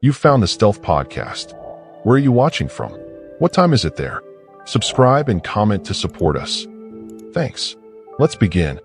You've found the Stealth Podcast. Where are you watching from? What time is it there? Subscribe and comment to support us. Thanks. Let's begin.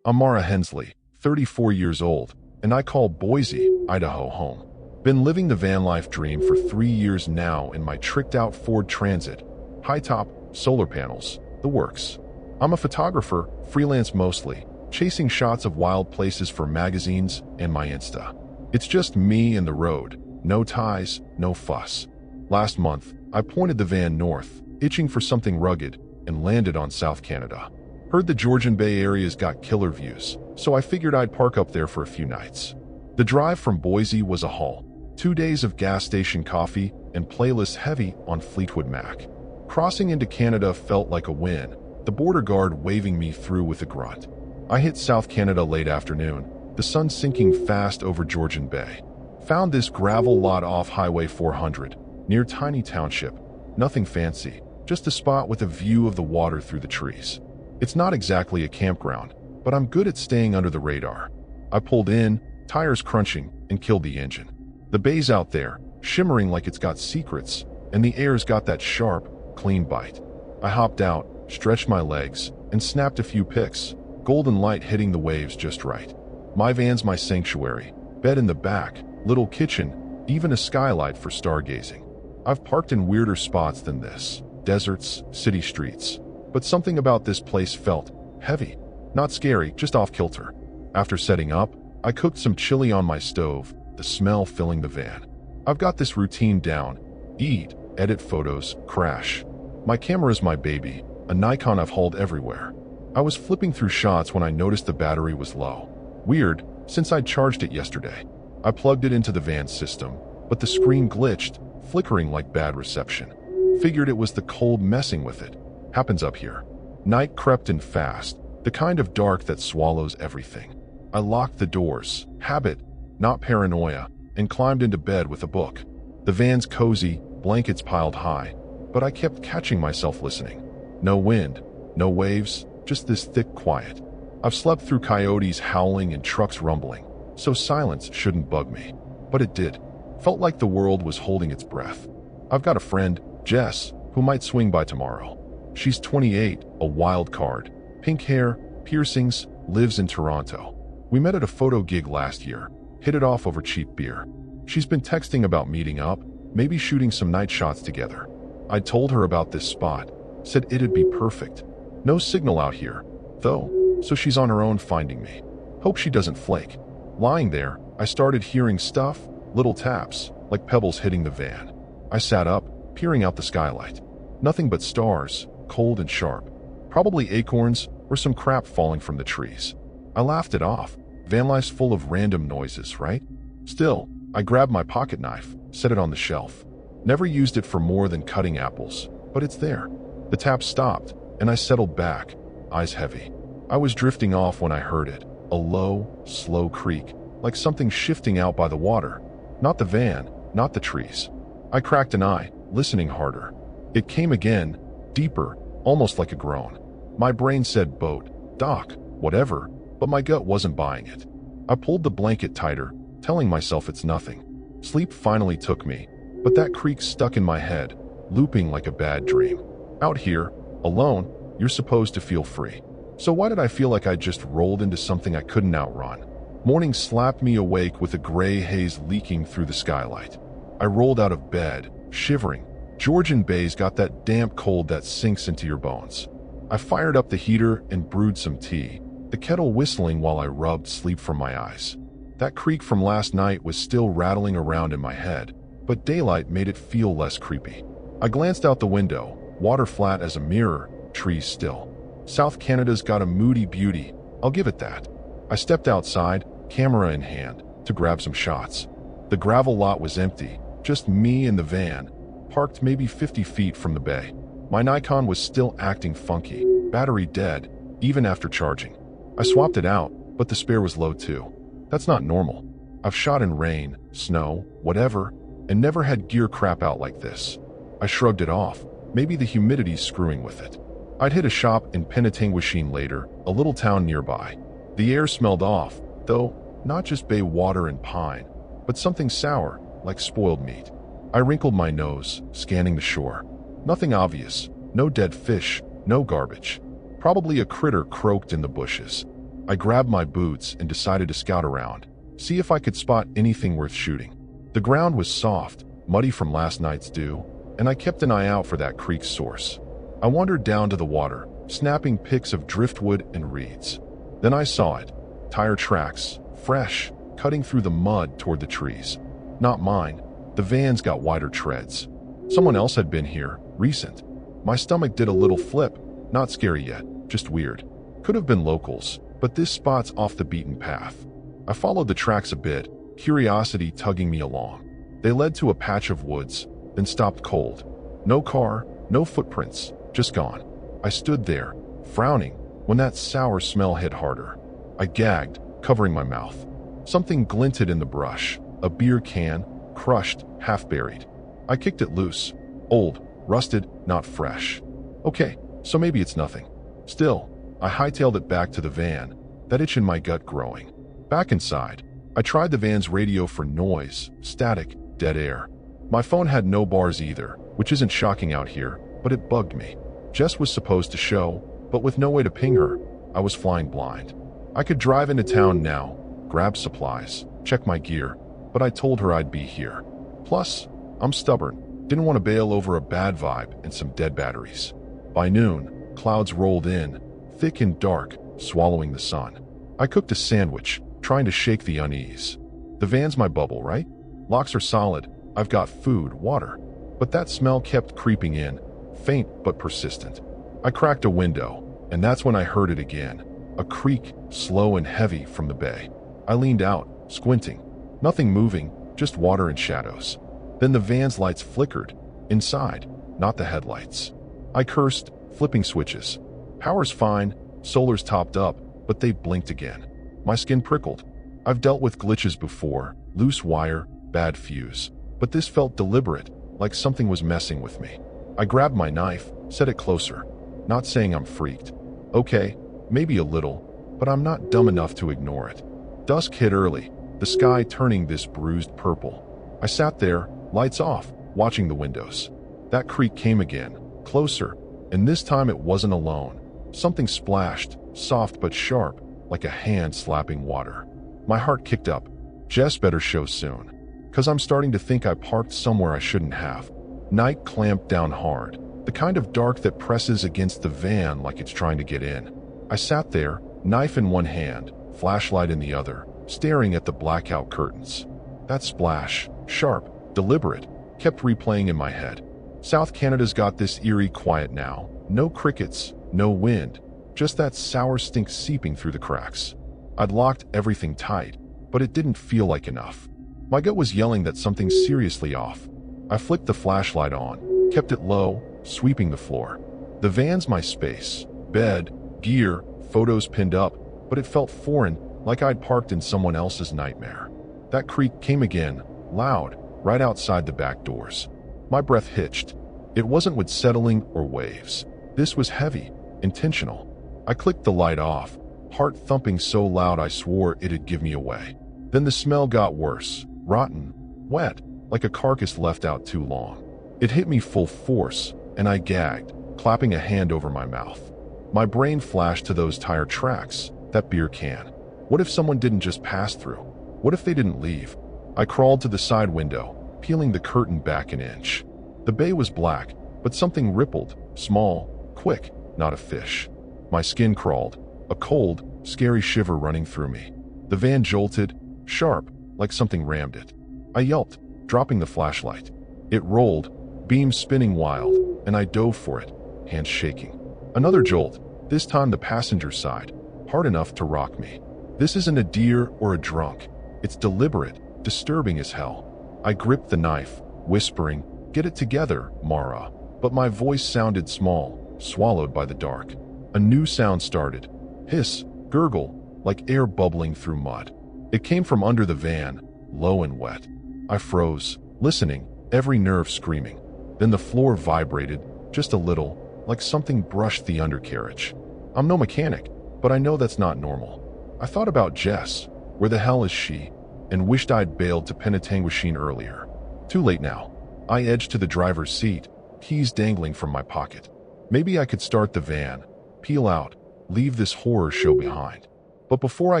I'm Mara Hensley, 34 years old, and I call Boise, Idaho home. Been living the van life dream for 3 years now in my tricked-out Ford Transit. High top, solar panels, the works. I'm a photographer, freelance mostly, chasing shots of wild places for magazines and my Insta. It's just me and the road, no ties, no fuss. Last month, I pointed the van north, itching for something rugged, and landed on South Canada. Heard the Georgian Bay area's got killer views, so I figured I'd park up there for a few nights. The drive from Boise was a haul. 2 days of gas station coffee and playlists heavy on Fleetwood Mac. Crossing into Canada felt like a win, the border guard waving me through with a grunt. I hit South Canada late afternoon, the sun sinking fast over Georgian Bay. Found this gravel lot off Highway 400, near Tiny Township. Nothing fancy, just a spot with a view of the water through the trees. It's not exactly a campground, but I'm good at staying under the radar. I pulled in, tires crunching, and killed the engine. The bay's out there, shimmering like it's got secrets, and the air's got that sharp, clean bite. I hopped out, stretched my legs, and snapped a few pics. Golden light hitting the waves just right. My van's my sanctuary. Bed in the back, little kitchen, even a skylight for stargazing. I've parked in weirder spots than this. Deserts, city streets. But something about this place felt heavy. Not scary, just off-kilter. After setting up, I cooked some chili on my stove, the smell filling the van. I've got this routine down. Eat, edit photos, crash. My camera's my baby, a Nikon I've hauled everywhere. I was flipping through shots when I noticed the battery was low. Weird, since I'd charged it yesterday. I plugged it into the van's system, but the screen glitched, flickering like bad reception. Figured it was the cold messing with it. Happens up here. Night crept in fast, the kind of dark that swallows everything. I locked the doors, habit, not paranoia, and climbed into bed with a book. The van's cozy, blankets piled high, but I kept catching myself listening. No wind, no waves, just this thick quiet. I've slept through coyotes howling and trucks rumbling, so silence shouldn't bug me. But it did. Felt like the world was holding its breath. I've got a friend, Jess, who might swing by tomorrow. She's 28, a wild card. Pink hair, piercings, lives in Toronto. We met at a photo gig last year, hit it off over cheap beer. She's been texting about meeting up, maybe shooting some night shots together. I told her about this spot, said it'd be perfect. No signal out here, though, so she's on her own finding me. Hope she doesn't flake. Lying there, I started hearing stuff, little taps, like pebbles hitting the van. I sat up, peering out the skylight. Nothing but stars, cold and sharp. Probably acorns or some crap falling from the trees. I laughed it off. Van life's full of random noises, right? Still, I grabbed my pocket knife, set it on the shelf. Never used it for more than cutting apples, but it's there. The tap stopped, and I settled back, eyes heavy. I was drifting off when I heard it, a low, slow creak, like something shifting out by the water. Not the van, not the trees. I cracked an eye, listening harder. It came again, deeper, almost like a groan. My brain said boat, dock, whatever, but my gut wasn't buying it. I pulled the blanket tighter, telling myself it's nothing. Sleep finally took me, but that creak stuck in my head, looping like a bad dream. Out here, alone, you're supposed to feel free. So why did I feel like I just rolled into something I couldn't outrun? Morning slapped me awake with a gray haze leaking through the skylight. I rolled out of bed, shivering. Georgian Bay's got that damp cold that sinks into your bones. I fired up the heater and brewed some tea, the kettle whistling while I rubbed sleep from my eyes. That creak from last night was still rattling around in my head, but daylight made it feel less creepy. I glanced out the window, water flat as a mirror, trees still. South Canada's got a moody beauty, I'll give it that. I stepped outside, camera in hand, to grab some shots. The gravel lot was empty, just me and the van, parked maybe 50 feet from the bay. My Nikon was still acting funky, battery dead, even after charging. I swapped it out, but the spare was low too. That's not normal. I've shot in rain, snow, whatever, and never had gear crap out like this. I shrugged it off. Maybe the humidity's screwing with it. I'd hit a shop in Penetanguishene later, a little town nearby. The air smelled off, though, Not just bay water and pine, but something sour, like spoiled meat. I wrinkled my nose, scanning the shore. Nothing obvious. No dead fish, no garbage. Probably a critter croaked in the bushes. I grabbed my boots and decided to scout around, see if I could spot anything worth shooting. The ground was soft, muddy from last night's dew, and I kept an eye out for that creek's source. I wandered down to the water, snapping pics of driftwood and reeds. Then I saw it. Tire tracks, fresh, cutting through the mud toward the trees. Not mine. The van's got wider treads. Someone else had been here, recent. My stomach did a little flip, not scary yet, just weird. Could have been locals, but this spot's off the beaten path. I followed the tracks a bit, curiosity tugging me along. They led to a patch of woods, then stopped cold. No car, no footprints, just gone. I stood there, frowning, when that sour smell hit harder. I gagged, covering my mouth. Something glinted in the brush, a beer can, crushed, half buried. I kicked it loose. Old, rusted, not fresh. Okay, so maybe it's nothing. Still, I hightailed it back to the van, that itch in my gut growing. Back inside, I tried the van's radio for noise, static, dead air. My phone had no bars either, which isn't shocking out here, but it bugged me. Jess was supposed to show, but with no way to ping her, I was flying blind. I could drive into town now, grab supplies, check my gear, but I told her I'd be here. Plus, I'm stubborn, didn't want to bail over a bad vibe and some dead batteries. By noon, clouds rolled in, thick and dark, swallowing the sun. I cooked a sandwich, trying to shake the unease. The van's my bubble, right? Locks are solid, I've got food, water. But that smell kept creeping in, faint but persistent. I cracked a window, and that's when I heard it again. A creak, slow and heavy from the bay. I leaned out, squinting. Nothing moving, just water and shadows. Then the van's lights flickered. Inside, not the headlights. I cursed, flipping switches. Power's fine, solar's topped up, but they blinked again. My skin prickled. I've dealt with glitches before, loose wire, bad fuse. But this felt deliberate, like something was messing with me. I grabbed my knife, set it closer. Not saying I'm freaked. Okay, maybe a little, but I'm not dumb enough to ignore it. Dusk hit early, the sky turning this bruised purple. I sat there, lights off, watching the windows. That creak came again, closer, and this time it wasn't alone. Something splashed, soft but sharp, like a hand slapping water. My heart kicked up. Jess better show soon, 'cause I'm starting to think I parked somewhere I shouldn't have. Night clamped down hard, the kind of dark that presses against the van like it's trying to get in. I sat there, knife in one hand, flashlight in the other, staring at the blackout curtains. That splash, sharp, deliberate, kept replaying in my head. South Canada's got this eerie quiet now. No crickets, no wind, just that sour stink seeping through the cracks. I'd locked everything tight, but it didn't feel like enough. My gut was yelling that something's seriously off. I flicked the flashlight on, kept it low, sweeping the floor. The van's my space. Bed, gear, photos pinned up, but it felt foreign, like I'd parked in someone else's nightmare. That creak came again, loud, right outside the back doors. My breath hitched. It wasn't with settling or waves. This was heavy, intentional. I clicked the light off, heart thumping so loud I swore it'd give me away. Then the smell got worse, rotten, wet, like a carcass left out too long. It hit me full force, and I gagged, clapping a hand over my mouth. My brain flashed to those tire tracks, that beer can. What if someone didn't just pass through? What if they didn't leave? I crawled to the side window, peeling the curtain back an inch. The bay was black, but something rippled, small, quick, not a fish. My skin crawled, a cold, scary shiver running through me. The van jolted, sharp, like something rammed it. I yelped, dropping the flashlight. It rolled, beams spinning wild, and I dove for it, hands shaking. Another jolt, this time the passenger side, hard enough to rock me. This isn't a deer or a drunk. It's deliberate, disturbing as hell. I gripped the knife, whispering, "Get it together, Mara." But my voice sounded small, swallowed by the dark. A new sound started. Hiss, gurgle, like air bubbling through mud. It came from under the van, low and wet. I froze, listening, every nerve screaming. Then the floor vibrated, just a little, like something brushed the undercarriage. I'm no mechanic, but I know that's not normal. I thought about Jess. Where the hell is she? And wished I'd bailed to Penetanguishene earlier. Too late now. I edged to the driver's seat, keys dangling from my pocket. Maybe I could start the van, peel out, leave this horror show behind. But before I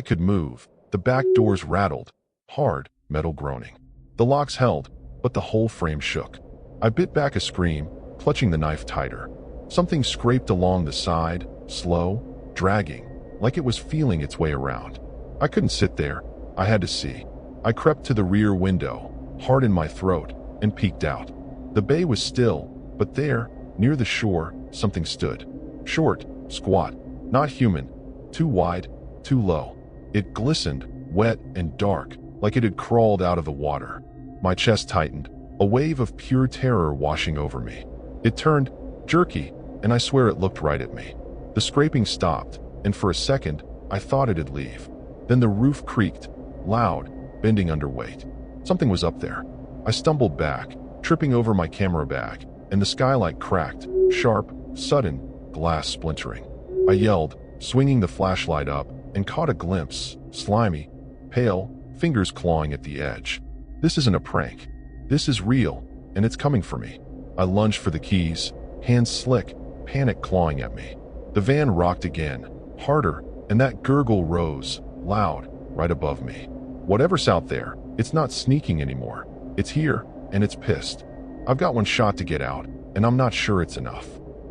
could move, the back doors rattled, hard, metal groaning. The locks held, but the whole frame shook. I bit back a scream, clutching the knife tighter. Something scraped along the side, slow, dragging, like it was feeling its way around. I couldn't sit there. I had to see. I crept to the rear window, heart in my throat, and peeked out. The bay was still, but there, near the shore, something stood. Short, squat, not human, too wide, too low. It glistened, wet and dark, like it had crawled out of the water. My chest tightened, a wave of pure terror washing over me. It turned, jerky, and I swear it looked right at me. The scraping stopped, and for a second, I thought it'd leave. Then the roof creaked, loud, bending under weight. Something was up there. I stumbled back, tripping over my camera bag, and the skylight cracked, sharp, sudden, glass splintering. I yelled, swinging the flashlight up, and caught a glimpse, slimy, pale, fingers clawing at the edge. This isn't a prank. This is real, and it's coming for me. I lunged for the keys, hands slick, panic clawing at me. The van rocked again, harder, and that gurgle rose, loud, right above me. Whatever's out there, it's not sneaking anymore. It's here, and it's pissed. I've got one shot to get out, and I'm not sure it's enough.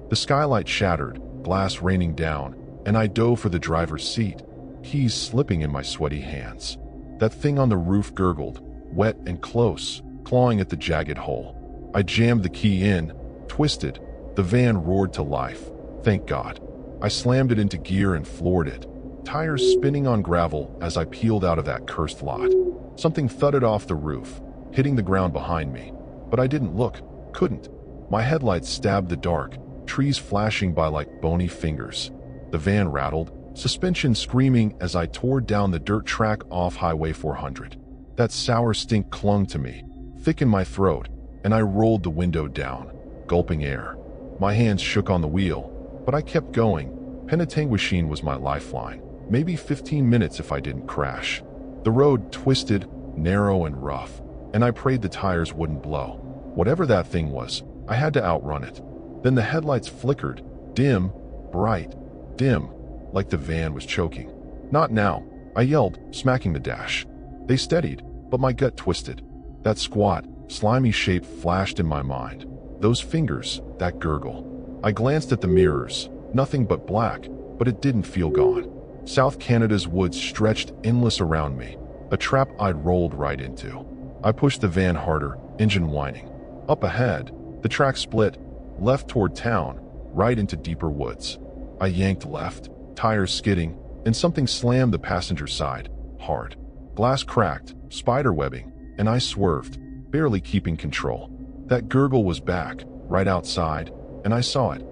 The skylight shattered, glass raining down, and I dove for the driver's seat, keys slipping in my sweaty hands. That thing on the roof gurgled, wet and close, clawing at the jagged hole. I jammed the key in, twisted. The van roared to life. Thank God. I slammed it into gear and floored it, tires spinning on gravel as I peeled out of that cursed lot. Something thudded off the roof, hitting the ground behind me, but I didn't look, couldn't. My headlights stabbed the dark, trees flashing by like bony fingers. The van rattled, suspension screaming as I tore down the dirt track off Highway 400. That sour stink clung to me, thick in my throat, and I rolled the window down, gulping air. My hands shook on the wheel, but I kept going. Penetanguishene was my lifeline, maybe 15 minutes if I didn't crash. The road twisted, narrow and rough, and I prayed the tires wouldn't blow. Whatever that thing was, I had to outrun it. Then the headlights flickered, dim, bright, dim, like the van was choking. Not now, I yelled, smacking the dash. They steadied, but my gut twisted. That squat, slimy shape flashed in my mind. Those fingers, that gurgle. I glanced at the mirrors, nothing but black, but it didn't feel gone. South Canada's woods stretched endless around me, a trap I'd rolled right into. I pushed the van harder, engine whining. Up ahead, the track split, left toward town, right into deeper woods. I yanked left, tires skidding, and something slammed the passenger side, hard. Glass cracked, spider webbing, and I swerved, barely keeping control. That gurgle was back, right outside, and I saw it.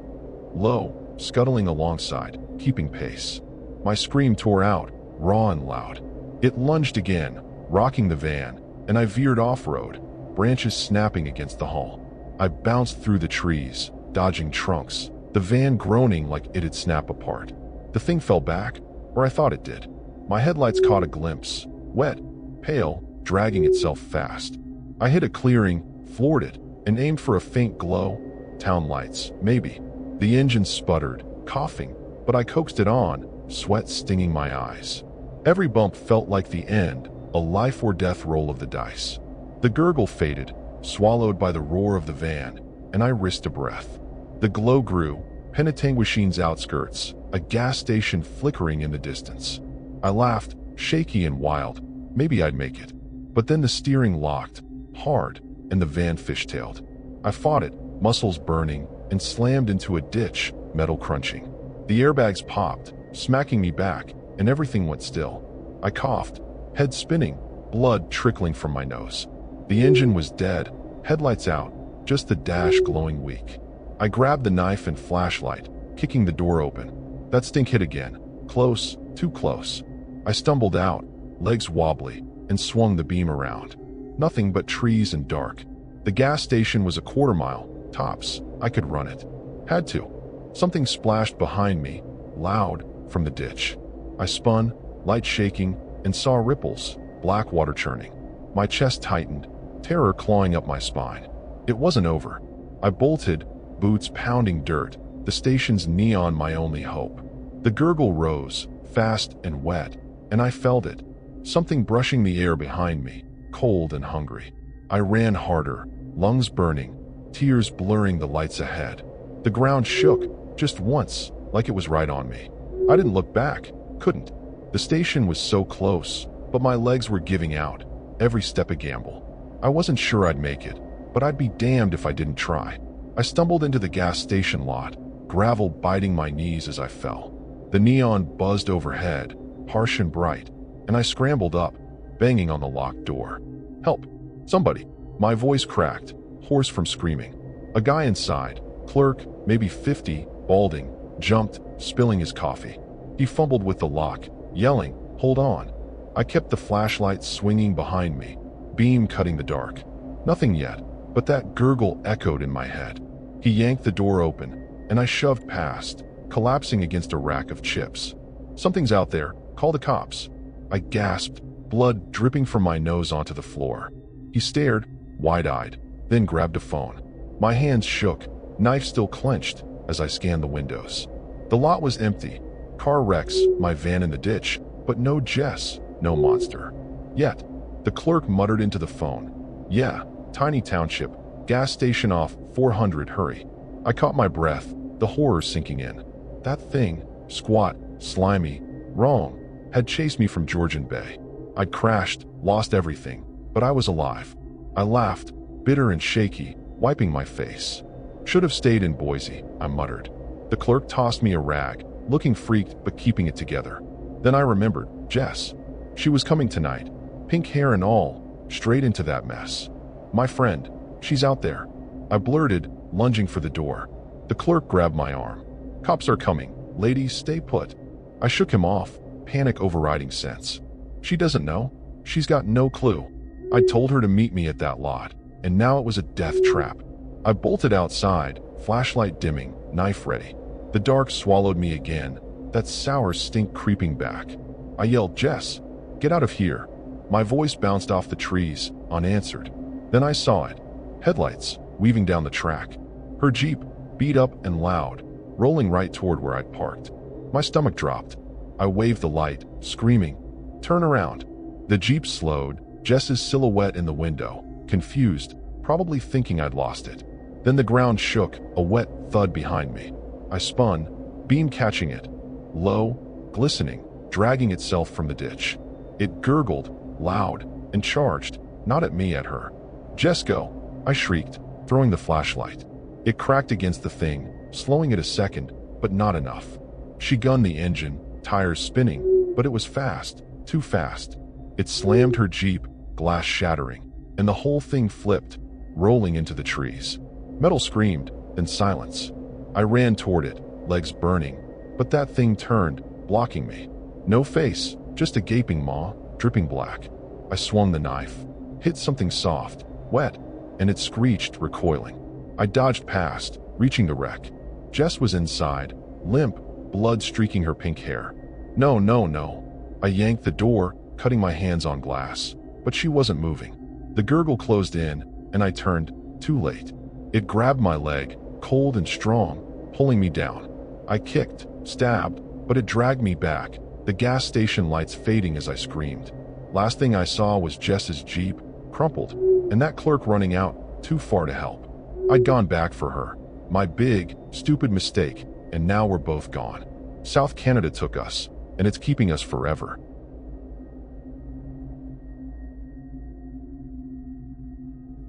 Low, scuttling alongside, keeping pace. My scream tore out, raw and loud. It lunged again, rocking the van, and I veered off-road, branches snapping against the hull. I bounced through the trees, dodging trunks, the van groaning like it'd snap apart. The thing fell back, or I thought it did. My headlights caught a glimpse, wet, pale, dragging itself fast. I hit a clearing, floored it, and aimed for a faint glow. Town lights, maybe. The engine sputtered, coughing, but I coaxed it on, sweat stinging my eyes. Every bump felt like the end, a life or death roll of the dice. The gurgle faded, swallowed by the roar of the van, and I risked a breath. The glow grew, Penetanguishene's outskirts, a gas station flickering in the distance. I laughed, shaky and wild. Maybe I'd make it. But then the steering locked, hard, and the van fishtailed. I fought it, muscles burning, and slammed into a ditch, metal crunching. The airbags popped, smacking me back, and everything went still. I coughed, head spinning, blood trickling from my nose. The engine was dead, headlights out, just the dash glowing weak. I grabbed the knife and flashlight, kicking the door open. That stink hit again, close, too close. I stumbled out, legs wobbly, and swung the beam around. Nothing but trees and dark. The gas station was a quarter-mile, tops. I could run it. Had to. Something splashed behind me, loud, from the ditch. I spun, light shaking, and saw ripples, black water churning. My chest tightened, terror clawing up my spine. It wasn't over. I bolted, boots pounding dirt, the station's neon my only hope. The gurgle rose, fast and wet, and I felt it. Something brushing the air behind me, cold and hungry. I ran harder, lungs burning, tears blurring the lights ahead. The ground shook, just once, like it was right on me. I didn't look back, couldn't. The station was so close, but my legs were giving out, every step a gamble. I wasn't sure I'd make it, but I'd be damned if I didn't try. I stumbled into the gas station lot, gravel biting my knees as I fell. The neon buzzed overhead, harsh and bright, and I scrambled up, banging on the locked door. "Help! Somebody!" My voice cracked, hoarse from screaming. A guy inside, clerk, maybe 50, balding, jumped, spilling his coffee. He fumbled with the lock, yelling, "Hold on." I kept the flashlight swinging behind me, beam cutting the dark. Nothing yet, but that gurgle echoed in my head. He yanked the door open, and I shoved past, collapsing against a rack of chips. "Something's out there. Call the cops." I gasped, blood dripping from my nose onto the floor. He stared, wide-eyed, then grabbed a phone. My hands shook, knife still clenched, as I scanned the windows. The lot was empty. Car wrecks, my van in the ditch, but no Jess, no monster. Yet, the clerk muttered into the phone. "Yeah, tiny township, gas station off 400, hurry." I caught my breath, the horror sinking in. That thing, squat, slimy, wrong, had chased me from Georgian Bay. I'd crashed, lost everything, but I was alive. I laughed, bitter and shaky, wiping my face. "Should have stayed in Boise," I muttered. The clerk tossed me a rag, looking freaked but keeping it together. Then I remembered, Jess. She was coming tonight, pink hair and all, straight into that mess. "My friend, she's out there." I blurted, lunging for the door. The clerk grabbed my arm. "Cops are coming. Ladies, stay put." I shook him off, panic overriding sense. "She doesn't know. She's got no clue." I'd told her to meet me at that lot, and now it was a death trap. I bolted outside, flashlight dimming, knife ready. The dark swallowed me again, that sour stink creeping back. I yelled, "Jess, get out of here." My voice bounced off the trees, unanswered. Then I saw it. Headlights, weaving down the track. Her Jeep, beat up and loud, rolling right toward where I'd parked. My stomach dropped. I waved the light, screaming, "Turn around." The Jeep slowed, Jess's silhouette in the window, confused, probably thinking I'd lost it. Then the ground shook, a wet thud behind me. I spun, beam catching it. Low, glistening, dragging itself from the ditch. It gurgled, loud, and charged, not at me, at her. "Jess, go!" I shrieked, throwing the flashlight. It cracked against the thing, slowing it a second, but not enough. She gunned the engine, tires spinning, but it was fast, too fast. It slammed her Jeep, glass shattering, and the whole thing flipped, rolling into the trees. Metal screamed, then silence. I ran toward it, legs burning, but that thing turned, blocking me. No face, just a gaping maw, dripping black. I swung the knife, hit something soft, wet, and it screeched, recoiling. I dodged past, reaching the wreck. Jess was inside, limp, blood streaking her pink hair. "No, no, no." I yanked the door, cutting my hands on glass, but she wasn't moving. The gurgle closed in, and I turned, too late. It grabbed my leg, cold and strong, pulling me down. I kicked, stabbed, but it dragged me back, the gas station lights fading as I screamed. Last thing I saw was Jess's Jeep, crumpled, and that clerk running out, too far to help. I'd gone back for her. My big, stupid mistake, and now we're both gone. South Canada took us, and it's keeping us forever.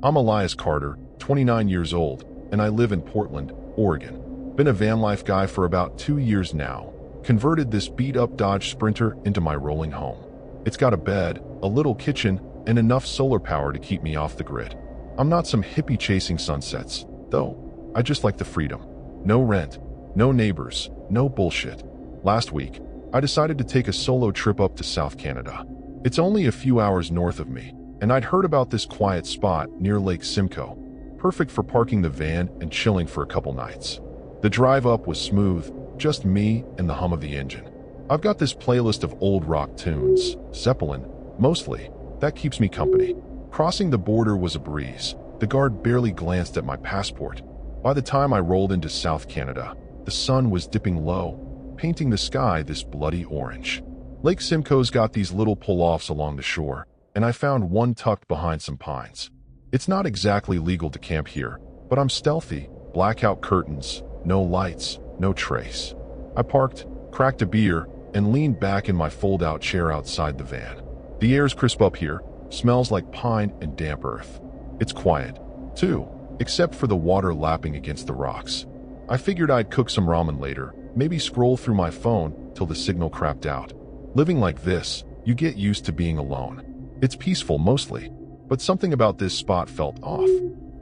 I'm Elias Carter, 29 years old, and I live in Portland, Oregon. Been a van life guy for about 2 years now. Converted this beat-up Dodge Sprinter into my rolling home. It's got a bed, a little kitchen, and enough solar power to keep me off the grid. I'm not some hippie chasing sunsets, though. I just like the freedom. No rent, no neighbors, no bullshit. Last week, I decided to take a solo trip up to South Canada. It's only a few hours north of me, and I'd heard about this quiet spot near Lake Simcoe, perfect for parking the van and chilling for a couple nights. The drive up was smooth, just me and the hum of the engine. I've got this playlist of old rock tunes, Zeppelin, mostly. That keeps me company. Crossing the border was a breeze. The guard barely glanced at my passport. By the time I rolled into South Canada, the sun was dipping low, painting the sky this bloody orange. Lake Simcoe's got these little pull-offs along the shore, and I found one tucked behind some pines. It's not exactly legal to camp here, but I'm stealthy. Blackout curtains, no lights, no trace. I parked, cracked a beer, and leaned back in my fold-out chair outside the van. The air's crisp up here, smells like pine and damp earth. It's quiet, too, except for the water lapping against the rocks. I figured I'd cook some ramen later, maybe scroll through my phone till the signal crapped out. Living like this, you get used to being alone. It's peaceful mostly, but something about this spot felt off.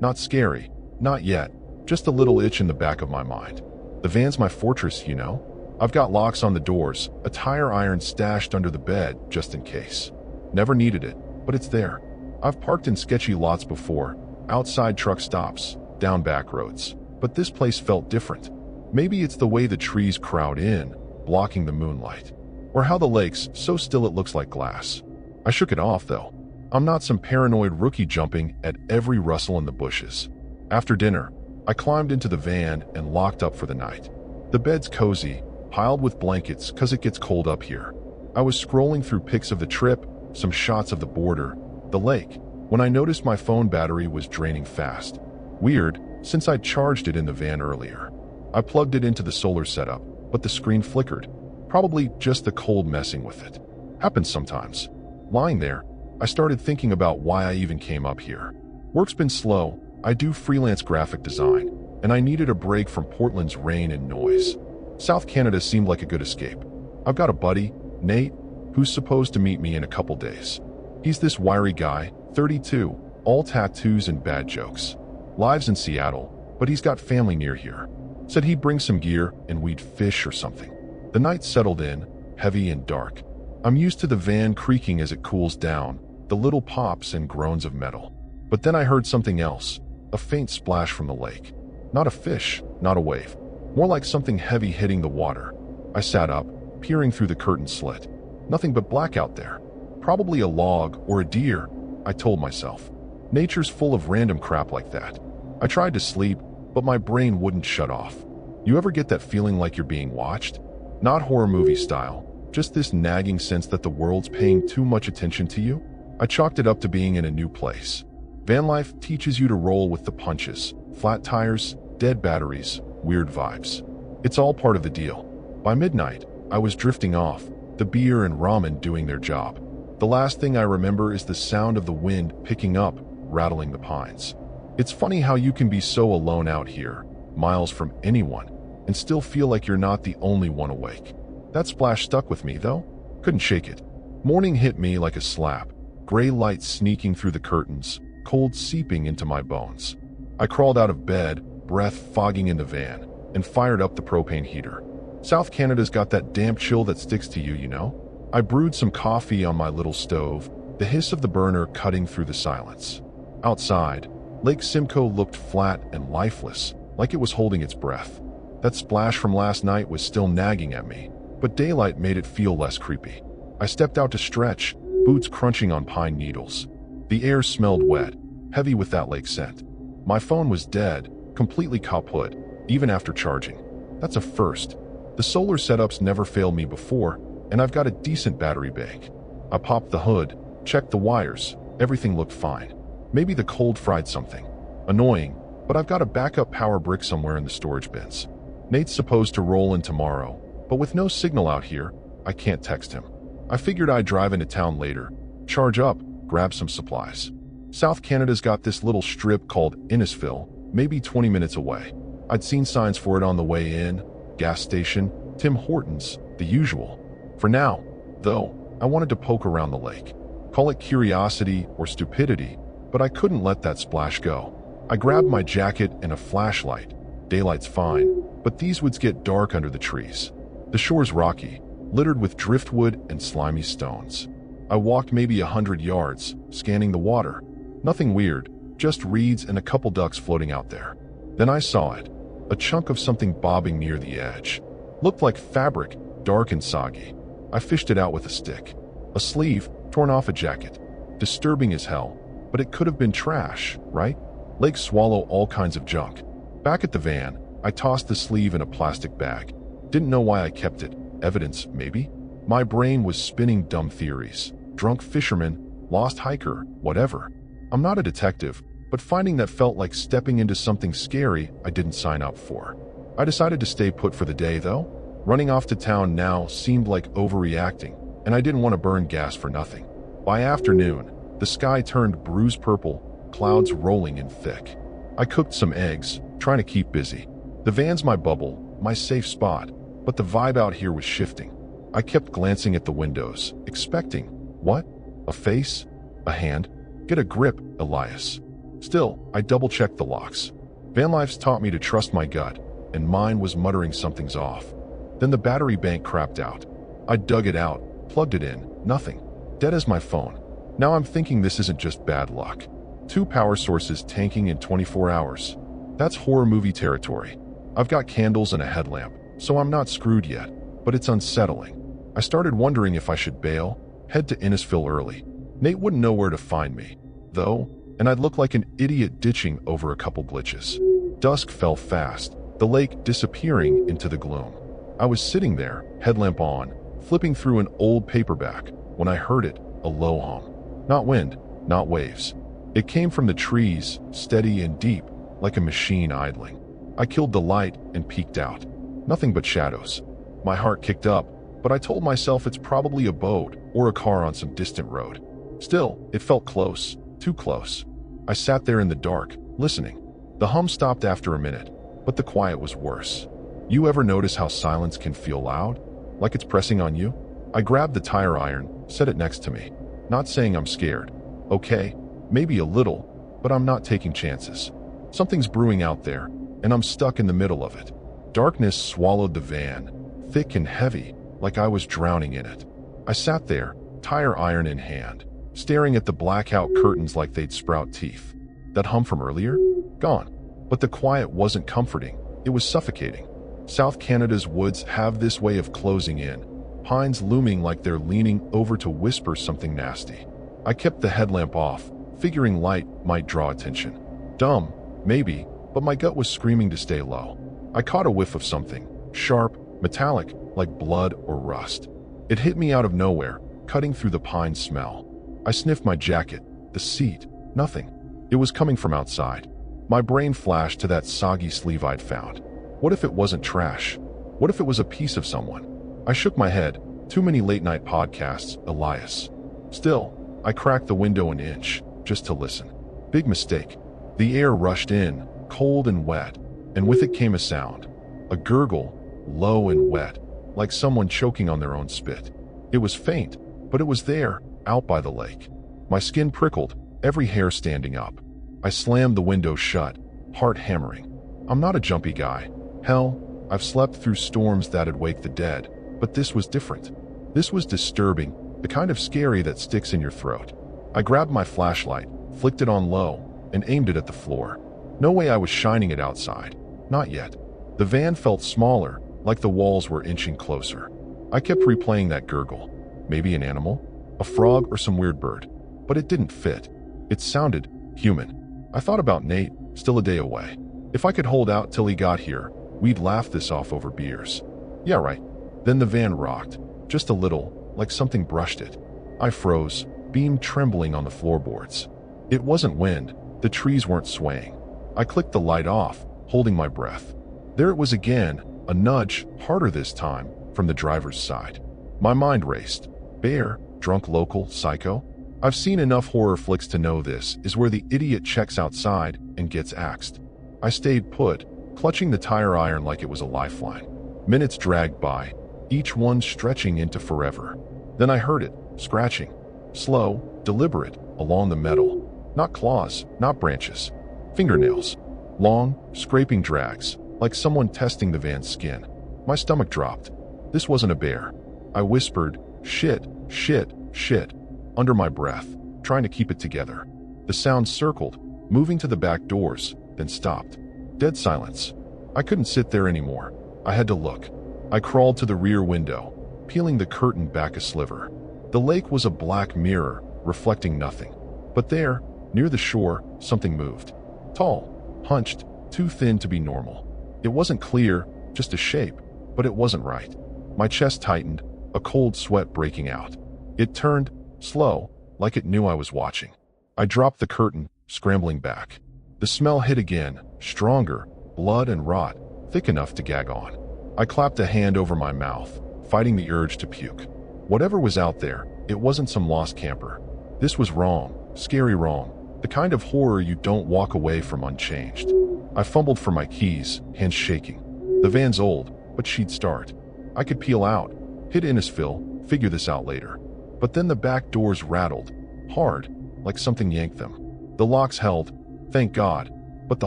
Not scary, not yet, just a little itch in the back of my mind. The van's my fortress, you know? I've got locks on the doors, a tire iron stashed under the bed just in case. Never needed it, but it's there. I've parked in sketchy lots before, outside truck stops, down back roads, but this place felt different. Maybe it's the way the trees crowd in, blocking the moonlight, or how the lake's so still it looks like glass. I shook it off, though. I'm not some paranoid rookie jumping at every rustle in the bushes. After dinner, I climbed into the van and locked up for the night. The bed's cozy, piled with blankets cause it gets cold up here. I was scrolling through pics of the trip, some shots of the border, the lake, when I noticed my phone battery was draining fast. Weird, since I charged it in the van earlier. I plugged it into the solar setup, but the screen flickered. Probably just the cold messing with it. Happens sometimes. Lying there, I started thinking about why I even came up here. Work's been slow. I do freelance graphic design, and I needed a break from Portland's rain and noise. South Canada seemed like a good escape. I've got a buddy, Nate, who's supposed to meet me in a couple days. He's this wiry guy, 32, all tattoos and bad jokes. Lives in Seattle, but he's got family near here. Said he'd bring some gear and we'd fish or something. The night settled in, heavy and dark. I'm used to the van creaking as it cools down, the little pops and groans of metal. But then I heard something else, a faint splash from the lake. Not a fish, not a wave. More like something heavy hitting the water. I sat up, peering through the curtain slit. Nothing but black out there. Probably a log or a deer, I told myself. Nature's full of random crap like that. I tried to sleep, but my brain wouldn't shut off. You ever get that feeling like you're being watched? Not horror movie style, just this nagging sense that the world's paying too much attention to you? I chalked it up to being in a new place. Vanlife teaches you to roll with the punches. Flat tires, dead batteries, weird vibes. It's all part of the deal. By midnight, I was drifting off, the beer and ramen doing their job. The last thing I remember is the sound of the wind picking up, rattling the pines. It's funny how you can be so alone out here, miles from anyone, and still feel like you're not the only one awake. That splash stuck with me, though. Couldn't shake it. Morning hit me like a slap, gray light sneaking through the curtains, cold seeping into my bones. I crawled out of bed, breath fogging in the van, and fired up the propane heater. South Canada's got that damp chill that sticks to you, you know? I brewed some coffee on my little stove, the hiss of the burner cutting through the silence. Outside, Lake Simcoe looked flat and lifeless, like it was holding its breath. That splash from last night was still nagging at me, but daylight made it feel less creepy. I stepped out to stretch, boots crunching on pine needles. The air smelled wet, heavy with that lake scent. My phone was dead, completely kaput, even after charging. That's a first. The solar setups never failed me before, and I've got a decent battery bank. I popped the hood, checked the wires, everything looked fine. Maybe the cold fried something. Annoying, but I've got a backup power brick somewhere in the storage bins. Nate's supposed to roll in tomorrow, but with no signal out here, I can't text him. I figured I'd drive into town later, charge up, grab some supplies. South Canada's got this little strip called Innisfil, maybe 20 minutes away. I'd seen signs for it on the way in, gas station, Tim Hortons, the usual. For now, though, I wanted to poke around the lake. Call it curiosity or stupidity, but I couldn't let that splash go. I grabbed my jacket and a flashlight. Daylight's fine, but these woods get dark under the trees. The shore's rocky, littered with driftwood and slimy stones. I walked maybe 100 yards, scanning the water. Nothing weird, just reeds and a couple ducks floating out there. Then I saw it, a chunk of something bobbing near the edge. Looked like fabric, dark and soggy. I fished it out with a stick. A sleeve, torn off a jacket. Disturbing as hell, but it could have been trash, right? Lakes swallow all kinds of junk. Back at the van, I tossed the sleeve in a plastic bag. Didn't know why I kept it. Evidence, maybe? My brain was spinning dumb theories. Drunk fisherman, lost hiker, whatever. I'm not a detective, but finding that felt like stepping into something scary I didn't sign up for. I decided to stay put for the day, though. Running off to town now seemed like overreacting, and I didn't want to burn gas for nothing. By afternoon, the sky turned bruise purple, clouds rolling in thick. I cooked some eggs, trying to keep busy. The van's my bubble, my safe spot, but the vibe out here was shifting. I kept glancing at the windows, expecting, what? A face? A hand? Get a grip, Elias. Still, I double-checked the locks. Vanlife's taught me to trust my gut, and mine was muttering something's off. Then the battery bank crapped out. I dug it out, plugged it in, nothing. Dead as my phone. Now I'm thinking this isn't just bad luck. 2 power sources tanking in 24 hours. That's horror movie territory. I've got candles and a headlamp, so I'm not screwed yet, but it's unsettling. I started wondering if I should bail, head to Innisfil early. Nate wouldn't know where to find me, though, and I'd look like an idiot ditching over a couple glitches. Dusk fell fast, the lake disappearing into the gloom. I was sitting there, headlamp on, flipping through an old paperback, when I heard it, a low hum. Not wind, not waves. It came from the trees, steady and deep, like a machine idling. I killed the light and peeked out. Nothing but shadows. My heart kicked up, but I told myself it's probably a boat or a car on some distant road. Still, it felt close, too close. I sat there in the dark, listening. The hum stopped after a minute, but the quiet was worse. You ever notice how silence can feel loud? Like it's pressing on you? I grabbed the tire iron, set it next to me. Not saying I'm scared. Okay, maybe a little, but I'm not taking chances. Something's brewing out there, and I'm stuck in the middle of it. Darkness swallowed the van, thick and heavy, like I was drowning in it. I sat there, tire iron in hand, staring at the blackout curtains like they'd sprout teeth. That hum from earlier? Gone. But the quiet wasn't comforting. It was suffocating. South Canada's woods have this way of closing in, pines looming like they're leaning over to whisper something nasty. I kept the headlamp off, figuring light might draw attention. Dumb, maybe, but my gut was screaming to stay low. I caught a whiff of something, sharp, metallic, like blood or rust. It hit me out of nowhere, cutting through the pine smell. I sniffed my jacket, the seat, nothing. It was coming from outside. My brain flashed to that soggy sleeve I'd found. What if it wasn't trash? What if it was a piece of someone? I shook my head. Too many late-night podcasts, Elias. Still, I cracked the window an inch, just to listen. Big mistake. The air rushed in, cold and wet, and with it came a sound. A gurgle, low and wet, like someone choking on their own spit. It was faint, but it was there, out by the lake. My skin prickled, every hair standing up. I slammed the window shut, heart hammering. I'm not a jumpy guy. Hell, I've slept through storms that'd wake the dead, but this was different. This was disturbing, the kind of scary that sticks in your throat. I grabbed my flashlight, flicked it on low, and aimed it at the floor. No way I was shining it outside. Not yet. The van felt smaller, like the walls were inching closer. I kept replaying that gurgle. Maybe an animal? A frog or some weird bird. But it didn't fit. It sounded human. I thought about Nate, still a day away. If I could hold out till he got here, we'd laugh this off over beers. Yeah, right. Then the van rocked, just a little, like something brushed it. I froze, beam trembling on the floorboards. It wasn't wind, the trees weren't swaying. I clicked the light off, holding my breath. There it was again, a nudge, harder this time, from the driver's side. My mind raced. Bear, drunk local, psycho? I've seen enough horror flicks to know this is where the idiot checks outside and gets axed. I stayed put, clutching the tire iron like it was a lifeline. Minutes dragged by, each one stretching into forever. Then I heard it, scratching. Slow, deliberate, along the metal. Not claws, not branches. Fingernails. Long, scraping drags, like someone testing the van's skin. My stomach dropped. This wasn't a bear. I whispered, shit, shit, shit, under my breath, trying to keep it together. The sound circled, moving to the back doors, then stopped. Dead silence. I couldn't sit there anymore. I had to look. I crawled to the rear window, peeling the curtain back a sliver. The lake was a black mirror, reflecting nothing. But there, near the shore, something moved. Tall, hunched, too thin to be normal. It wasn't clear, just a shape, but it wasn't right. My chest tightened, a cold sweat breaking out. It turned, slow, like it knew I was watching. I dropped the curtain, scrambling back. The smell hit again, stronger, blood and rot, thick enough to gag on. I clapped a hand over my mouth, fighting the urge to puke. Whatever was out there, it wasn't some lost camper. This was wrong, scary wrong, the kind of horror you don't walk away from unchanged. I fumbled for my keys, hands shaking. The van's old, but she'd start. I could peel out, hit Innisfil, figure this out later. But then the back doors rattled, hard, like something yanked them. The locks held, thank God, but the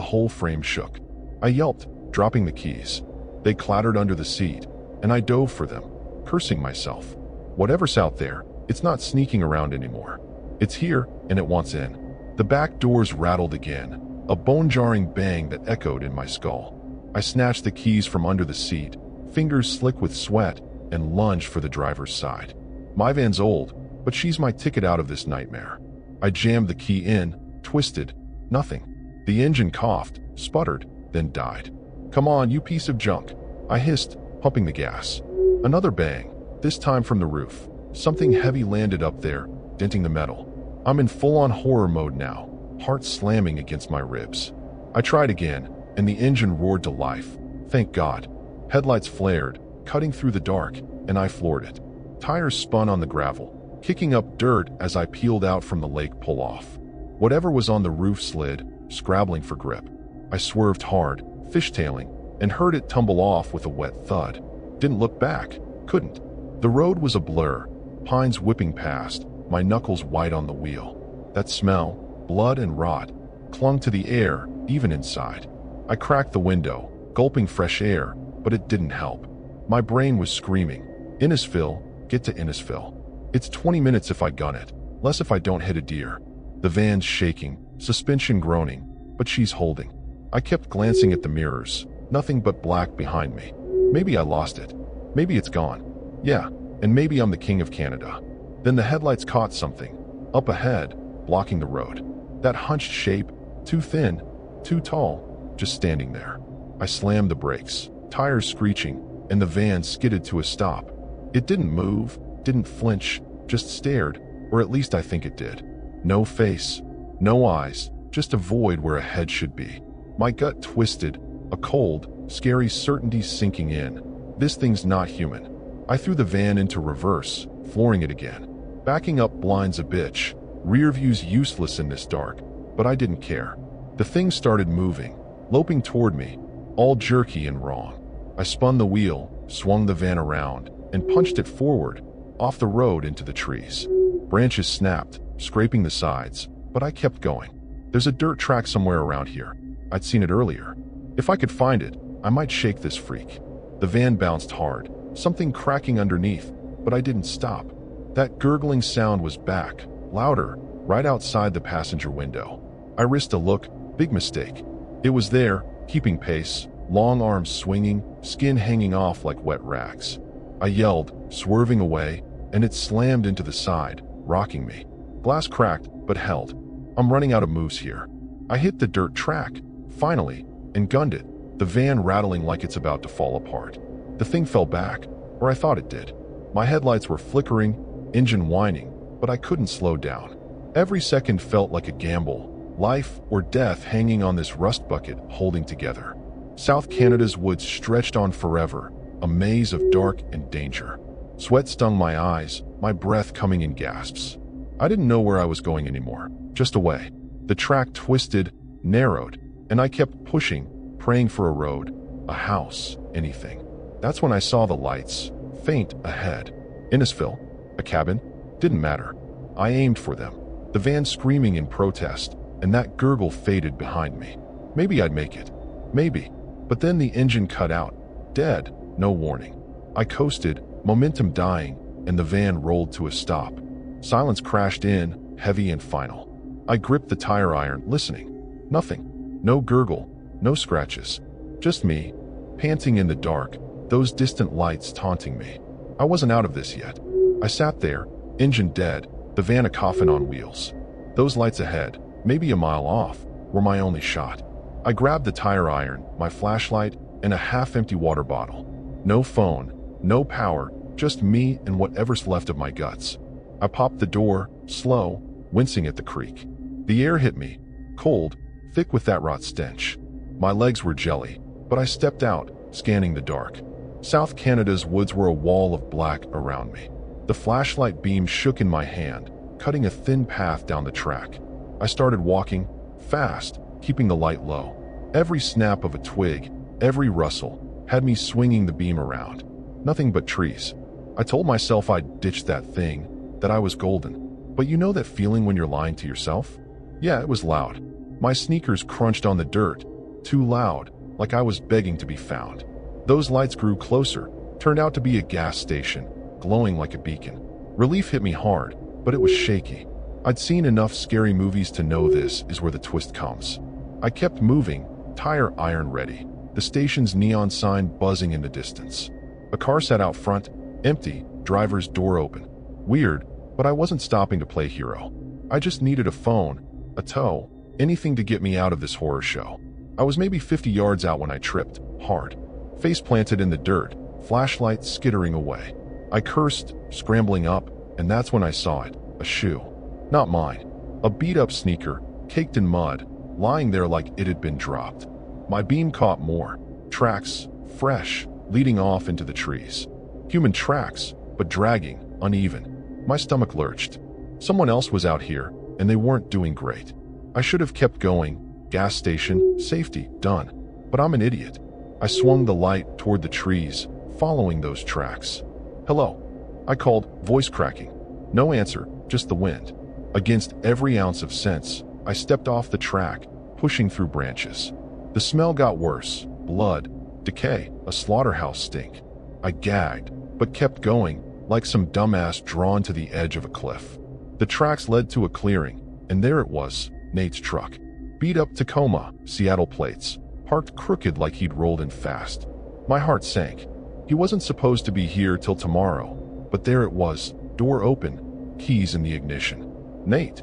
whole frame shook. I yelped, dropping the keys. They clattered under the seat, and I dove for them, cursing myself. Whatever's out there, it's not sneaking around anymore. It's here, and it wants in. The back doors rattled again, a bone-jarring bang that echoed in my skull. I snatched the keys from under the seat, fingers slick with sweat, and lunged for the driver's side. My van's old, but she's my ticket out of this nightmare. I jammed the key in, twisted, nothing. The engine coughed, sputtered, then died. Come on, you piece of junk, I hissed, pumping the gas. Another bang, this time from the roof. Something heavy landed up there, denting the metal. I'm in full-on horror mode now, heart slamming against my ribs. I tried again, and the engine roared to life. Thank God. Headlights flared, cutting through the dark, and I floored it. Tires spun on the gravel, kicking up dirt as I peeled out from the lake pull-off. Whatever was on the roof slid, scrabbling for grip. I swerved hard, fishtailing, and heard it tumble off with a wet thud. Didn't look back, couldn't. The road was a blur, pines whipping past, my knuckles white on the wheel. That smell, blood and rot, clung to the air, even inside. I cracked the window, gulping fresh air, but it didn't help. My brain was screaming, Innisfil, get to Innisfil. It's 20 minutes if I gun it, less if I don't hit a deer. The van's shaking, suspension groaning, but she's holding. I kept glancing at the mirrors, nothing but black behind me. Maybe I lost it. Maybe it's gone. Yeah, and maybe I'm the king of Canada. Then the headlights caught something, up ahead, blocking the road. That hunched shape, too thin, too tall, just standing there. I slammed the brakes, tires screeching, and the van skidded to a stop. It didn't move, didn't flinch, just stared, or at least I think it did. No face, no eyes, just a void where a head should be. My gut twisted, a cold, scary certainty sinking in. This thing's not human. I threw the van into reverse, flooring it again. Backing up blinds a bitch. Rear view's useless in this dark, but I didn't care. The thing started moving, loping toward me, all jerky and wrong. I spun the wheel, swung the van around, and punched it forward, off the road into the trees. Branches snapped, scraping the sides, but I kept going. There's a dirt track somewhere around here. I'd seen it earlier. If I could find it, I might shake this freak. The van bounced hard, something cracking underneath, but I didn't stop. That gurgling sound was back, louder, right outside the passenger window. I risked a look, big mistake. It was there, keeping pace, long arms swinging, skin hanging off like wet rags. I yelled, swerving away, and it slammed into the side, rocking me. Glass cracked, but held. I'm running out of moves here. I hit the dirt track, finally, and gunned it, the van rattling like it's about to fall apart. The thing fell back, or I thought it did. My headlights were flickering, engine whining, but I couldn't slow down. Every second felt like a gamble, life or death hanging on this rust bucket holding together. South Canada's woods stretched on forever, a maze of dark and danger. Sweat stung my eyes, my breath coming in gasps. I didn't know where I was going anymore, just away. The track twisted, narrowed, and I kept pushing, praying for a road, a house, anything. That's when I saw the lights, faint ahead. Innisfil, a cabin, didn't matter. I aimed for them, the van screaming in protest, and that gurgle faded behind me. Maybe I'd make it. Maybe. But then the engine cut out, dead, no warning. I coasted, momentum dying, and the van rolled to a stop. Silence crashed in, heavy and final. I gripped the tire iron, listening. Nothing. No gurgle, no scratches. Just me, panting in the dark, those distant lights taunting me. I wasn't out of this yet. I sat there, engine dead, the van a coffin on wheels. Those lights ahead, maybe a mile off, were my only shot. I grabbed the tire iron, my flashlight, and a half-empty water bottle. No phone, no power, just me and whatever's left of my guts. I popped the door, slow, wincing at the creak. The air hit me, cold, thick with that rot stench. My legs were jelly, but I stepped out, scanning the dark. South Canada's woods were a wall of black around me. The flashlight beam shook in my hand, cutting a thin path down the track. I started walking, fast, keeping the light low. Every snap of a twig, every rustle, had me swinging the beam around. Nothing but trees. I told myself I'd ditch that thing, that I was golden. But you know that feeling when you're lying to yourself? Yeah, it was loud. My sneakers crunched on the dirt, too loud, like I was begging to be found. Those lights grew closer, turned out to be a gas station, glowing like a beacon. Relief hit me hard, but it was shaky. I'd seen enough scary movies to know this is where the twist comes. I kept moving, tire iron ready, the station's neon sign buzzing in the distance. A car sat out front, empty, driver's door open. Weird, but I wasn't stopping to play hero. I just needed a phone, a tow, anything to get me out of this horror show. I was maybe 50 yards out when I tripped, hard. Face planted in the dirt, flashlight skittering away. I cursed, scrambling up, and that's when I saw it, a shoe. Not mine. A beat-up sneaker, caked in mud, lying there like it had been dropped. My beam caught more. Tracks, fresh, leading off into the trees. Human tracks, but dragging, uneven. My stomach lurched. Someone else was out here, and they weren't doing great. I should have kept going. Gas station, safety, done. But I'm an idiot. I swung the light toward the trees, following those tracks. Hello. I called, voice cracking. No answer, just the wind. Against every ounce of sense, I stepped off the track, pushing through branches. The smell got worse. Blood, decay, a slaughterhouse stink. I gagged, but kept going, like some dumbass drawn to the edge of a cliff. The tracks led to a clearing, and there it was, Nate's truck. Beat up Tacoma, Seattle plates, parked crooked like he'd rolled in fast. My heart sank. He wasn't supposed to be here till tomorrow, but there it was, door open, keys in the ignition. Nate!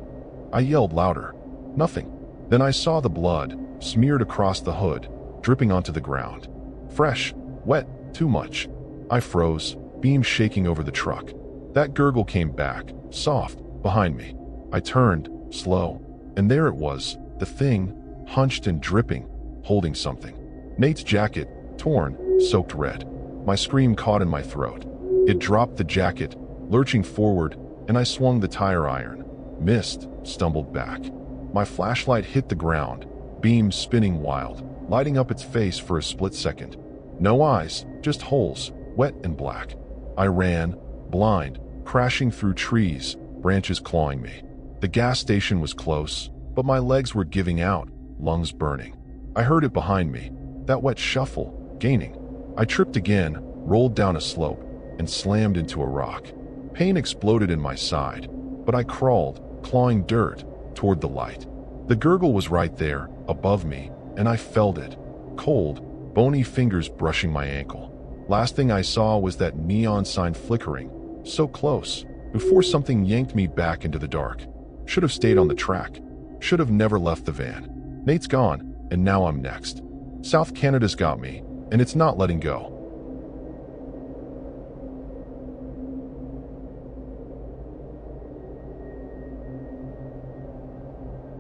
I yelled louder. Nothing. Then I saw the blood, smeared across the hood, dripping onto the ground. Fresh, wet, too much. I froze, beam shaking over the truck. That gurgle came back, soft, behind me. I turned, slow, and there it was, the thing, hunched and dripping, holding something. Nate's jacket, torn, soaked red. My scream caught in my throat. It dropped the jacket, lurching forward, and I swung the tire iron. Missed, stumbled back. My flashlight hit the ground, beam spinning wild, lighting up its face for a split second. No eyes, just holes, wet and black. I ran, blind, crashing through trees, branches clawing me. The gas station was close, but my legs were giving out, lungs burning. I heard it behind me, that wet shuffle, gaining. I tripped again, rolled down a slope, and slammed into a rock. Pain exploded in my side, but I crawled, clawing dirt, toward the light. The gurgle was right there, above me, and I felt it. Cold, bony fingers brushing my ankle. Last thing I saw was that neon sign flickering, so close, before something yanked me back into the dark. Should have stayed on the track. Should have never left the van. Nate's gone, and now I'm next. South Canada's got me, and it's not letting go.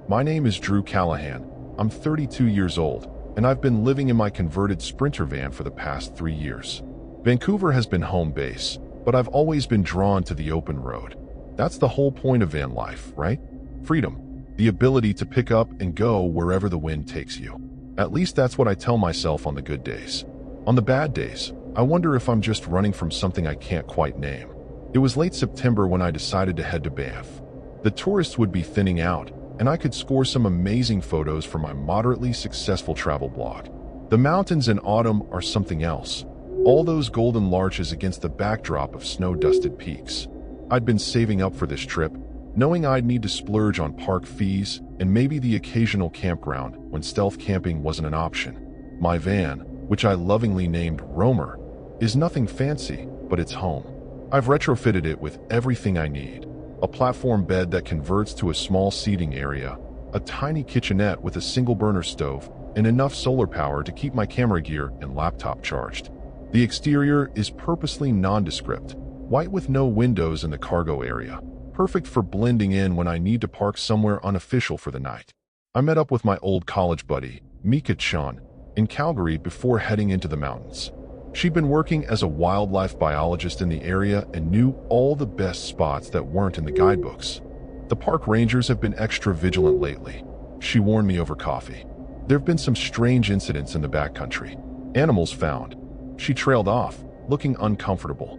My name is Drew Callahan. I'm 32 years old, and I've been living in my converted Sprinter van for the past 3 years. Vancouver has been home base, but I've always been drawn to the open road. That's the whole point of van life, right? Freedom. The ability to pick up and go wherever the wind takes you. At least that's what I tell myself on the good days. On the bad days, I wonder if I'm just running from something I can't quite name. It was late September when I decided to head to Banff. The tourists would be thinning out, and I could score some amazing photos for my moderately successful travel blog. The mountains in autumn are something else. All those golden larches against the backdrop of snow-dusted peaks. I'd been saving up for this trip, knowing I'd need to splurge on park fees and maybe the occasional campground when stealth camping wasn't an option. My van, which I lovingly named Roamer, is nothing fancy, but it's home. I've retrofitted it with everything I need. A platform bed that converts to a small seating area, a tiny kitchenette with a single burner stove, and enough solar power to keep my camera gear and laptop charged. The exterior is purposely nondescript, white with no windows in the cargo area, perfect for blending in when I need to park somewhere unofficial for the night. I met up with my old college buddy, Mika Chan, in Calgary before heading into the mountains. She'd been working as a wildlife biologist in the area and knew all the best spots that weren't in the guidebooks. The park rangers have been extra vigilant lately. She warned me over coffee. There have been some strange incidents in the backcountry. Animals found. She trailed off, looking uncomfortable.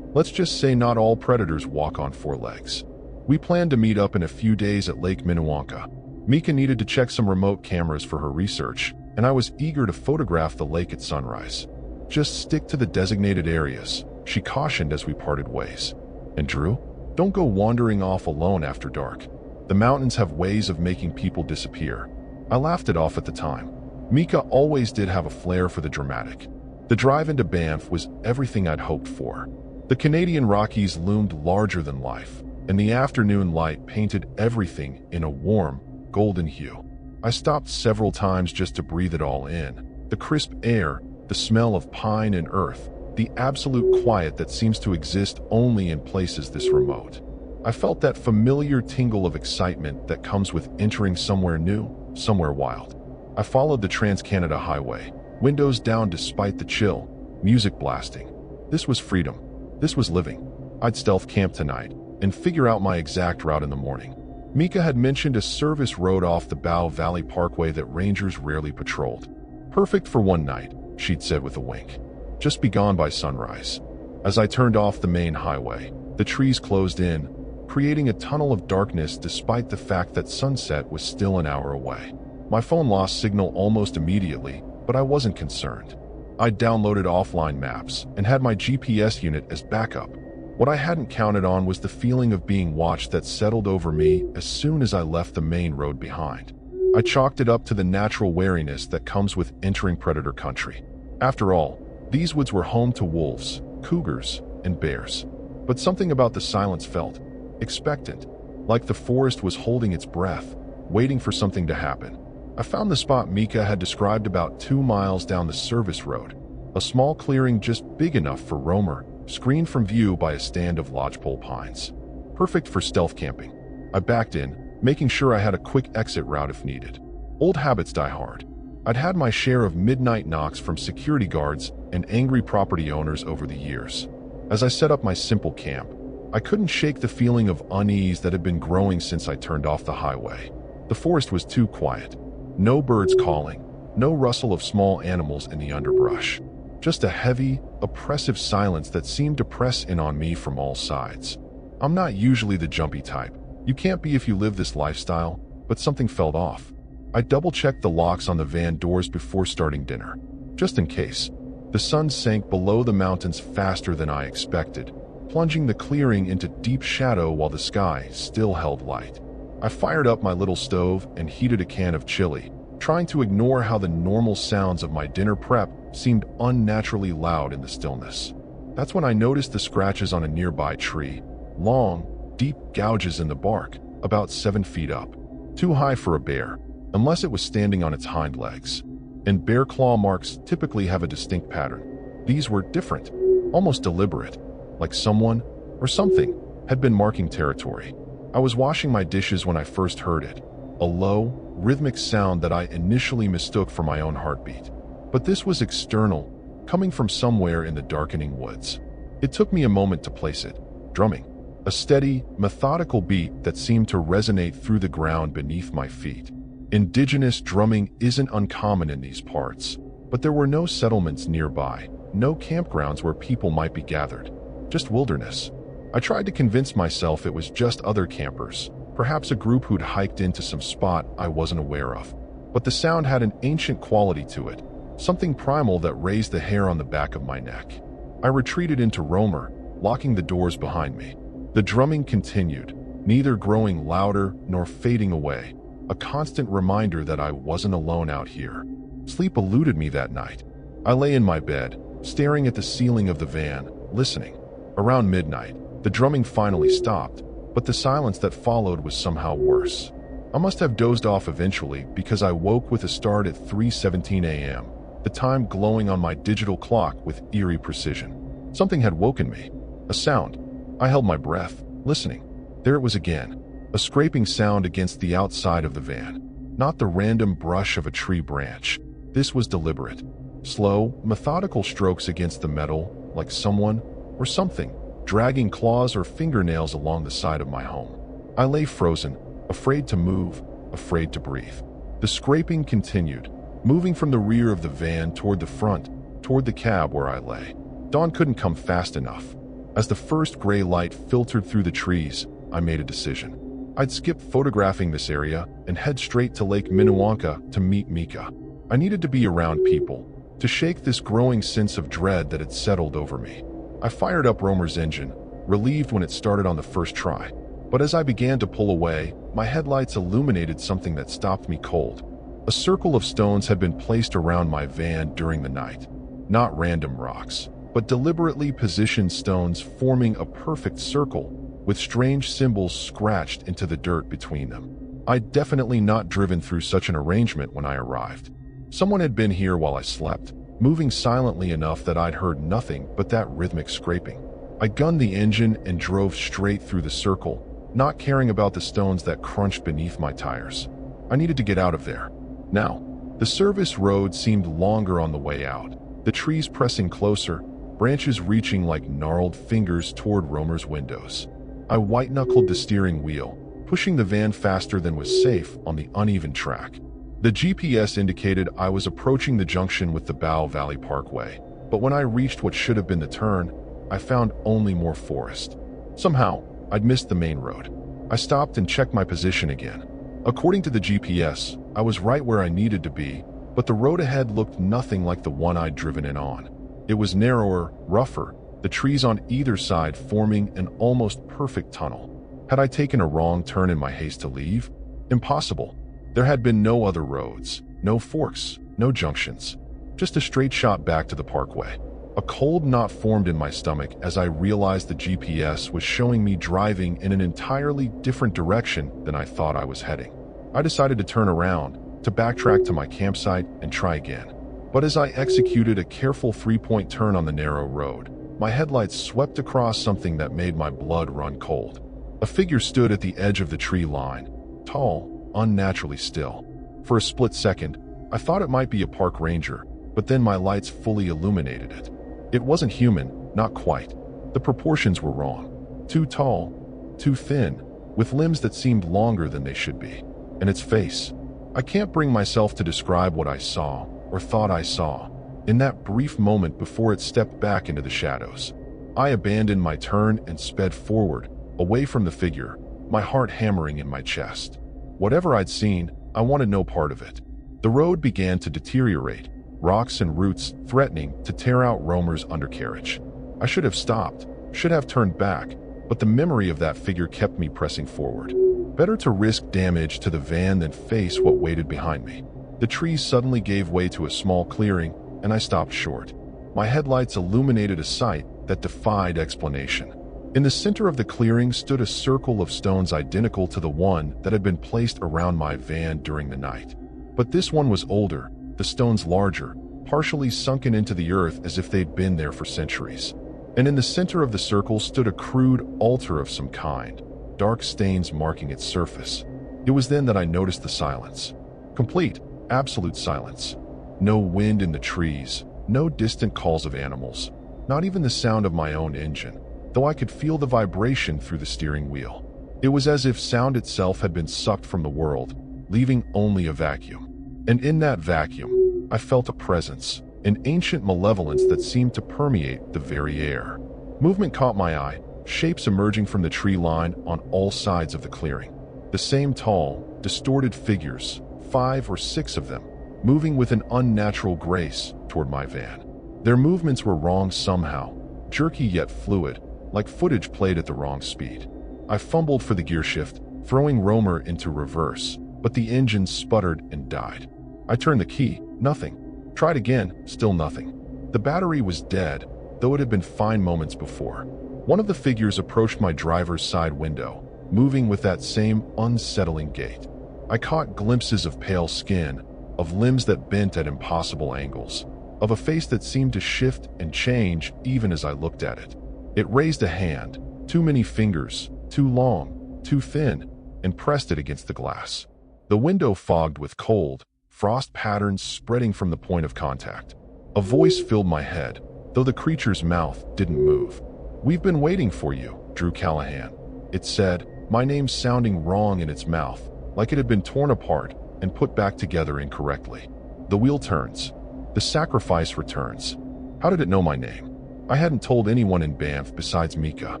Let's just say not all predators walk on four legs. We planned to meet up in a few days at Lake Minnewanka. Mika needed to check some remote cameras for her research, and I was eager to photograph the lake at sunrise. Just stick to the designated areas, she cautioned as we parted ways. And Drew, don't go wandering off alone after dark. The mountains have ways of making people disappear. I laughed it off at the time. Mika always did have a flair for the dramatic. The drive into Banff was everything I'd hoped for. The Canadian Rockies loomed larger than life, and the afternoon light painted everything in a warm, golden hue. I stopped several times just to breathe it all in. The crisp air, the smell of pine and earth, the absolute quiet that seems to exist only in places this remote. I felt that familiar tingle of excitement that comes with entering somewhere new, somewhere wild. I followed the Trans-Canada Highway, windows down despite the chill, music blasting. This was freedom. This was living. I'd stealth camp tonight and figure out my exact route in the morning. Mika had mentioned a service road off the Bow Valley Parkway that rangers rarely patrolled. Perfect for one night, she'd said with a wink. Just be gone by sunrise. As I turned off the main highway, the trees closed in, creating a tunnel of darkness despite the fact that sunset was still an hour away. My phone lost signal almost immediately, but I wasn't concerned. I'd downloaded offline maps and had my GPS unit as backup. What I hadn't counted on was the feeling of being watched that settled over me as soon as I left the main road behind. I chalked it up to the natural wariness that comes with entering predator country. After all, these woods were home to wolves, cougars, and bears. But something about the silence felt expectant, like the forest was holding its breath, waiting for something to happen. I found the spot Mika had described about 2 miles down the service road, a small clearing just big enough for roamer, screened from view by a stand of lodgepole pines. Perfect for stealth camping. I backed in, making sure I had a quick exit route if needed. Old habits die hard. I'd had my share of midnight knocks from security guards and angry property owners over the years. As I set up my simple camp, I couldn't shake the feeling of unease that had been growing since I turned off the highway. The forest was too quiet. No birds calling, no rustle of small animals in the underbrush. Just a heavy, oppressive silence that seemed to press in on me from all sides. I'm not usually the jumpy type. You can't be if you live this lifestyle, but something felt off. I double-checked the locks on the van doors before starting dinner, just in case. The sun sank below the mountains faster than I expected, plunging the clearing into deep shadow while the sky still held light. I fired up my little stove and heated a can of chili, trying to ignore how the normal sounds of my dinner prep seemed unnaturally loud in the stillness. That's when I noticed the scratches on a nearby tree, long, deep gouges in the bark, about 7 feet up. Too high for a bear, unless it was standing on its hind legs. And bear claw marks typically have a distinct pattern. These were different, almost deliberate, like someone or something had been marking territory. I was washing my dishes when I first heard it, a low, rhythmic sound that I initially mistook for my own heartbeat. But this was external, coming from somewhere in the darkening woods. It took me a moment to place it, drumming, a steady, methodical beat that seemed to resonate through the ground beneath my feet. Indigenous drumming isn't uncommon in these parts, but there were no settlements nearby, no campgrounds where people might be gathered, just wilderness. I tried to convince myself it was just other campers, perhaps a group who'd hiked into some spot I wasn't aware of. But the sound had an ancient quality to it, something primal that raised the hair on the back of my neck. I retreated into roamer, locking the doors behind me. The drumming continued, neither growing louder nor fading away, a constant reminder that I wasn't alone out here. Sleep eluded me that night. I lay in my bed, staring at the ceiling of the van, listening. Around midnight, the drumming finally stopped, but the silence that followed was somehow worse. I must have dozed off eventually because I woke with a start at 3:17 a.m., the time glowing on my digital clock with eerie precision. Something had woken me. A sound. I held my breath, listening. There it was again. A scraping sound against the outside of the van. Not the random brush of a tree branch. This was deliberate. Slow, methodical strokes against the metal, like someone, or something, dragging claws or fingernails along the side of my home. I lay frozen, afraid to move, afraid to breathe. The scraping continued, moving from the rear of the van toward the front, toward the cab where I lay. Dawn couldn't come fast enough. As the first gray light filtered through the trees, I made a decision. I'd skip photographing this area and head straight to Lake Minnewanka to meet Mika. I needed to be around people, to shake this growing sense of dread that had settled over me. I fired up Romer's engine, relieved when it started on the first try. But as I began to pull away, my headlights illuminated something that stopped me cold. A circle of stones had been placed around my van during the night. Not random rocks, but deliberately positioned stones forming a perfect circle, with strange symbols scratched into the dirt between them. I'd definitely not driven through such an arrangement when I arrived. Someone had been here while I slept, moving silently enough that I'd heard nothing but that rhythmic scraping. I gunned the engine and drove straight through the circle, not caring about the stones that crunched beneath my tires. I needed to get out of there. Now, the service road seemed longer on the way out, the trees pressing closer, branches reaching like gnarled fingers toward Romer's windows. I white-knuckled the steering wheel, pushing the van faster than was safe on the uneven track. The GPS indicated I was approaching the junction with the Bow Valley Parkway, but when I reached what should have been the turn, I found only more forest. Somehow, I'd missed the main road. I stopped and checked my position again. According to the GPS, I was right where I needed to be, but the road ahead looked nothing like the one I'd driven in on. It was narrower, rougher, the trees on either side forming an almost perfect tunnel. Had I taken a wrong turn in my haste to leave? Impossible. There had been no other roads, no forks, no junctions. Just a straight shot back to the parkway. A cold knot formed in my stomach as I realized the GPS was showing me driving in an entirely different direction than I thought I was heading. I decided to turn around, to backtrack to my campsite and try again. But as I executed a careful three-point turn on the narrow road, my headlights swept across something that made my blood run cold. A figure stood at the edge of the tree line, tall, unnaturally still. For a split second, I thought it might be a park ranger, but then my lights fully illuminated it. It wasn't human, not quite. The proportions were wrong. Too tall, too thin, with limbs that seemed longer than they should be. And its face. I can't bring myself to describe what I saw, or thought I saw, in that brief moment before it stepped back into the shadows. I abandoned my turn and sped forward, away from the figure, my heart hammering in my chest. Whatever I'd seen, I wanted no part of it. The road began to deteriorate, rocks and roots threatening to tear out Romer's undercarriage. I should have stopped, should have turned back, but the memory of that figure kept me pressing forward. Better to risk damage to the van than face what waited behind me. The trees suddenly gave way to a small clearing, and I stopped short. My headlights illuminated a sight that defied explanation. In the center of the clearing stood a circle of stones identical to the one that had been placed around my van during the night. But this one was older, the stones larger, partially sunken into the earth as if they'd been there for centuries. And in the center of the circle stood a crude altar of some kind, dark stains marking its surface. It was then that I noticed the silence. Complete, absolute silence. No wind in the trees, no distant calls of animals, not even the sound of my own engine, though I could feel the vibration through the steering wheel. It was as if sound itself had been sucked from the world, leaving only a vacuum. And in that vacuum, I felt a presence, an ancient malevolence that seemed to permeate the very air. Movement caught my eye, shapes emerging from the tree line on all sides of the clearing. The same tall, distorted figures, 5 or 6 of them, moving with an unnatural grace toward my van. Their movements were wrong somehow, jerky yet fluid, like footage played at the wrong speed. I fumbled for the gear shift, throwing Romer into reverse, but the engine sputtered and died. I turned the key, nothing. Tried again, still nothing. The battery was dead, though it had been fine moments before. One of the figures approached my driver's side window, moving with that same unsettling gait. I caught glimpses of pale skin, of limbs that bent at impossible angles, of a face that seemed to shift and change even as I looked at it. It raised a hand, too many fingers, too long, too thin, and pressed it against the glass. The window fogged with cold, frost patterns spreading from the point of contact. A voice filled my head, though the creature's mouth didn't move. "We've been waiting for you, Drew Callahan," it said, my name sounding wrong in its mouth, like it had been torn apart and put back together incorrectly. The wheel turns. The sacrifice returns. How did it know my name? I hadn't told anyone in Banff besides Mika.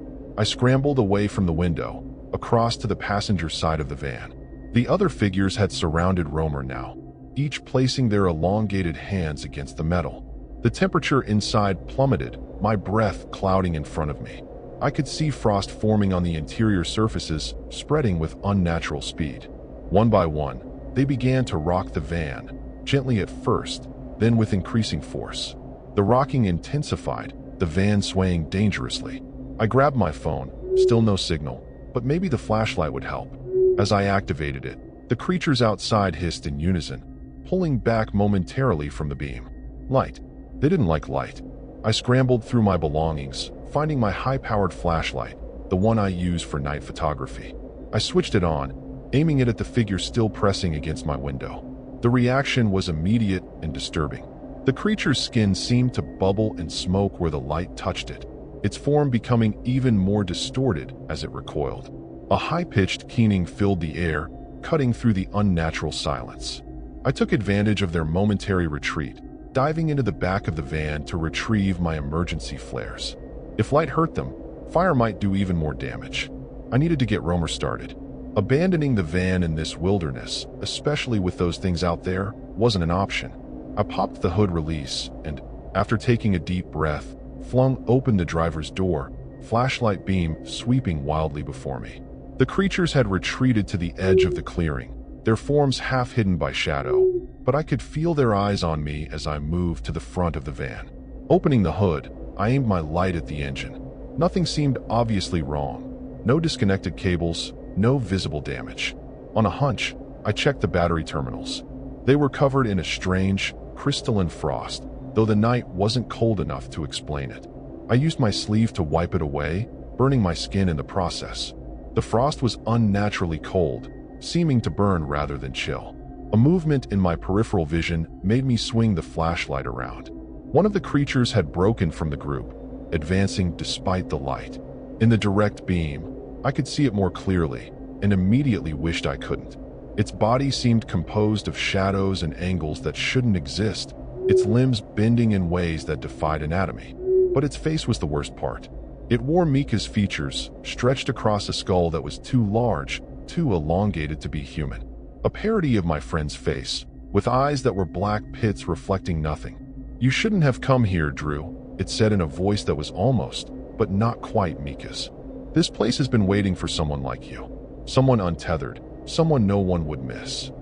I scrambled away from the window, across to the passenger side of the van. The other figures had surrounded Romer now, each placing their elongated hands against the metal. The temperature inside plummeted, my breath clouding in front of me. I could see frost forming on the interior surfaces, spreading with unnatural speed. One by one, they began to rock the van, gently at first, then with increasing force. The rocking intensified, the van swaying dangerously. I grabbed my phone, still no signal, but maybe the flashlight would help. As I activated it, the creatures outside hissed in unison, pulling back momentarily from the beam. Light. They didn't like light. I scrambled through my belongings, finding my high-powered flashlight, the one I use for night photography. I switched it on, aiming it at the figure still pressing against my window. The reaction was immediate and disturbing. The creature's skin seemed to bubble and smoke where the light touched it, its form becoming even more distorted as it recoiled. A high-pitched keening filled the air, cutting through the unnatural silence. I took advantage of their momentary retreat, diving into the back of the van to retrieve my emergency flares. If light hurt them, fire might do even more damage. I needed to get Romer started. Abandoning the van in this wilderness, especially with those things out there, wasn't an option. I popped the hood release and, after taking a deep breath, flung open the driver's door, flashlight beam sweeping wildly before me. The creatures had retreated to the edge of the clearing, their forms half hidden by shadow, but I could feel their eyes on me as I moved to the front of the van. Opening the hood, I aimed my light at the engine. Nothing seemed obviously wrong. No disconnected cables, no visible damage. On a hunch, I checked the battery terminals. They were covered in a strange, crystalline frost, though the night wasn't cold enough to explain it. I used my sleeve to wipe it away, burning my skin in the process. The frost was unnaturally cold, seeming to burn rather than chill. A movement in my peripheral vision made me swing the flashlight around. One of the creatures had broken from the group, advancing despite the light. In the direct beam, I could see it more clearly, and immediately wished I couldn't. Its body seemed composed of shadows and angles that shouldn't exist, its limbs bending in ways that defied anatomy. But its face was the worst part. It wore Mika's features, stretched across a skull that was too large, too elongated to be human. A parody of my friend's face, with eyes that were black pits reflecting nothing. "You shouldn't have come here, Drew," it said in a voice that was almost, but not quite Mika's. "This place has been waiting for someone like you. Someone untethered, someone no one would miss."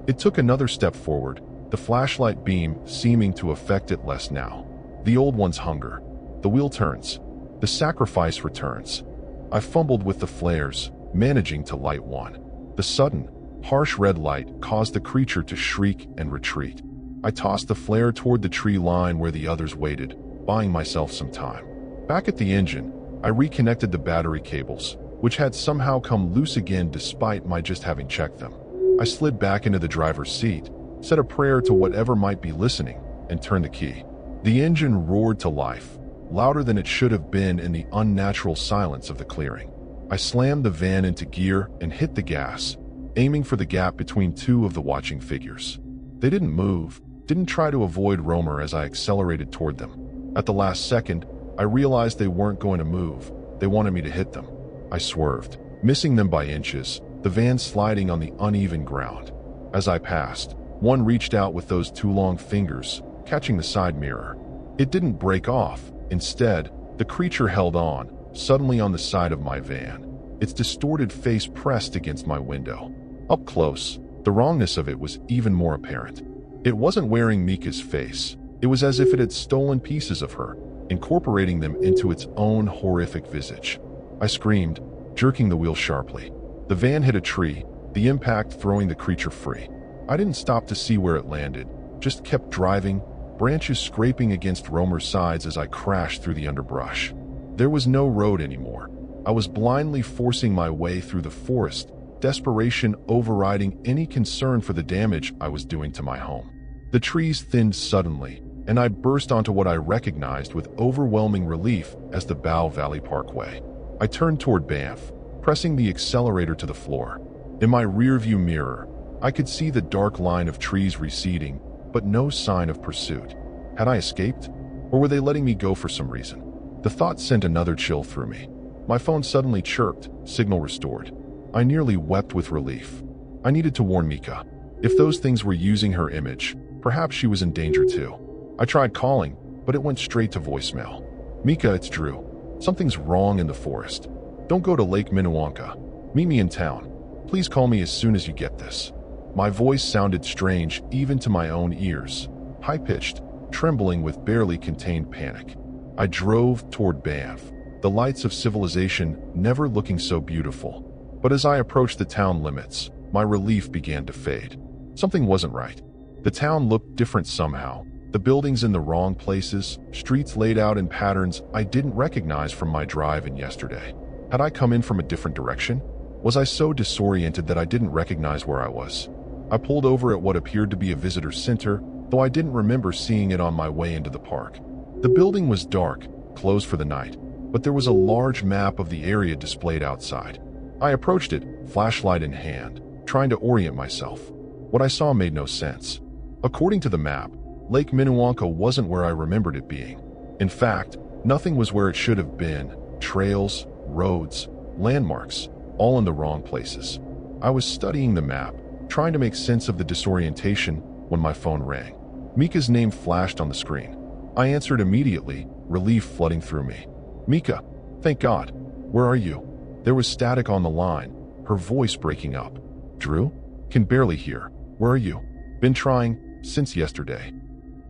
It took another step forward, the flashlight beam seeming to affect it less now. The old one's hunger. The wheel turns. The sacrifice returns. I fumbled with the flares, managing to light one. The sudden, harsh red light caused the creature to shriek and retreat. I tossed the flare toward the tree line where the others waited, buying myself some time. Back at the engine, I reconnected the battery cables, which had somehow come loose again despite my just having checked them. I slid back into the driver's seat, said a prayer to whatever might be listening, and turned the key. The engine roared to life, louder than it should have been in the unnatural silence of the clearing. I slammed the van into gear and hit the gas, aiming for the gap between two of the watching figures. They didn't move, didn't try to avoid Romer as I accelerated toward them. At the last second, I realized they weren't going to move. They wanted me to hit them. I swerved, missing them by inches, the van sliding on the uneven ground. As I passed, one reached out with those two long fingers, catching the side mirror. It didn't break off. Instead, the creature held on, suddenly on the side of my van, its distorted face pressed against my window. Up close, the wrongness of it was even more apparent. It wasn't wearing Mika's face. It was as if it had stolen pieces of her, incorporating them into its own horrific visage. I screamed, jerking the wheel sharply. The van hit a tree, the impact throwing the creature free. I didn't stop to see where it landed, just kept driving, branches scraping against Romer's sides as I crashed through the underbrush. There was no road anymore. I was blindly forcing my way through the forest, desperation overriding any concern for the damage I was doing to my home. The trees thinned suddenly, and I burst onto what I recognized with overwhelming relief as the Bow Valley Parkway. I turned toward Banff, pressing the accelerator to the floor. In my rearview mirror, I could see the dark line of trees receding, but no sign of pursuit. Had I escaped? Or were they letting me go for some reason? The thought sent another chill through me. My phone suddenly chirped, signal restored. I nearly wept with relief. I needed to warn Mika. If those things were using her image, perhaps she was in danger too. I tried calling, but it went straight to voicemail. Mika, it's Drew. Something's wrong in the forest. Don't go to Lake Minnewanka. Meet me in town. Please call me as soon as you get this. My voice sounded strange even to my own ears, high-pitched, trembling with barely contained panic. I drove toward Banff, the lights of civilization never looking so beautiful. But as I approached the town limits, my relief began to fade. Something wasn't right. The town looked different somehow. The buildings in the wrong places, streets laid out in patterns I didn't recognize from my drive-in yesterday. Had I come in from a different direction? Was I so disoriented that I didn't recognize where I was? I pulled over at what appeared to be a visitor center, though I didn't remember seeing it on my way into the park. The building was dark, closed for the night, but there was a large map of the area displayed outside. I approached it, flashlight in hand, trying to orient myself. What I saw made no sense. According to the map, Lake Minnewanka wasn't where I remembered it being. In fact, nothing was where it should have been. Trails, roads, landmarks, all in the wrong places. I was studying the map, trying to make sense of the disorientation when my phone rang. Mika's name flashed on the screen. I answered immediately, relief flooding through me. Mika, thank God. Where are you? There was static on the line, her voice breaking up. Drew? Can barely hear. Where are you? Been trying, since yesterday.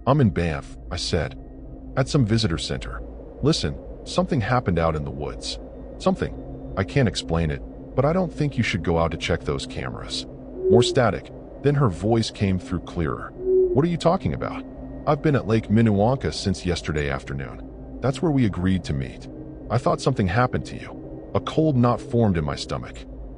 I'm in Banff, I said. At some visitor center. Listen, something happened out in the woods. Something. I can't explain it, but I don't think you should go out to check those cameras. More static. Then her voice came through clearer. What are you talking about? I've been at Lake Minnewanka since yesterday afternoon. That's where we agreed to meet. I thought something happened to you. A cold knot formed in my stomach.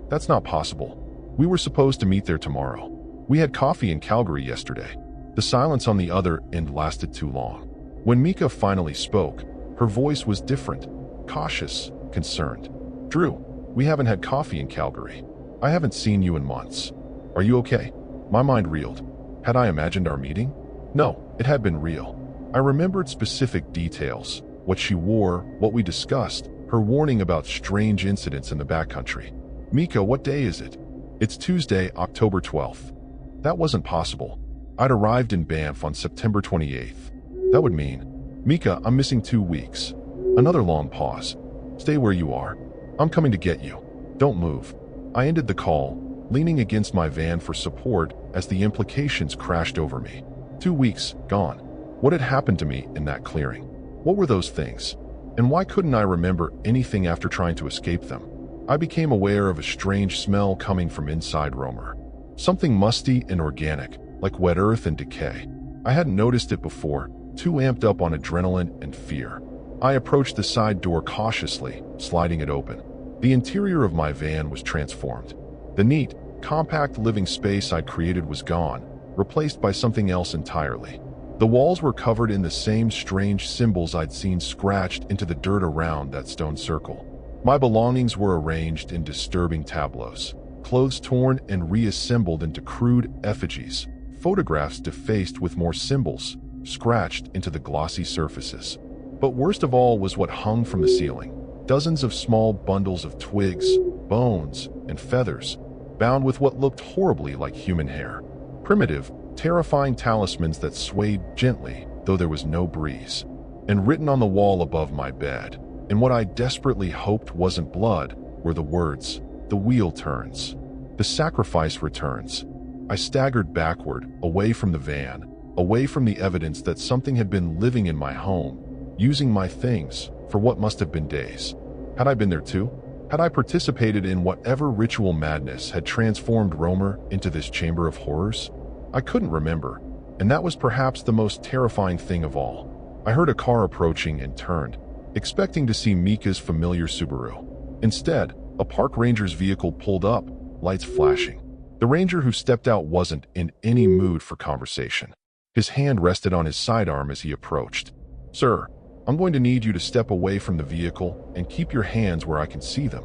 That's not possible. We were supposed to meet there tomorrow. We had coffee in Calgary yesterday. The silence on the other end lasted too long. When Mika finally spoke, her voice was different, cautious, concerned. Drew, we haven't had coffee in Calgary. I haven't seen you in months. Are you okay? My mind reeled. Had I imagined our meeting? No, it had been real. I remembered specific details, what she wore, what we discussed, her warning about strange incidents in the backcountry. Mika, what day is it? It's Tuesday, October 12th. That wasn't possible. I'd arrived in Banff on September 28th. That would mean, Mika, I'm missing 2 weeks. Another long pause. Stay where you are. I'm coming to get you. Don't move. I ended the call, leaning against my van for support as the implications crashed over me. 2 weeks, gone. What had happened to me in that clearing? What were those things? And why couldn't I remember anything after trying to escape them? I became aware of a strange smell coming from inside Romer. Something musty and organic, like wet earth and decay. I hadn't noticed it before, too amped up on adrenaline and fear. I approached the side door cautiously, sliding it open. The interior of my van was transformed. The neat, compact living space I'd created was gone, replaced by something else entirely. The walls were covered in the same strange symbols I'd seen scratched into the dirt around that stone circle. My belongings were arranged in disturbing tableaus, clothes torn and reassembled into crude effigies, photographs defaced with more symbols, scratched into the glossy surfaces. But worst of all was what hung from the ceiling. Dozens of small bundles of twigs, bones, and feathers, bound with what looked horribly like human hair. Primitive, terrifying talismans that swayed gently, though there was no breeze. And written on the wall above my bed, in what I desperately hoped wasn't blood, were the words, "The wheel turns. The sacrifice returns." I staggered backward, away from the van, away from the evidence that something had been living in my home, using my things for what must have been days. Had I been there too? Had I participated in whatever ritual madness had transformed Romer into this chamber of horrors? I couldn't remember, and that was perhaps the most terrifying thing of all. I heard a car approaching and turned, expecting to see Mika's familiar Subaru. Instead, a park ranger's vehicle pulled up, lights flashing. The ranger who stepped out wasn't in any mood for conversation. His hand rested on his sidearm as he approached. "Sir, I'm going to need you to step away from the vehicle and keep your hands where I can see them."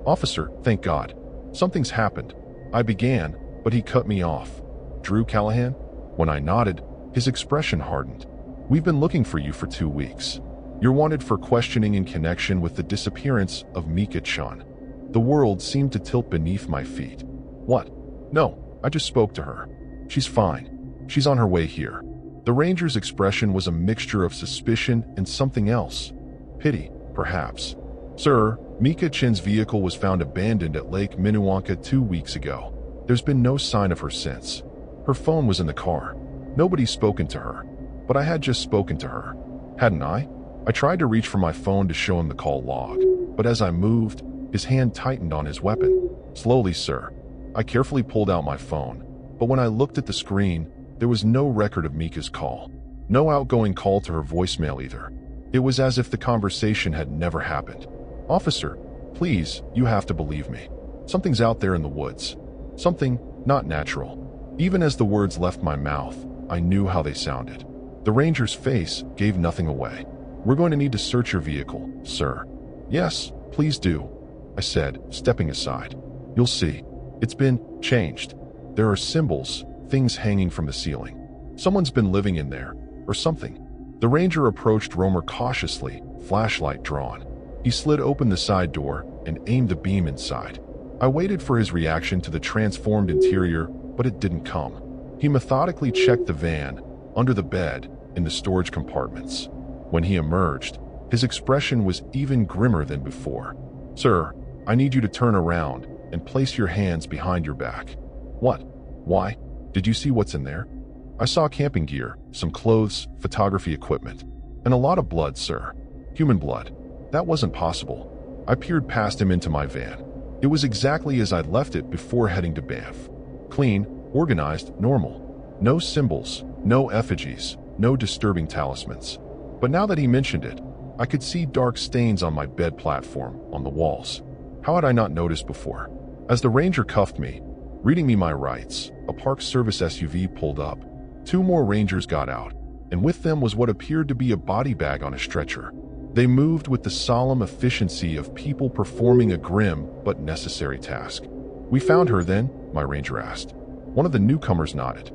"Officer, thank God. Something's happened," I began, but he cut me off. "Drew Callahan?" When I nodded, his expression hardened. "We've been looking for you for 2 weeks. You're wanted for questioning in connection with the disappearance of Mika Chan." The world seemed to tilt beneath my feet. "What? No, I just spoke to her. She's fine. She's on her way here." The ranger's expression was a mixture of suspicion and something else. Pity, perhaps. "Sir, Mika Chin's vehicle was found abandoned at Lake Minnewanka 2 weeks ago. There's been no sign of her since. Her phone was in the car. Nobody's spoken to her. But I had just spoken to her. Hadn't I?" I tried to reach for my phone to show him the call log, but as I moved, his hand tightened on his weapon. "Slowly, sir." I carefully pulled out my phone, but when I looked at the screen, there was no record of Mika's call. No outgoing call to her voicemail either. It was as if the conversation had never happened. "Officer, please, you have to believe me. Something's out there in the woods. Something not natural." Even as the words left my mouth, I knew how they sounded. The ranger's face gave nothing away. "We're going to need to search your vehicle, sir." "Yes, please do," I said, stepping aside. "You'll see. It's been changed. There are symbols, things hanging from the ceiling. Someone's been living in there, or something." The ranger approached Romer cautiously, flashlight drawn. He slid open the side door and aimed the beam inside. I waited for his reaction to the transformed interior, but it didn't come. He methodically checked the van, under the bed, in the storage compartments. When he emerged, his expression was even grimmer than before. "Sir, I need you to turn around and place your hands behind your back." "What? Why? Did you see what's in there?" "I saw camping gear, some clothes, photography equipment, and a lot of blood, sir. Human blood. That wasn't possible." I peered past him into my van. It was exactly as I'd left it before heading to Banff. Clean, organized, normal. No symbols, no effigies, no disturbing talismans. But now that he mentioned it, I could see dark stains on my bed platform, on the walls. How had I not noticed before? As the ranger cuffed me, reading me my rights, a Park Service SUV pulled up. 2 more rangers got out, and with them was what appeared to be a body bag on a stretcher. They moved with the solemn efficiency of people performing a grim but necessary task. "We found her then?" my ranger asked. One of the newcomers nodded.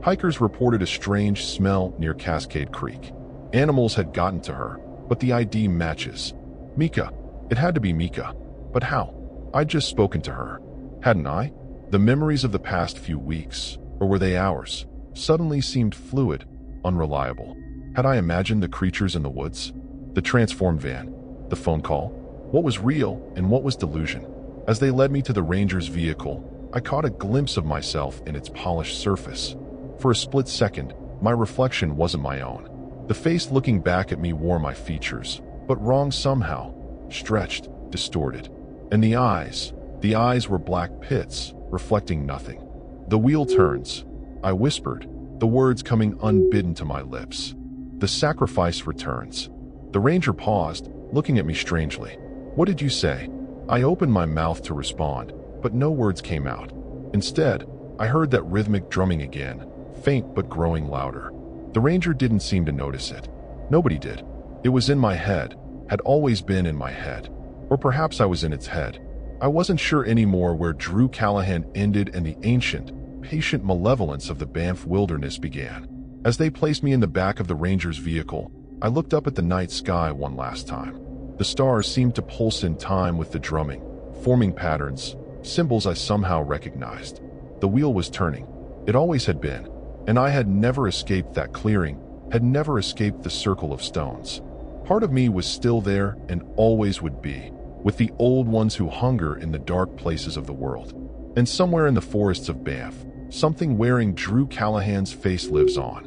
"Hikers reported a strange smell near Cascade Creek. Animals had gotten to her, but the ID matches. Mika. It had to be Mika. But how? I'd just spoken to her. Hadn't I? The memories of the past few weeks, or were they hours, suddenly seemed fluid, unreliable. Had I imagined the creatures in the woods? The transformed van? The phone call? What was real and what was delusion? As they led me to the ranger's vehicle, I caught a glimpse of myself in its polished surface. For a split second, my reflection wasn't my own. The face looking back at me wore my features, but wrong somehow, stretched, distorted. And the eyes were black pits, reflecting nothing. "The wheel turns," I whispered, the words coming unbidden to my lips. "The sacrifice returns." The ranger paused, looking at me strangely. "What did you say?" I opened my mouth to respond, but no words came out. Instead, I heard that rhythmic drumming again, faint but growing louder. The ranger didn't seem to notice it. Nobody did. It was in my head, had always been in my head. Or perhaps I was in its head. I wasn't sure anymore where Drew Callahan ended and the ancient, patient malevolence of the Banff wilderness began. As they placed me in the back of the ranger's vehicle, I looked up at the night sky one last time. The stars seemed to pulse in time with the drumming, forming patterns, symbols I somehow recognized. The wheel was turning. It always had been, and I had never escaped that clearing, had never escaped the circle of stones. Part of me was still there and always would be, with the old ones who hunger in the dark places of the world. And somewhere in the forests of Banff, something wearing Drew Callahan's face lives on.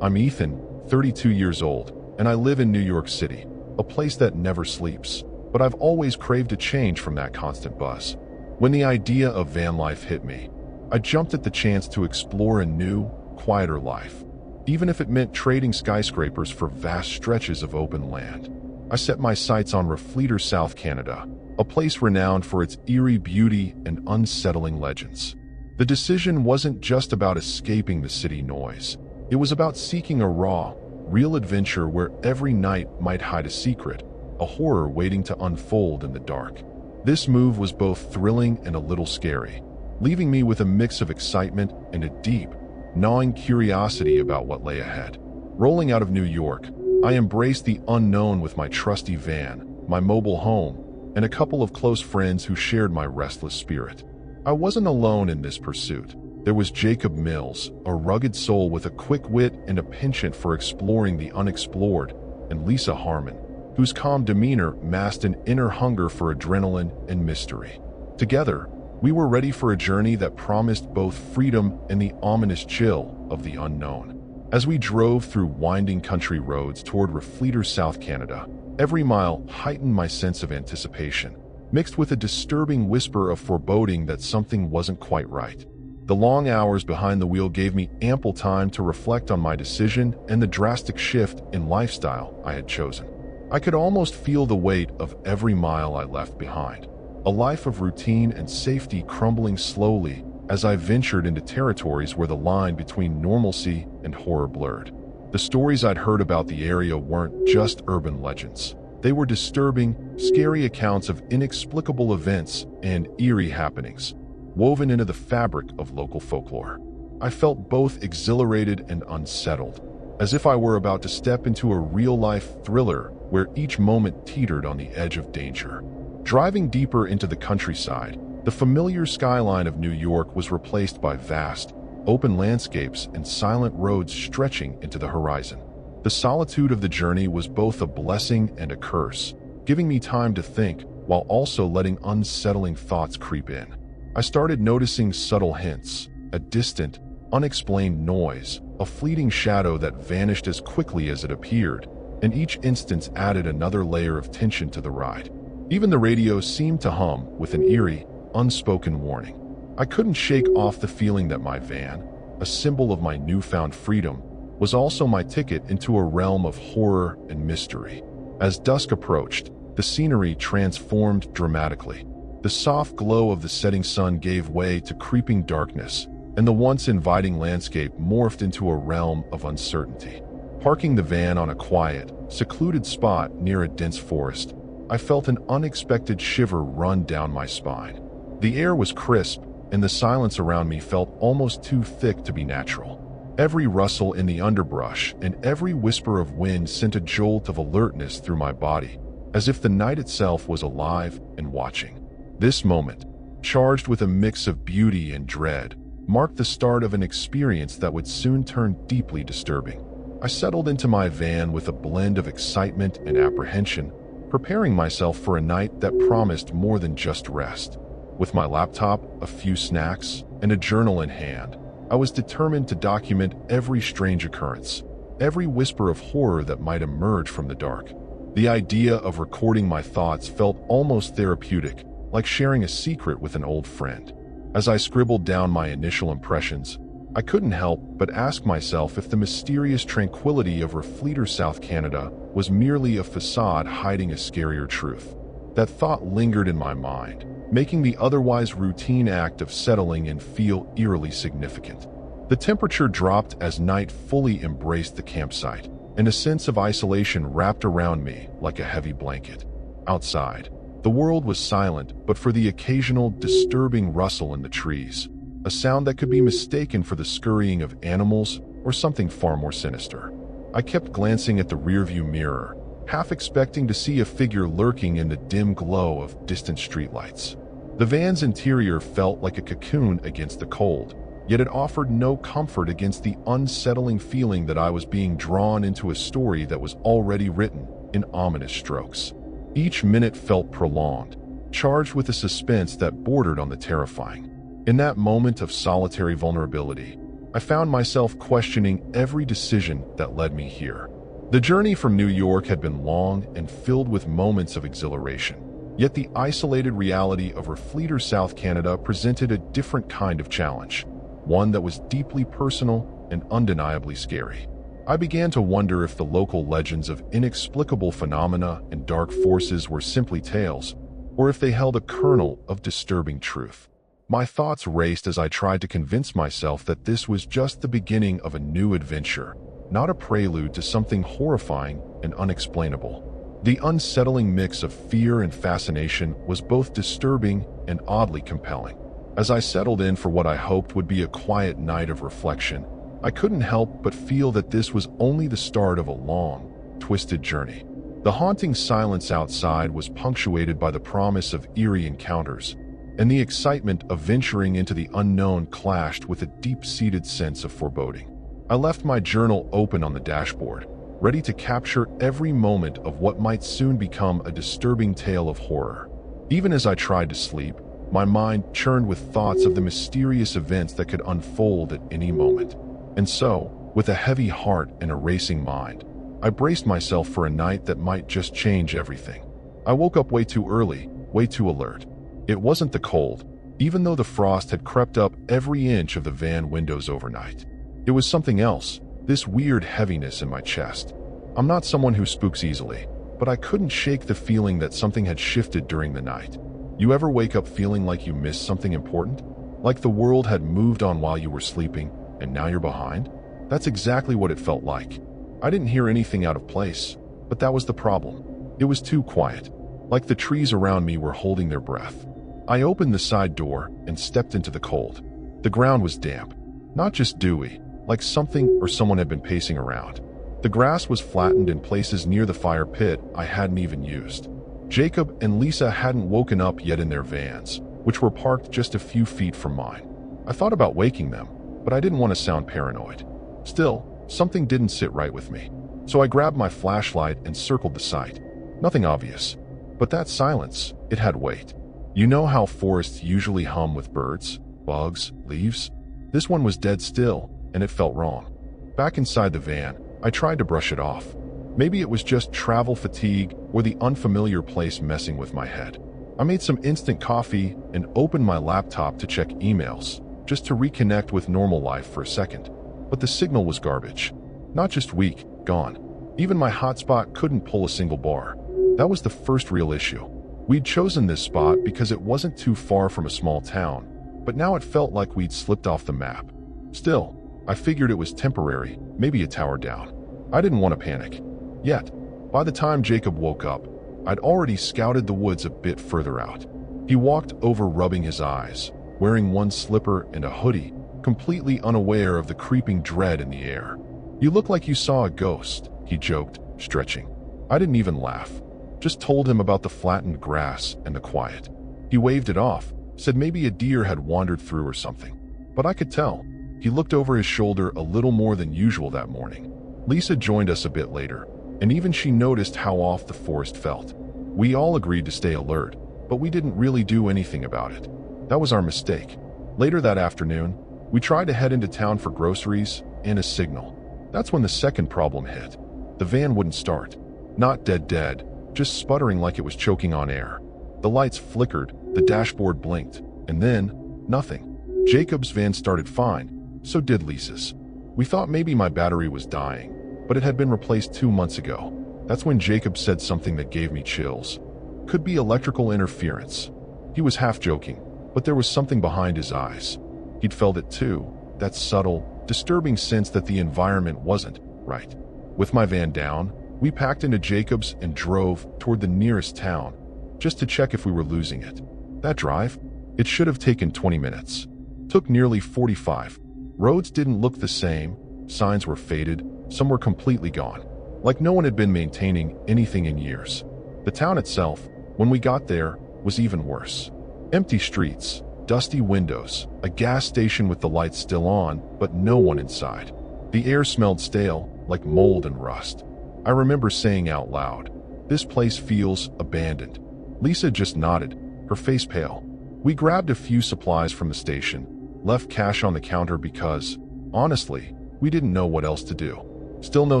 I'm Ethan, 32 years old, and I live in New York City, a place that never sleeps, but I've always craved a change from that constant buzz. When the idea of van life hit me, I jumped at the chance to explore a new, quieter life, even if it meant trading skyscrapers for vast stretches of open land. I set my sights on Refleter, South Canada, a place renowned for its eerie beauty and unsettling legends. The decision wasn't just about escaping the city noise. It was about seeking a raw, real adventure where every night might hide a secret, a horror waiting to unfold in the dark. This move was both thrilling and a little scary, leaving me with a mix of excitement and a deep, gnawing curiosity about what lay ahead. Rolling out of New York, I embraced the unknown with my trusty van, my mobile home, and a couple of close friends who shared my restless spirit. I wasn't alone in this pursuit. There was Jacob Mills, a rugged soul with a quick wit and a penchant for exploring the unexplored, and Lisa Harmon, whose calm demeanor masked an inner hunger for adrenaline and mystery. Together, we were ready for a journey that promised both freedom and the ominous chill of the unknown. As we drove through winding country roads toward Refleter, South Canada, every mile heightened my sense of anticipation, mixed with a disturbing whisper of foreboding that something wasn't quite right. The long hours behind the wheel gave me ample time to reflect on my decision and the drastic shift in lifestyle I had chosen. I could almost feel the weight of every mile I left behind, a life of routine and safety crumbling slowly as I ventured into territories where the line between normalcy and horror blurred. The stories I'd heard about the area weren't just urban legends. They were disturbing, scary accounts of inexplicable events and eerie happenings, woven into the fabric of local folklore. I felt both exhilarated and unsettled, as if I were about to step into a real-life thriller where each moment teetered on the edge of danger. Driving deeper into the countryside, the familiar skyline of New York was replaced by vast, open landscapes and silent roads stretching into the horizon. The solitude of the journey was both a blessing and a curse, giving me time to think while also letting unsettling thoughts creep in. I started noticing subtle hints, a distant, unexplained noise, a fleeting shadow that vanished as quickly as it appeared, and each instance added another layer of tension to the ride. Even the radio seemed to hum with an eerie, unspoken warning. I couldn't shake off the feeling that my van, a symbol of my newfound freedom, was also my ticket into a realm of horror and mystery. As dusk approached, the scenery transformed dramatically. The soft glow of the setting sun gave way to creeping darkness, and the once inviting landscape morphed into a realm of uncertainty. Parking the van on a quiet, secluded spot near a dense forest, I felt an unexpected shiver run down my spine. The air was crisp, and the silence around me felt almost too thick to be natural. Every rustle in the underbrush and every whisper of wind sent a jolt of alertness through my body, as if the night itself was alive and watching. This moment, charged with a mix of beauty and dread, marked the start of an experience that would soon turn deeply disturbing. I settled into my van with a blend of excitement and apprehension, preparing myself for a night that promised more than just rest. With my laptop, a few snacks, and a journal in hand, I was determined to document every strange occurrence, every whisper of horror that might emerge from the dark. The idea of recording my thoughts felt almost therapeutic, like sharing a secret with an old friend. As I scribbled down my initial impressions, I couldn't help but ask myself if the mysterious tranquility of Refleter, South Canada was merely a facade hiding a scarier truth. That thought lingered in my mind, making the otherwise routine act of settling in feel eerily significant. The temperature dropped as night fully embraced the campsite, and a sense of isolation wrapped around me like a heavy blanket. Outside, the world was silent but for the occasional disturbing rustle in the trees, a sound that could be mistaken for the scurrying of animals or something far more sinister. I kept glancing at the rearview mirror, half expecting to see a figure lurking in the dim glow of distant streetlights. The van's interior felt like a cocoon against the cold, yet it offered no comfort against the unsettling feeling that I was being drawn into a story that was already written in ominous strokes. Each minute felt prolonged, charged with a suspense that bordered on the terrifying. In that moment of solitary vulnerability, I found myself questioning every decision that led me here. The journey from New York had been long and filled with moments of exhilaration. Yet the isolated reality of Refleter, South Canada presented a different kind of challenge, one that was deeply personal and undeniably scary. I began to wonder if the local legends of inexplicable phenomena and dark forces were simply tales, or if they held a kernel of disturbing truth. My thoughts raced as I tried to convince myself that this was just the beginning of a new adventure, not a prelude to something horrifying and unexplainable. The unsettling mix of fear and fascination was both disturbing and oddly compelling. As I settled in for what I hoped would be a quiet night of reflection, I couldn't help but feel that this was only the start of a long, twisted journey. The haunting silence outside was punctuated by the promise of eerie encounters, and the excitement of venturing into the unknown clashed with a deep-seated sense of foreboding. I left my journal open on the dashboard, ready to capture every moment of what might soon become a disturbing tale of horror. Even as I tried to sleep, my mind churned with thoughts of the mysterious events that could unfold at any moment. And so, with a heavy heart and a racing mind, I braced myself for a night that might just change everything. I woke up way too early, way too alert. It wasn't the cold, even though the frost had crept up every inch of the van windows overnight. It was something else, this weird heaviness in my chest. I'm not someone who spooks easily, but I couldn't shake the feeling that something had shifted during the night. You ever wake up feeling like you missed something important? Like the world had moved on while you were sleeping, and now you're behind? That's exactly what it felt like. I didn't hear anything out of place, but that was the problem. It was too quiet, like the trees around me were holding their breath. I opened the side door and stepped into the cold. The ground was damp, not just dewy, like something or someone had been pacing around. The grass was flattened in places near the fire pit I hadn't even used. Jacob and Lisa hadn't woken up yet in their vans, which were parked just a few feet from mine. I thought about waking them, but I didn't want to sound paranoid. Still, something didn't sit right with me. So I grabbed my flashlight and circled the site. Nothing obvious. But that silence, it had weight. You know how forests usually hum with birds, bugs, leaves? This one was dead still, and it felt wrong. Back inside the van, I tried to brush it off. Maybe it was just travel fatigue or the unfamiliar place messing with my head. I made some instant coffee and opened my laptop to check emails, just to reconnect with normal life for a second. But the signal was garbage. Not just weak, gone. Even my hotspot couldn't pull a single bar. That was the first real issue. We'd chosen this spot because it wasn't too far from a small town, but now it felt like we'd slipped off the map. Still, I figured it was temporary, maybe a tower down. I didn't want to panic. Yet, by the time Jacob woke up, I'd already scouted the woods a bit further out. He walked over rubbing his eyes, wearing one slipper and a hoodie, completely unaware of the creeping dread in the air. "You look like you saw a ghost," he joked, stretching. I didn't even laugh, just told him about the flattened grass and the quiet. He waved it off, said maybe a deer had wandered through or something. But I could tell. He looked over his shoulder a little more than usual that morning. Lisa joined us a bit later, and even she noticed how off the forest felt. We all agreed to stay alert, but we didn't really do anything about it. That was our mistake. Later that afternoon, we tried to head into town for groceries and a signal. That's when the second problem hit. The van wouldn't start. Not dead, just sputtering like it was choking on air. The lights flickered, the dashboard blinked, and then, nothing. Jacob's van started fine, so did Lisa's. We thought maybe my battery was dying, but it had been replaced 2 months ago. That's when Jacob said something that gave me chills. Could be electrical interference. He was half joking, but there was something behind his eyes. He'd felt it too, that subtle, disturbing sense that the environment wasn't right. With my van down, we packed into Jacob's and drove toward the nearest town, just to check if we were losing it. That drive? It should have taken 20 minutes. Took nearly 45. Roads didn't look the same, signs were faded, some were completely gone, like no one had been maintaining anything in years. The town itself, when we got there, was even worse. Empty streets, dusty windows, a gas station with the lights still on, but no one inside. The air smelled stale, like mold and rust. I remember saying out loud, "This place feels abandoned." Lisa just nodded, her face pale. We grabbed a few supplies from the station, left cash on the counter because, Honestly, we didn't know what else to do. Still no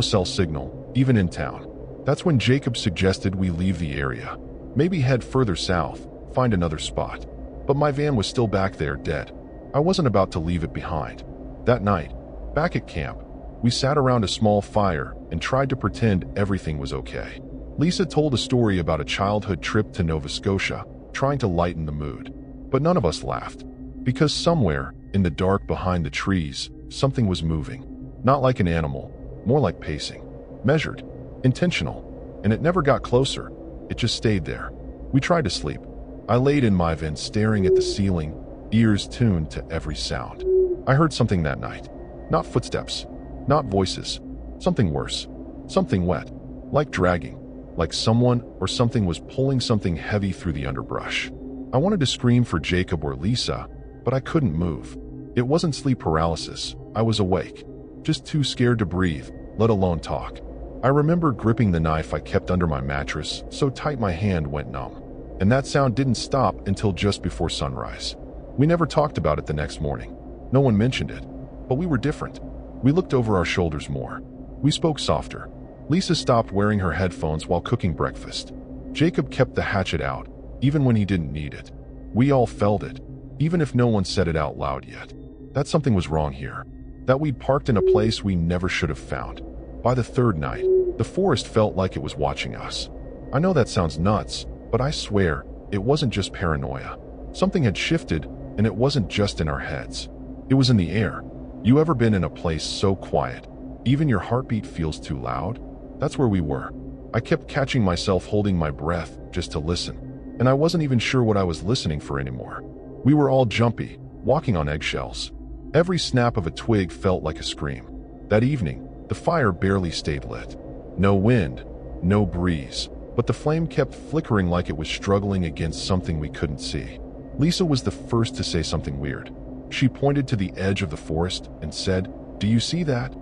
cell signal, even in town. That's when Jacob suggested we leave the area. Maybe head further south, find another spot. But my van was still back there, dead. I wasn't about to leave it behind. That night, back at camp, we sat around a small fire and tried to pretend everything was okay. Lisa told a story about a childhood trip to Nova Scotia, trying to lighten the mood. But none of us laughed. Because somewhere, in the dark behind the trees, something was moving. Not like an animal, more like pacing. Measured, intentional, and it never got closer. It just stayed there. We tried to sleep. I laid in my van staring at the ceiling, ears tuned to every sound. I heard something that night. Not footsteps, not voices. Something worse. Something wet. Like dragging. Like someone or something was pulling something heavy through the underbrush. I wanted to scream for Jacob or Lisa, but I couldn't move. It wasn't sleep paralysis. I was awake. Just too scared to breathe, let alone talk. I remember gripping the knife I kept under my mattress so tight my hand went numb. And that sound didn't stop until just before sunrise. We never talked about it the next morning. No one mentioned it. But we were different. We looked over our shoulders more. We spoke softer. Lisa stopped wearing her headphones while cooking breakfast. Jacob kept the hatchet out, even when he didn't need it. We all felt it, even if no one said it out loud yet. That something was wrong here. That we'd parked in a place we never should have found. By the third night, the forest felt like it was watching us. I know that sounds nuts, but I swear, it wasn't just paranoia. Something had shifted, and it wasn't just in our heads. It was in the air. You ever been in a place so quiet, even your heartbeat feels too loud? That's where we were. I kept catching myself holding my breath just to listen, and I wasn't even sure what I was listening for anymore. We were all jumpy, walking on eggshells. Every snap of a twig felt like a scream. That evening, the fire barely stayed lit. No wind, no breeze, but the flame kept flickering like it was struggling against something we couldn't see. Lisa was the first to say something weird. She pointed to the edge of the forest and said, "Do you see that?"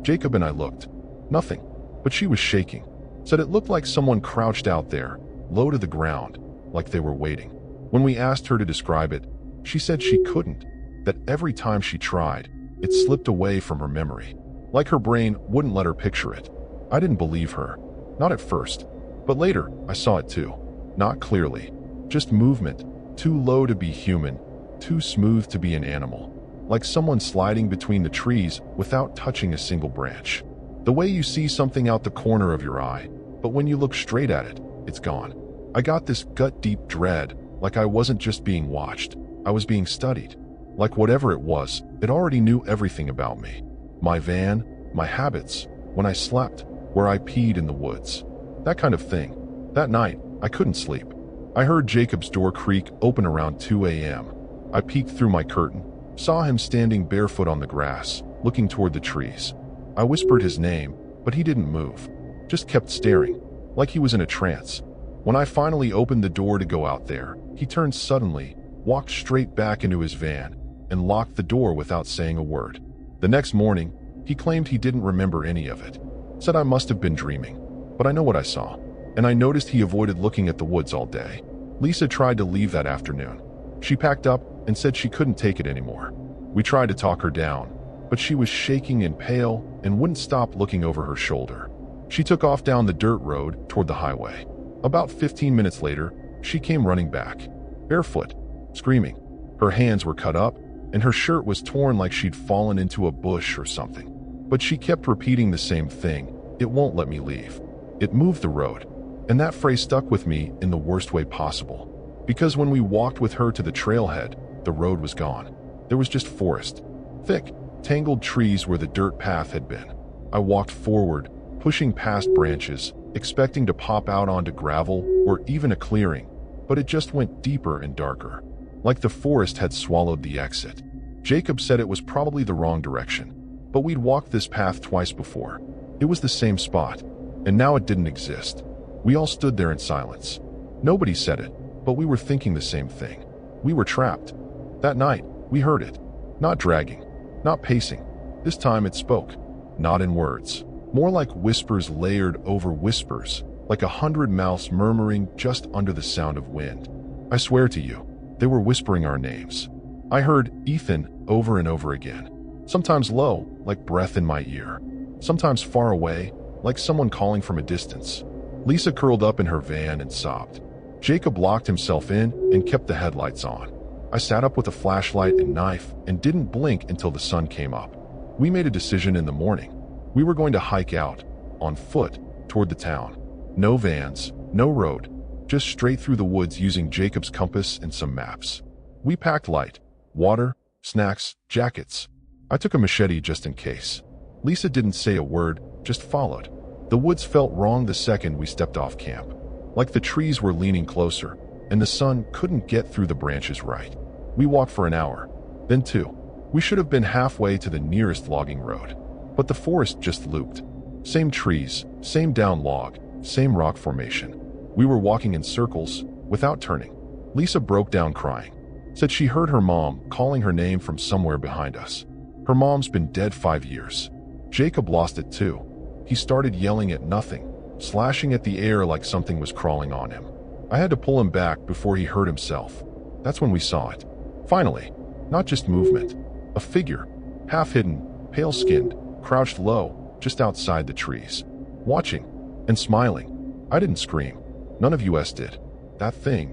Jacob and I looked. Nothing, but she was shaking. Said it looked like someone crouched out there, low to the ground, like they were waiting. When we asked her to describe it, she said she couldn't, that every time she tried, it slipped away from her memory. Like her brain wouldn't let her picture it. I didn't believe her. Not at first. But later, I saw it too. Not clearly. Just movement. Too low to be human. Too smooth to be an animal. Like someone sliding between the trees without touching a single branch. The way you see something out the corner of your eye, but when you look straight at it, it's gone. I got this gut-deep dread, like I wasn't just being watched. I was being studied. Like whatever it was, it already knew everything about me. My van, my habits, when I slept, where I peed in the woods. That kind of thing. That night, I couldn't sleep. I heard Jacob's door creak open around 2 a.m. I peeked through my curtain, saw him standing barefoot on the grass, looking toward the trees. I whispered his name, but he didn't move. Just kept staring, like he was in a trance. When I finally opened the door to go out there, he turned suddenly, walked straight back into his van, and locked the door without saying a word. The next morning, he claimed he didn't remember any of it. Said I must have been dreaming. But I know what I saw. And I noticed he avoided looking at the woods all day. Lisa tried to leave that afternoon. She packed up and said she couldn't take it anymore. We tried to talk her down, but she was shaking and pale and wouldn't stop looking over her shoulder. She took off down the dirt road toward the highway. About 15 minutes later, she came running back, barefoot, screaming. Her hands were cut up, and her shirt was torn like she'd fallen into a bush or something. But she kept repeating the same thing, "It won't let me leave." It moved the road. And that phrase stuck with me in the worst way possible. Because when we walked with her to the trailhead, the road was gone. There was just forest. Thick, tangled trees where the dirt path had been. I walked forward, pushing past branches, expecting to pop out onto gravel or even a clearing, but it just went deeper and darker. Like the forest had swallowed the exit. Jacob said it was probably the wrong direction, but we'd walked this path twice before. It was the same spot, and now it didn't exist. We all stood there in silence. Nobody said it, but we were thinking the same thing. We were trapped. That night, we heard it. Not dragging, not pacing. This time it spoke. Not in words. More like whispers layered over whispers, like 100 mouths murmuring just under the sound of wind. I swear to you, they were whispering our names. I heard Ethan over and over again. Sometimes low, like breath in my ear. Sometimes far away, like someone calling from a distance. Lisa curled up in her van and sobbed. Jacob locked himself in and kept the headlights on. I sat up with a flashlight and knife and didn't blink until the sun came up. We made a decision in the morning. We were going to hike out, on foot, toward the town. No vans, no road, just straight through the woods using Jacob's compass and some maps. We packed light, water, snacks, jackets. I took a machete just in case. Lisa didn't say a word, just followed. The woods felt wrong the second we stepped off camp. Like the trees were leaning closer, and the sun couldn't get through the branches right. We walked for an hour, then two. We should have been halfway to the nearest logging road. But the forest just looped. Same trees, same down log, same rock formation. We were walking in circles, without turning. Lisa broke down crying. Said she heard her mom calling her name from somewhere behind us. Her mom's been dead 5 years. Jacob lost it too. He started yelling at nothing, slashing at the air like something was crawling on him. I had to pull him back before he hurt himself. That's when we saw it. Finally, not just movement. A figure, half-hidden, pale-skinned, crouched low, just outside the trees. Watching, and smiling. I didn't scream. None of us did. That thing,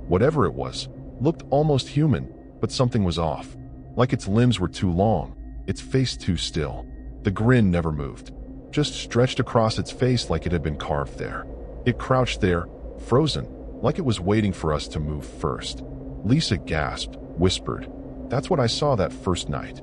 whatever it was, looked almost human, but something was off. Like its limbs were too long, its face too still. The grin never moved, just stretched across its face like it had been carved there. It crouched there, frozen, like it was waiting for us to move first. Lisa gasped, whispered, "That's what I saw that first night."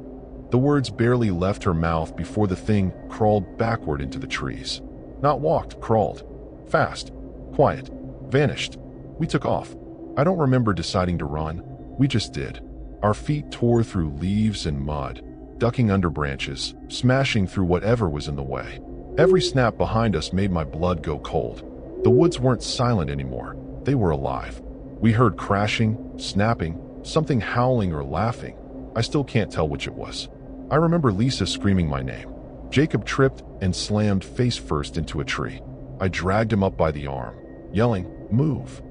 The words barely left her mouth before the thing crawled backward into the trees. Not walked, crawled. Fast, quiet, vanished. We took off. I don't remember deciding to run. We just did. Our feet tore through leaves and mud, ducking under branches, smashing through whatever was in the way. Every snap behind us made my blood go cold. The woods weren't silent anymore. They were alive. We heard crashing, snapping, something howling or laughing. I still can't tell which it was. I remember Lisa screaming my name. Jacob tripped and slammed face first into a tree. I dragged him up by the arm, yelling, "Move."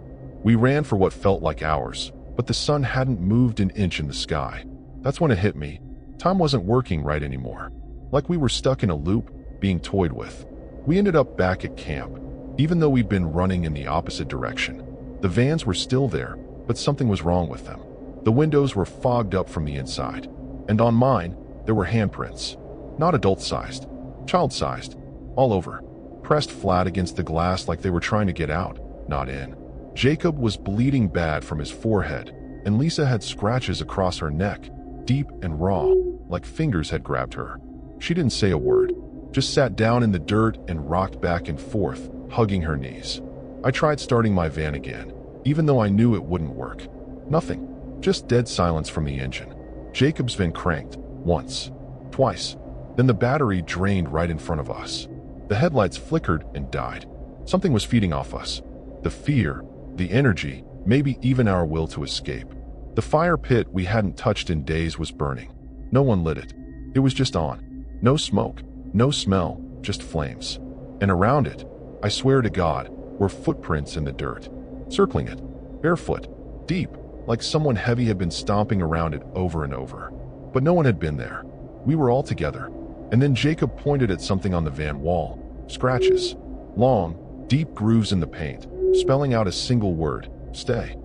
We ran for what felt like hours, but the sun hadn't moved an inch in the sky. That's when it hit me. Time wasn't working right anymore. Like we were stuck in a loop, being toyed with. We ended up back at camp, even though we'd been running in the opposite direction. The vans were still there, but something was wrong with them. The windows were fogged up from the inside, and on mine, there were handprints. Not adult-sized, child-sized, all over, pressed flat against the glass like they were trying to get out, not in. Jacob was bleeding bad from his forehead, and Lisa had scratches across her neck, deep and raw, like fingers had grabbed her. She didn't say a word, just sat down in the dirt and rocked back and forth, hugging her knees. I tried starting my van again, even though I knew it wouldn't work. Nothing, just dead silence from the engine. Jacob's van cranked, once, twice, then the battery drained right in front of us. The headlights flickered and died. Something was feeding off us. The fear, the energy, maybe even our will to escape. The fire pit we hadn't touched in days was burning. No one lit it. It was just on. No smoke, no smell, just flames. And around it, I swear to God, were footprints in the dirt. Circling it, barefoot, deep, like someone heavy had been stomping around it over and over. But no one had been there. We were all together. And then Jacob pointed at something on the van wall. Scratches. Long, deep grooves in the paint, spelling out a single word, "Stay."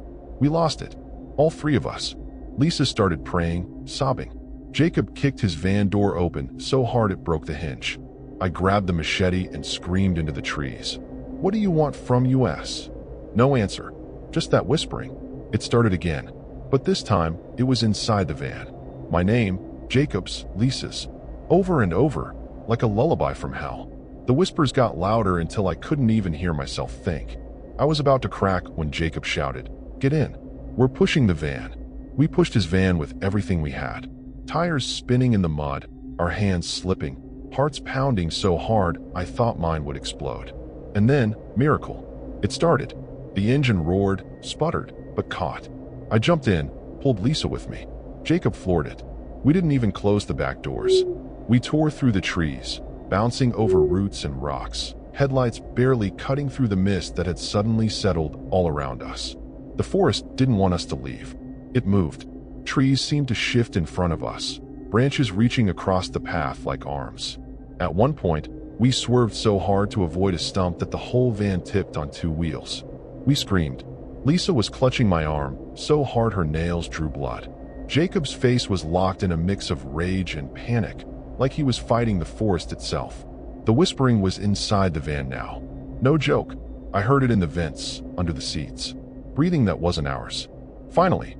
We lost it. All three of us. Lisa started praying, sobbing. Jacob kicked his van door open so hard it broke the hinge. I grabbed the machete and screamed into the trees. "What do you want from us?" No answer. Just that whispering. It started again. But this time, it was inside the van. My name, Jacob's, Lisa's. Over and over, like a lullaby from hell. The whispers got louder until I couldn't even hear myself think. I was about to crack when Jacob shouted, "Get in." We're pushing the van. We pushed his van with everything we had. Tires spinning in the mud, our hands slipping, hearts pounding so hard I thought mine would explode. And then, miracle. It started. The engine roared, sputtered, but caught. I jumped in, pulled Lisa with me. Jacob floored it. We didn't even close the back doors. We tore through the trees, bouncing over roots and rocks, headlights barely cutting through the mist that had suddenly settled all around us. The forest didn't want us to leave. It moved. Trees seemed to shift in front of us. branches reaching across the path like arms. At one point, we swerved so hard to avoid a stump that the whole van tipped on two wheels. We screamed. Lisa was clutching my arm so hard her nails drew blood. Jacob's face was locked in a mix of rage and panic, like he was fighting the forest itself. The whispering was inside the van now. No joke. I heard it in the vents, under the seats. Breathing that wasn't ours. Finally,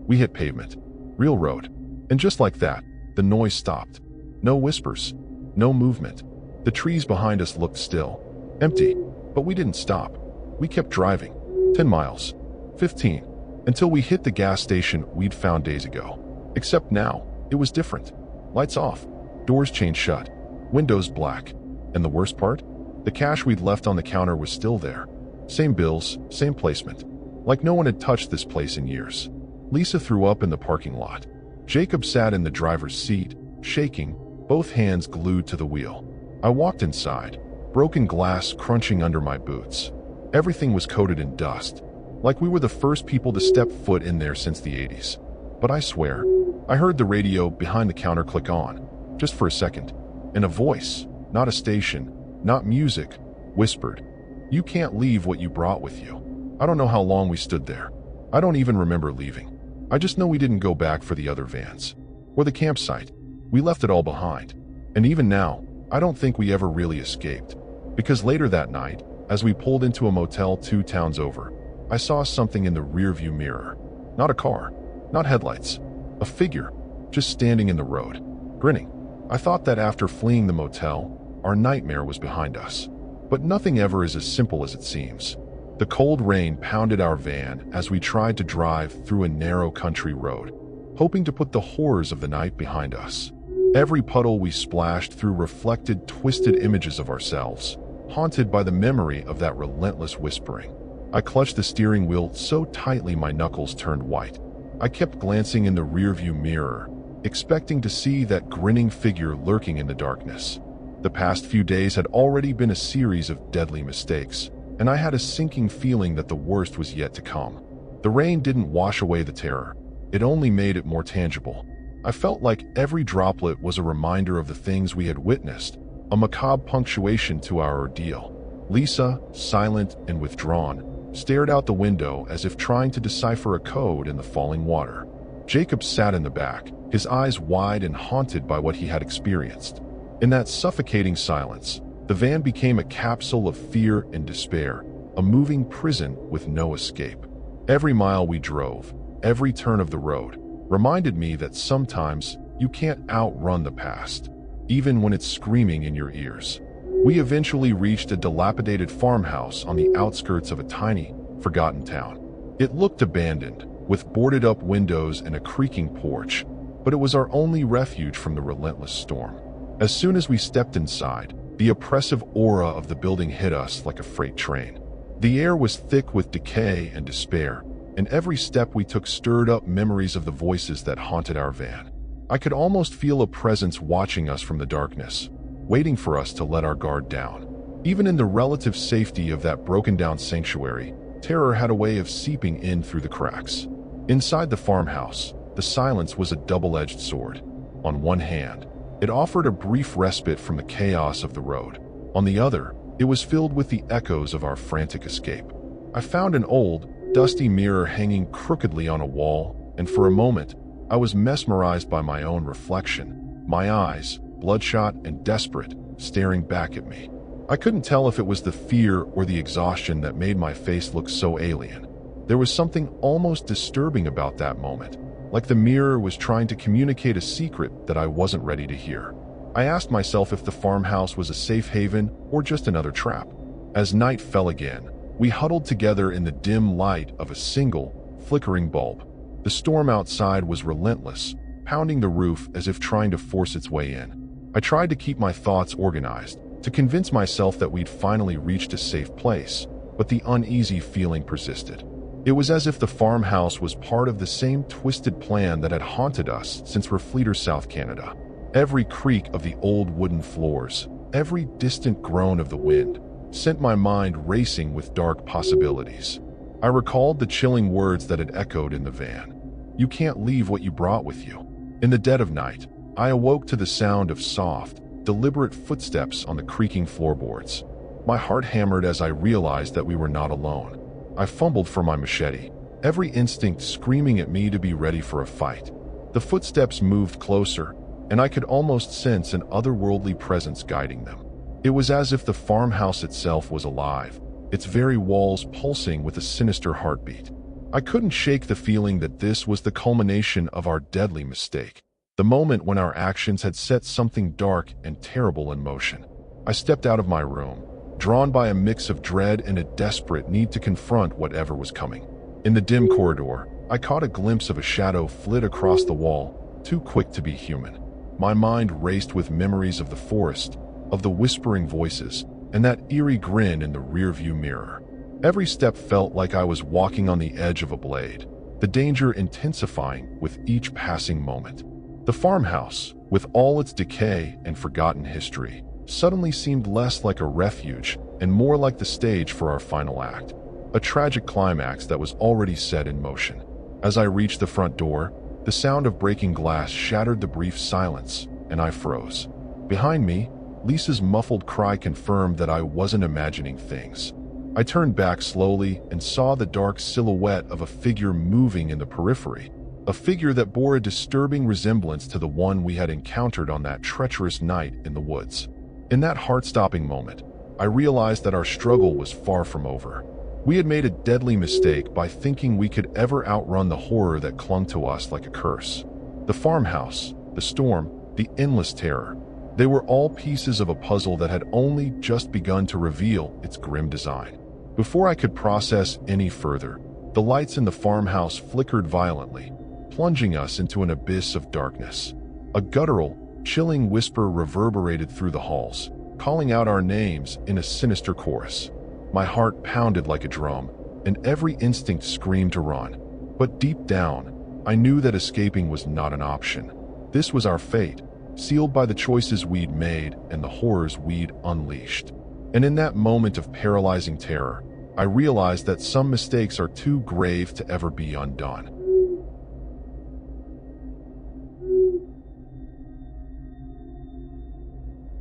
we hit pavement. Real road. And just like that, the noise stopped. No whispers. No movement. The trees behind us looked still. Empty. But we didn't stop. We kept driving. 10 miles. 15. Until we hit the gas station we'd found days ago. Except now, it was different. Lights off. Doors chained shut. Windows black. And the worst part? The cash we'd left on the counter was still there. Same bills, same placement. Like no one had touched this place in years. Lisa threw up in the parking lot. Jacob sat in the driver's seat, shaking, both hands glued to the wheel. I walked inside, broken glass crunching under my boots. Everything was coated in dust, like we were the first people to step foot in there since the 80s. But I swear, I heard the radio behind the counter click on, just for a second, and a voice, not a station, not music, whispered, "You can't leave what you brought with you." I don't know how long we stood there. I don't even remember leaving. I just know we didn't go back for the other vans. Or the campsite. We left it all behind. And even now, I don't think we ever really escaped. Because later that night, as we pulled into a motel 2 towns over, I saw something in the rearview mirror. Not a car, not headlights. A figure, just standing in the road, grinning. I thought that after fleeing the motel, our nightmare was behind us. But nothing ever is as simple as it seems. The cold rain pounded our van as we tried to drive through a narrow country road, hoping to put the horrors of the night behind us. Every puddle we splashed through reflected twisted images of ourselves, haunted by the memory of that relentless whispering. I clutched the steering wheel so tightly my knuckles turned white. I kept glancing in the rearview mirror, expecting to see that grinning figure lurking in the darkness. The past few days had already been a series of deadly mistakes, and I had a sinking feeling that the worst was yet to come. The rain didn't wash away the terror. It only made it more tangible. I felt like every droplet was a reminder of the things we had witnessed, a macabre punctuation to our ordeal. Lisa, silent and withdrawn, stared out the window as if trying to decipher a code in the falling water. Jacob sat in the back, his eyes wide and haunted by what he had experienced. In that suffocating silence, the van became a capsule of fear and despair, a moving prison with no escape. Every mile we drove, every turn of the road, reminded me that sometimes you can't outrun the past, even when it's screaming in your ears. We eventually reached a dilapidated farmhouse on the outskirts of a tiny, forgotten town. It looked abandoned, with boarded-up windows and a creaking porch, but it was our only refuge from the relentless storm. As soon as we stepped inside, the oppressive aura of the building hit us like a freight train. The air was thick with decay and despair, and every step we took stirred up memories of the voices that haunted our van. I could almost feel a presence watching us from the darkness, waiting for us to let our guard down. Even in the relative safety of that broken-down sanctuary, terror had a way of seeping in through the cracks. Inside the farmhouse, the silence was a double-edged sword. On one hand, it offered a brief respite from the chaos of the road. On the other, it was filled with the echoes of our frantic escape. I found an old, dusty mirror hanging crookedly on a wall, and for a moment, I was mesmerized by my own reflection, my eyes, bloodshot and desperate, staring back at me. I couldn't tell if it was the fear or the exhaustion that made my face look so alien. There was something almost disturbing about that moment, like the mirror was trying to communicate a secret that I wasn't ready to hear. I asked myself if the farmhouse was a safe haven or just another trap. As night fell again, we huddled together in the dim light of a single, flickering bulb. The storm outside was relentless, pounding the roof as if trying to force its way in. I tried to keep my thoughts organized, to convince myself that we'd finally reached a safe place, but the uneasy feeling persisted. It was as if the farmhouse was part of the same twisted plan that had haunted us since Refleeter, South Canada. Every creak of the old wooden floors, every distant groan of the wind, sent my mind racing with dark possibilities. I recalled the chilling words that had echoed in the van. "You can't leave what you brought with you." In the dead of night, I awoke to the sound of soft, deliberate footsteps on the creaking floorboards. My heart hammered as I realized that we were not alone. I fumbled for my machete, every instinct screaming at me to be ready for a fight. The footsteps moved closer, and I could almost sense an otherworldly presence guiding them. It was as if the farmhouse itself was alive, its very walls pulsing with a sinister heartbeat. I couldn't shake the feeling that this was the culmination of our deadly mistake, the moment when our actions had set something dark and terrible in motion. I stepped out of my room, drawn by a mix of dread and a desperate need to confront whatever was coming. In the dim corridor, I caught a glimpse of a shadow flit across the wall, too quick to be human. My mind raced with memories of the forest, of the whispering voices, and that eerie grin in the rearview mirror. Every step felt like I was walking on the edge of a blade, the danger intensifying with each passing moment. The farmhouse, with all its decay and forgotten history, suddenly seemed less like a refuge and more like the stage for our final act, a tragic climax that was already set in motion. As I reached the front door, the sound of breaking glass shattered the brief silence, and I froze. Behind me, Lisa's muffled cry confirmed that I wasn't imagining things. I turned back slowly and saw the dark silhouette of a figure moving in the periphery, a figure that bore a disturbing resemblance to the one we had encountered on that treacherous night in the woods. In that heart-stopping moment, I realized that our struggle was far from over. We had made a deadly mistake by thinking we could ever outrun the horror that clung to us like a curse. The farmhouse, the storm, the endless terror. They were all pieces of a puzzle that had only just begun to reveal its grim design. Before I could process any further, the lights in the farmhouse flickered violently, plunging us into an abyss of darkness. A guttural, chilling whisper reverberated through the halls, calling out our names in a sinister chorus. My heart pounded like a drum, and every instinct screamed to run. But deep down, I knew that escaping was not an option. This was our fate, sealed by the choices we'd made and the horrors we'd unleashed. And in that moment of paralyzing terror, I realized that some mistakes are too grave to ever be undone.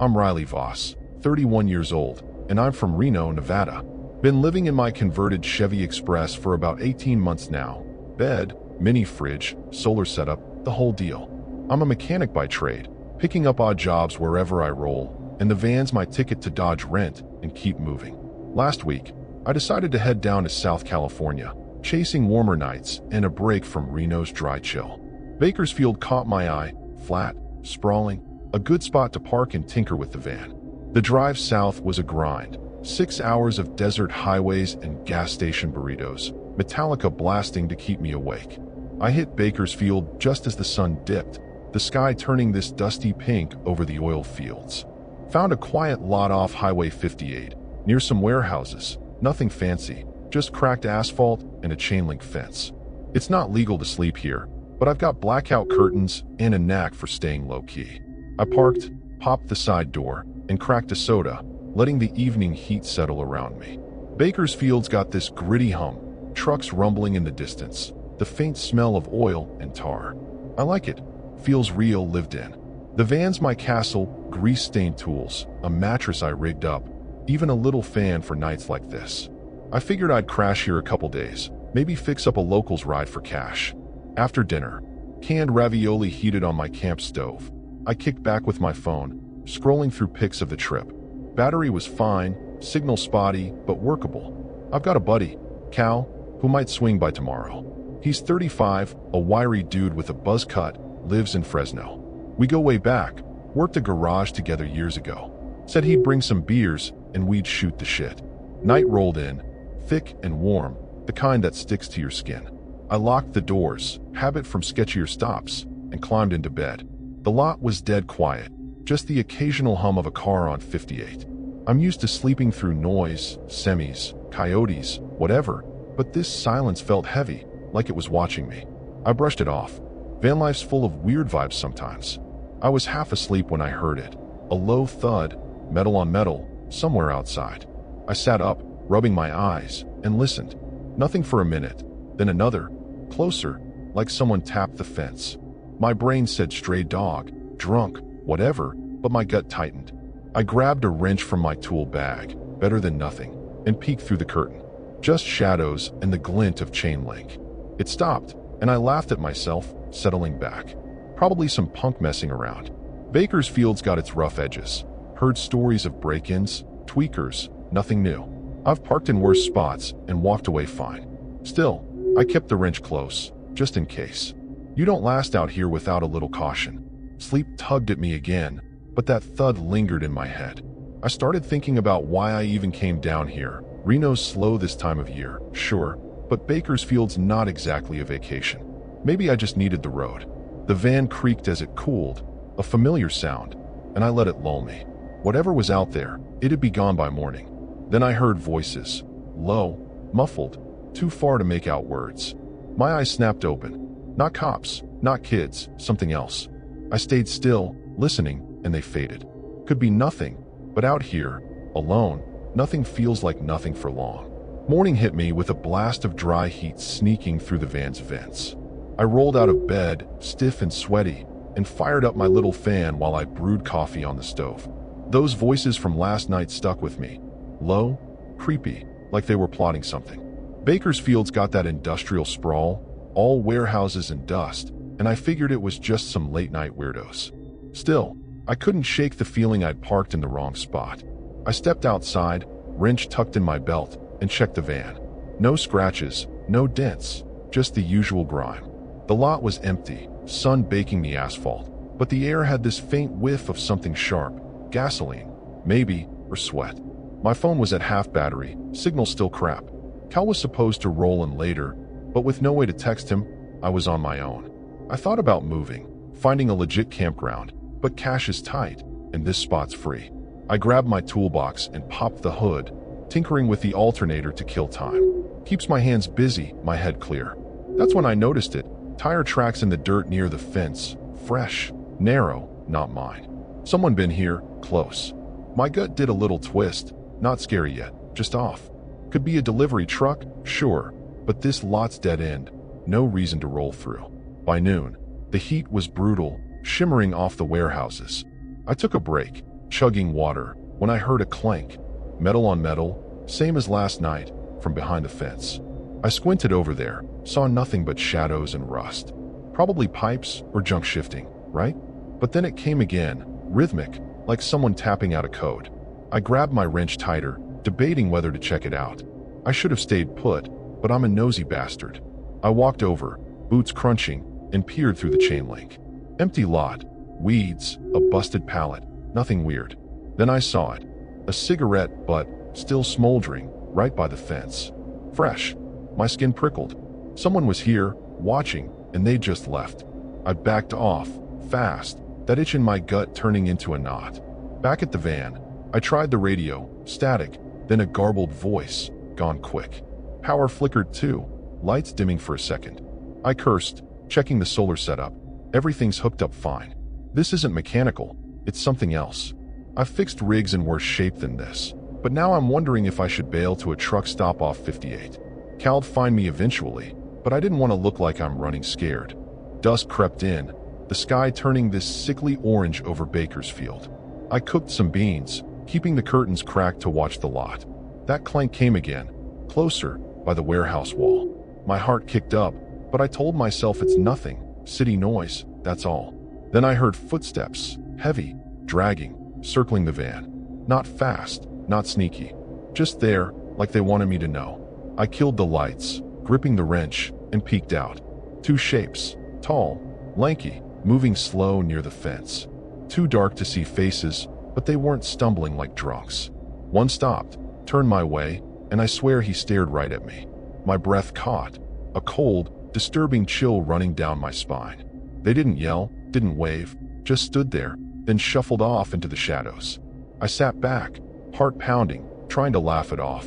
I'm Riley Voss, 31 years old, and I'm from Reno, Nevada. Been living in my converted Chevy Express for about 18 months now. Bed, mini fridge, solar setup, the whole deal. I'm a mechanic by trade, picking up odd jobs wherever I roll, and the van's my ticket to dodge rent and keep moving. Last week, I decided to head down to South California, chasing warmer nights and a break from Reno's dry chill. Bakersfield caught my eye, flat, sprawling, a good spot to park and tinker with the van. The drive south was a grind, 6 hours of desert highways and gas station burritos, Metallica blasting to keep me awake. I hit Bakersfield just as the sun dipped, the sky turning this dusty pink over the oil fields. Found a quiet lot off Highway 58, near some warehouses, nothing fancy, just cracked asphalt and a chain-link fence. It's not legal to sleep here, but I've got blackout curtains and a knack for staying low-key. I parked, popped the side door, and cracked a soda, letting the evening heat settle around me. Bakersfield's got this gritty hum, trucks rumbling in the distance, the faint smell of oil and tar. I like it. Feels real, lived in. The van's my castle, grease-stained tools, a mattress I rigged up, even a little fan for nights like this. I figured I'd crash here a couple days, maybe fix up a locals ride for cash. After dinner, canned ravioli heated on my camp stove. I kicked back with my phone, scrolling through pics of the trip. Battery was fine, signal spotty, but workable. I've got a buddy, Cal, who might swing by tomorrow. He's 35, a wiry dude with a buzz cut, lives in Fresno. We go way back, worked a garage together years ago. Said he'd bring some beers and we'd shoot the shit. Night rolled in, thick and warm, the kind that sticks to your skin. I locked the doors, habit from sketchier stops, and climbed into bed. The lot was dead quiet, just the occasional hum of a car on 58. I'm used to sleeping through noise, semis, coyotes, whatever, but this silence felt heavy, like it was watching me. I brushed it off. Vanlife's full of weird vibes sometimes. I was half asleep when I heard it. A low thud, metal on metal, somewhere outside. I sat up, rubbing my eyes, and listened. Nothing for a minute, then another, closer, like someone tapped the fence. My brain said stray dog, drunk, whatever, but my gut tightened. I grabbed a wrench from my tool bag, better than nothing, and peeked through the curtain. Just shadows and the glint of chain link. It stopped, and I laughed at myself, settling back. Probably some punk messing around. Bakersfield's got its rough edges. Heard stories of break-ins, tweakers, nothing new. I've parked in worse spots and walked away fine. Still, I kept the wrench close, just in case. You don't last out here without a little caution. Sleep tugged at me again, but that thud lingered in my head. I started thinking about why I even came down here. Reno's slow this time of year, sure, but Bakersfield's not exactly a vacation. Maybe I just needed the road. The van creaked as it cooled, a familiar sound, and I let it lull me. Whatever was out there, it'd be gone by morning. Then I heard voices, low, muffled, too far to make out words. My eyes snapped open. Not cops, not kids, something else. I stayed still, listening, and they faded. Could be nothing, but out here, alone, nothing feels like nothing for long. Morning hit me with a blast of dry heat sneaking through the van's vents. I rolled out of bed, stiff and sweaty, and fired up my little fan while I brewed coffee on the stove. Those voices from last night stuck with me. Low, creepy, like they were plotting something. Bakersfield's got that industrial sprawl, all warehouses and dust, and I figured it was just some late-night weirdos. Still, I couldn't shake the feeling I'd parked in the wrong spot. I stepped outside, wrench tucked in my belt, and checked the van. No scratches, no dents, just the usual grime. The lot was empty, sun baking the asphalt, but the air had this faint whiff of something sharp, gasoline, maybe, or sweat. My phone was at half battery, signal still crap. Cal was supposed to roll in later, but with no way to text him, I was on my own. I thought about moving, finding a legit campground, but cash is tight, and this spot's free. I grabbed my toolbox and popped the hood, tinkering with the alternator to kill time. Keeps my hands busy, my head clear. That's when I noticed it. Tire tracks in the dirt near the fence. Fresh, narrow, not mine. Someone been here, close. My gut did a little twist, not scary yet, just off. Could be a delivery truck, sure, but this lot's dead end, no reason to roll through. By noon, the heat was brutal, shimmering off the warehouses. I took a break, chugging water, when I heard a clank. Metal on metal, same as last night, from behind the fence. I squinted over there, saw nothing but shadows and rust. Probably pipes or junk shifting, right? But then it came again, rhythmic, like someone tapping out a code. I grabbed my wrench tighter, debating whether to check it out. I should have stayed put, but I'm a nosy bastard. I walked over, boots crunching, and peered through the chain link. Empty lot, weeds, a busted pallet, nothing weird. Then I saw it. A cigarette butt, still smoldering, right by the fence. Fresh. My skin prickled. Someone was here, watching, and they just left. I backed off, fast, that itch in my gut turning into a knot. Back at the van, I tried the radio, static, then a garbled voice, gone quick. Power flickered too, lights dimming for a second. I cursed, checking the solar setup. Everything's hooked up fine. This isn't mechanical, it's something else. I've fixed rigs in worse shape than this, but now I'm wondering if I should bail to a truck stop off 58. Cal'd find me eventually, but I didn't want to look like I'm running scared. Dusk crept in, the sky turning this sickly orange over Bakersfield. I cooked some beans, keeping the curtains cracked to watch the lot. That clank came again, closer, by the warehouse wall. My heart kicked up, but I told myself it's nothing, city noise, that's all. Then I heard footsteps, heavy, dragging, circling the van. Not fast, not sneaky. Just there, like they wanted me to know. I killed the lights, gripping the wrench, and peeked out. Two shapes, tall, lanky, moving slow near the fence. Too dark to see faces, but they weren't stumbling like drunks. One stopped, turned my way, and I swear he stared right at me. My breath caught, a cold, disturbing chill running down my spine. They didn't yell, didn't wave, just stood there, then shuffled off into the shadows. I sat back, heart pounding, trying to laugh it off.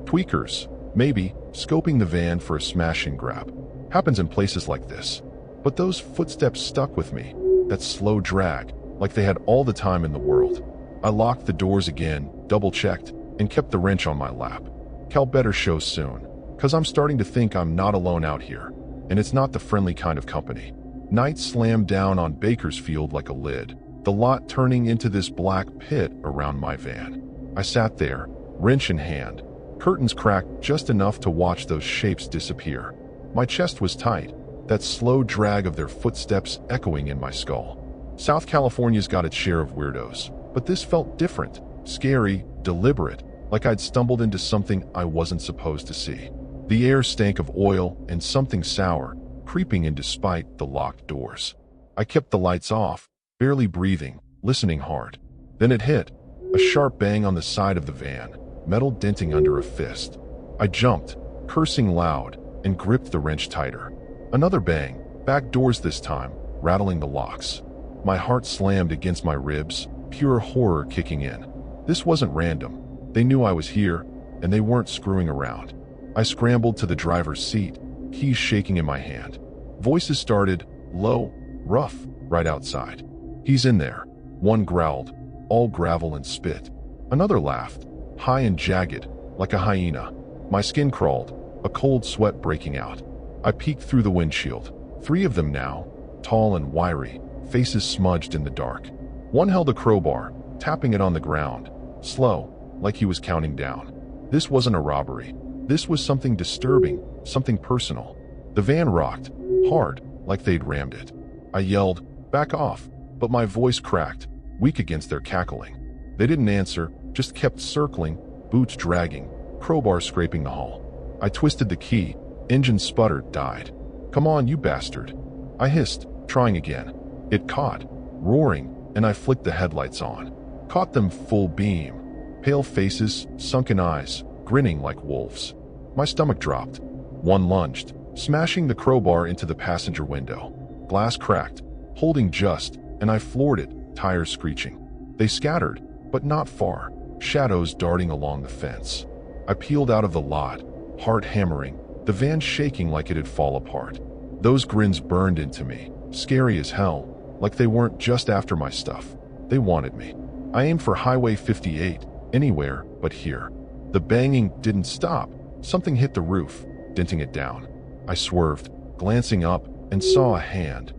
Tweakers, maybe, scoping the van for a smash and grab. Happens in places like this. But those footsteps stuck with me, that slow drag, like they had all the time in the world. I locked the doors again, double-checked, and kept the wrench on my lap. Cal better show soon, 'cause I'm starting to think I'm not alone out here, and it's not the friendly kind of company. Night slammed down on Bakersfield like a lid, the lot turning into this black pit around my van. I sat there, wrench in hand, curtains cracked just enough to watch those shapes disappear. My chest was tight, that slow drag of their footsteps echoing in my skull. South California's got its share of weirdos, but this felt different, scary, deliberate, like I'd stumbled into something I wasn't supposed to see. The air stank of oil and something sour, creeping in despite the locked doors. I kept the lights off, barely breathing, listening hard. Then it hit, a sharp bang on the side of the van, metal denting under a fist. I jumped, cursing loud, and gripped the wrench tighter. Another bang, back doors this time, rattling the locks. My heart slammed against my ribs, pure horror kicking in. This wasn't random. They knew I was here, and they weren't screwing around. I scrambled to the driver's seat, keys shaking in my hand. Voices started, low, rough, right outside. "He's in there." One growled, all gravel and spit. Another laughed, high and jagged, like a hyena. My skin crawled, a cold sweat breaking out. I peeked through the windshield. 3 of them now, tall and wiry, faces smudged in the dark. One held a crowbar, tapping it on the ground, slow, like he was counting down. This wasn't a robbery. This was something disturbing, something personal. The van rocked, hard, like they'd rammed it. I yelled, "Back off," but my voice cracked, weak against their cackling. They didn't answer, just kept circling, boots dragging, crowbar scraping the hull. I twisted the key, engine sputtered, died. "Come on, you bastard," I hissed, trying again. It caught, roaring, and I flicked the headlights on. Caught them full beam. Pale faces, sunken eyes, grinning like wolves. My stomach dropped. One lunged, smashing the crowbar into the passenger window. Glass cracked, holding just, and I floored it, tires screeching. They scattered, but not far, shadows darting along the fence. I peeled out of the lot, heart hammering, the van shaking like it had fall apart. Those grins burned into me, scary as hell, like they weren't just after my stuff. They wanted me. I aimed for Highway 58, anywhere but here. The banging didn't stop. Something hit the roof, denting it down. I swerved, glancing up, and saw a hand.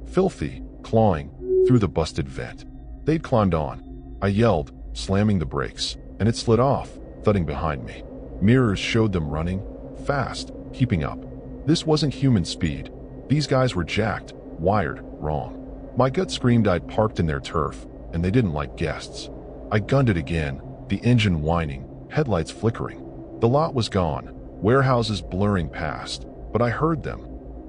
Filthy, clawing, through the busted vent. They'd climbed on. I yelled, slamming the brakes, and it slid off, thudding behind me. Mirrors showed them running, fast, keeping up. This wasn't human speed. These guys were jacked, wired, wrong. My gut screamed I'd parked in their turf, and they didn't like guests. I gunned it again, the engine whining, headlights flickering. The lot was gone, warehouses blurring past, but I heard them,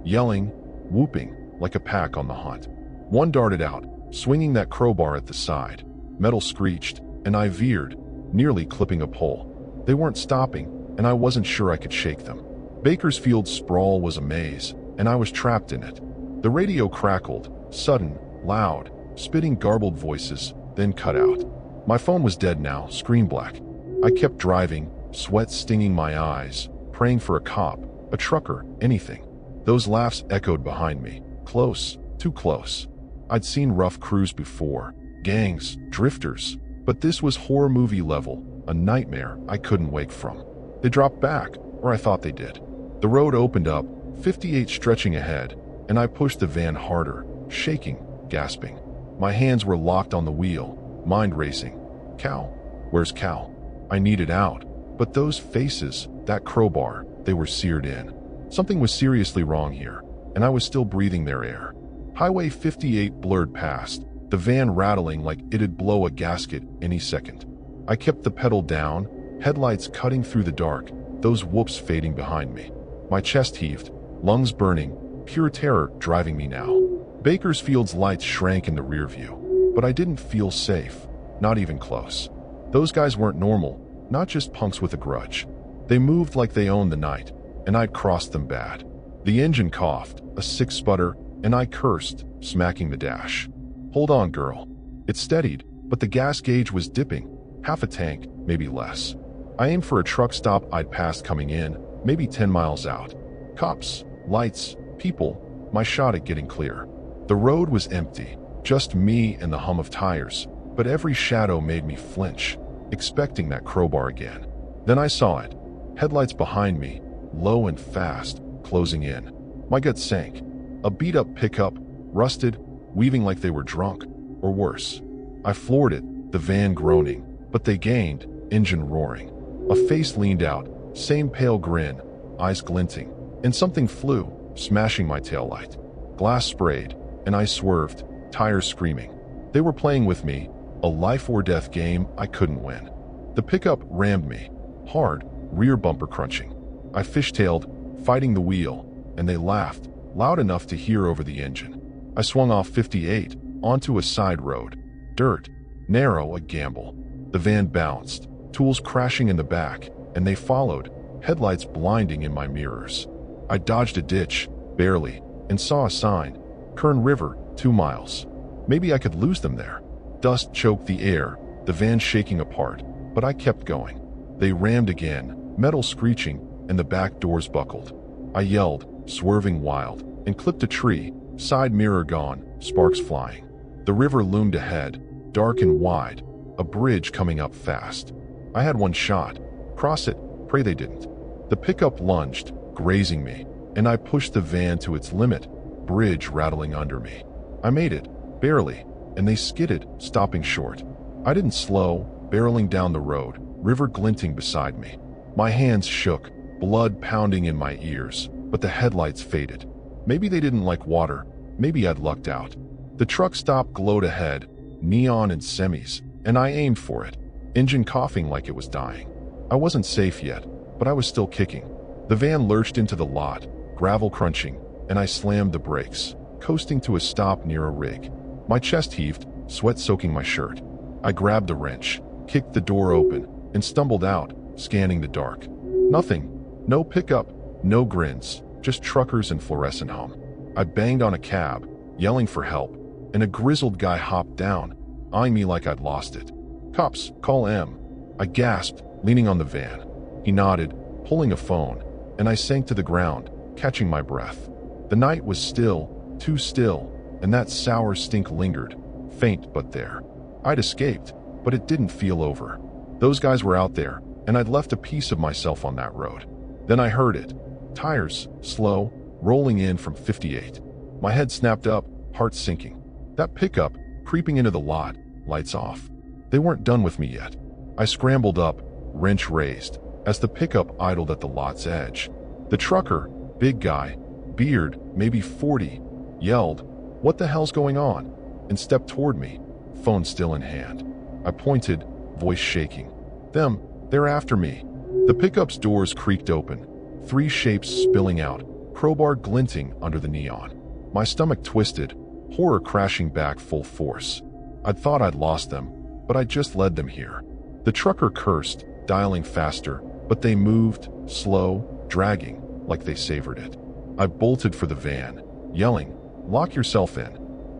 yelling, whooping, like a pack on the hunt. One darted out, swinging that crowbar at the side. Metal screeched, and I veered, nearly clipping a pole. They weren't stopping, and I wasn't sure I could shake them. Bakersfield's sprawl was a maze, and I was trapped in it. The radio crackled, sudden, loud, spitting garbled voices, then cut out. My phone was dead now, screen black. I kept driving, sweat stinging my eyes, praying for a cop, a trucker, anything. Those laughs echoed behind me, close, too close. I'd seen rough crews before, gangs, drifters, but this was horror movie level, a nightmare I couldn't wake from. They dropped back, or I thought they did. The road opened up, 58 stretching ahead, and I pushed the van harder, shaking, gasping. My hands were locked on the wheel, mind racing. Cal? Where's Cal? I needed out, but those faces, that crowbar, they were seared in. Something was seriously wrong here, and I was still breathing their air. Highway 58 blurred past, the van rattling like it'd blow a gasket any second. I kept the pedal down, headlights cutting through the dark, those whoops fading behind me. My chest heaved, lungs burning, pure terror driving me now. Bakersfield's lights shrank in the rear view, but I didn't feel safe, not even close. Those guys weren't normal, not just punks with a grudge. They moved like they owned the night, and I'd crossed them bad. The engine coughed, a sick sputter, and I cursed, smacking the dash. "Hold on, girl." It steadied, but the gas gauge was dipping, half a tank, maybe less. I aimed for a truck stop I'd passed coming in, maybe 10 miles out. Cops, lights, people, my shot at getting clear. The road was empty, just me and the hum of tires, but every shadow made me flinch, expecting that crowbar again. Then I saw it, headlights behind me, low and fast, closing in. My gut sank. A beat-up pickup, rusted, weaving like they were drunk, or worse. I floored it, the van groaning, but they gained, engine roaring. A face leaned out, same pale grin, eyes glinting, and something flew, smashing my taillight. Glass sprayed, and I swerved, tires screaming. They were playing with me, a life-or-death game I couldn't win. The pickup rammed me, hard, rear bumper crunching. I fishtailed, fighting the wheel, and they laughed, loud enough to hear over the engine. I swung off 58, onto a side road. Dirt, narrow, a gamble. The van bounced, tools crashing in the back, and they followed, headlights blinding in my mirrors. I dodged a ditch, barely, and saw a sign, Kern River, 2 miles. Maybe I could lose them there. Dust choked the air, the van shaking apart, but I kept going. They rammed again, metal screeching, and the back doors buckled. I yelled, swerving wild, and clipped a tree, side mirror gone, sparks flying. The river loomed ahead, dark and wide, a bridge coming up fast. I had one shot. Cross it, pray they didn't. The pickup lunged, grazing me, and I pushed the van to its limit, bridge rattling under me. I made it, barely, and they skidded, stopping short. I didn't slow, barreling down the road, river glinting beside me. My hands shook, blood pounding in my ears, but the headlights faded. Maybe they didn't like water, maybe I'd lucked out. The truck stop glowed ahead, neon and semis, and I aimed for it, engine coughing like it was dying. I wasn't safe yet, but I was still kicking. The van lurched into the lot, gravel crunching, and I slammed the brakes, coasting to a stop near a rig. My chest heaved, sweat soaking my shirt. I grabbed a wrench, kicked the door open, and stumbled out, scanning the dark. Nothing. No pickup, no grins, just truckers and fluorescent hum. I banged on a cab, yelling for help, and a grizzled guy hopped down, eyeing me like I'd lost it. "Cops, call M." I gasped, leaning on the van. He nodded, pulling a phone, and I sank to the ground, catching my breath. The night was still, too still, and that sour stink lingered, faint but there. I'd escaped, but it didn't feel over. Those guys were out there, and I'd left a piece of myself on that road. Then I heard it. Tires, slow, rolling in from 58. My head snapped up, heart sinking. That pickup, creeping into the lot, lights off. They weren't done with me yet. I scrambled up, wrench raised, as the pickup idled at the lot's edge. The trucker, big guy, beard, maybe 40, yelled, "What the hell's going on?" and stepped toward me, phone still in hand. I pointed, voice shaking. "Them, they're after me." The pickup's doors creaked open, 3 shapes spilling out, crowbar glinting under the neon. My stomach twisted, horror crashing back full force. I'd thought I'd lost them, but I just led them here. The trucker cursed, dialing faster, but they moved, slow, dragging, like they savored it. I bolted for the van, yelling, "Lock yourself in."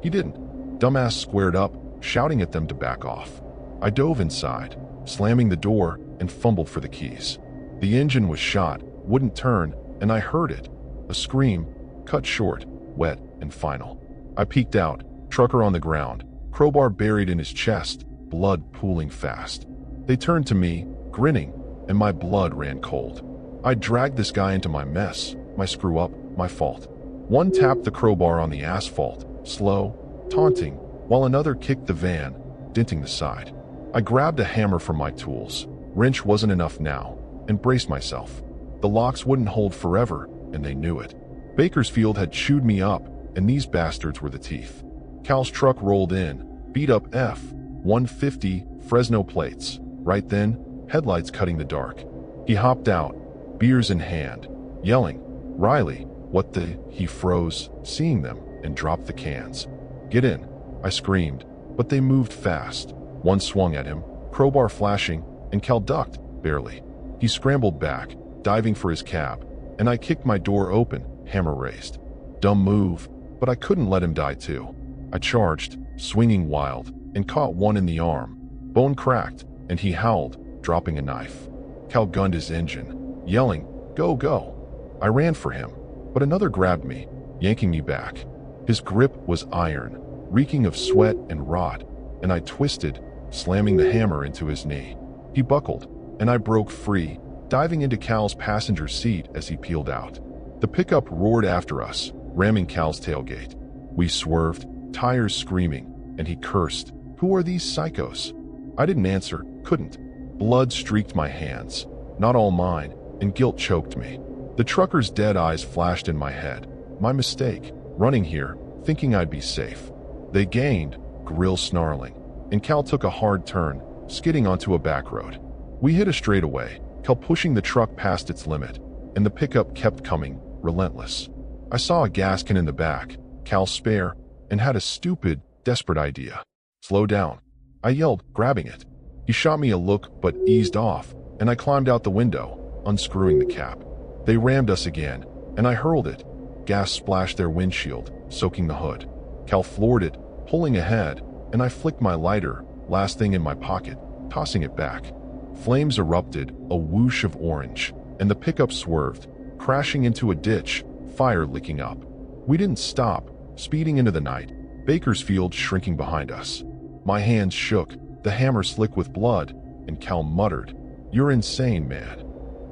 He didn't. Dumbass squared up, shouting at them to back off. I dove inside, slamming the door, and fumbled for the keys. The engine was shot, wouldn't turn, and I heard it. A scream, cut short, wet, and final. I peeked out, trucker on the ground, crowbar buried in his chest, blood pooling fast. They turned to me, grinning, and my blood ran cold. I dragged this guy into my mess, my screw-up, my fault. One tapped the crowbar on the asphalt, slow, taunting, while another kicked the van, denting the side. I grabbed a hammer from my tools. Wrench wasn't enough now, and braced myself. The locks wouldn't hold forever, and they knew it. Bakersfield had chewed me up, and these bastards were the teeth. Cal's truck rolled in, beat up F-150 Fresno plates. Right then, headlights cutting the dark. He hopped out, beers in hand, yelling, "Riley, what the?" He froze, seeing them, and dropped the cans. "Get in," I screamed, but they moved fast. One swung at him, crowbar flashing, and Cal ducked, barely. He scrambled back, diving for his cab, and I kicked my door open, hammer raised. Dumb move, but I couldn't let him die too. I charged, swinging wild, and caught one in the arm. Bone cracked, and he howled, dropping a knife. Cal gunned his engine, yelling, "Go, go." I ran for him, but another grabbed me, yanking me back. His grip was iron, reeking of sweat and rot, and I twisted, slamming the hammer into his knee. He buckled, and I broke free, diving into Cal's passenger seat as he peeled out. The pickup roared after us, ramming Cal's tailgate. We swerved, tires screaming, and he cursed. "Who are these psychos?" I didn't answer, couldn't. Blood streaked my hands, not all mine, and guilt choked me. The trucker's dead eyes flashed in my head. My mistake, running here, thinking I'd be safe. They gained, grill snarling, and Cal took a hard turn, skidding onto a back road. We hit a straightaway, Cal pushing the truck past its limit, and the pickup kept coming, relentless. I saw a gas can in the back, Cal's spare, and had a stupid, desperate idea. "Slow down," I yelled, grabbing it. He shot me a look but eased off, and I climbed out the window, unscrewing the cap. They rammed us again, and I hurled it. Gas splashed their windshield, soaking the hood. Cal floored it, pulling ahead, and I flicked my lighter, last thing in my pocket, tossing it back. Flames erupted, a whoosh of orange, and the pickup swerved, crashing into a ditch, fire licking up. We didn't stop, speeding into the night, Bakersfield shrinking behind us. My hands shook, the hammer slick with blood, and Cal muttered, "You're insane, man."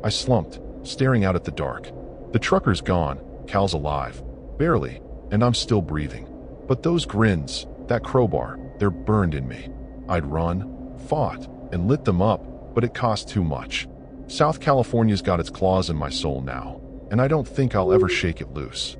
I slumped, staring out at the dark. The trucker's gone, Cal's alive, barely, and I'm still breathing. But those grins, that crowbar, they're burned in me. I'd run, fought, and lit them up, but it cost too much. South California's got its claws in my soul now, and I don't think I'll ever shake it loose.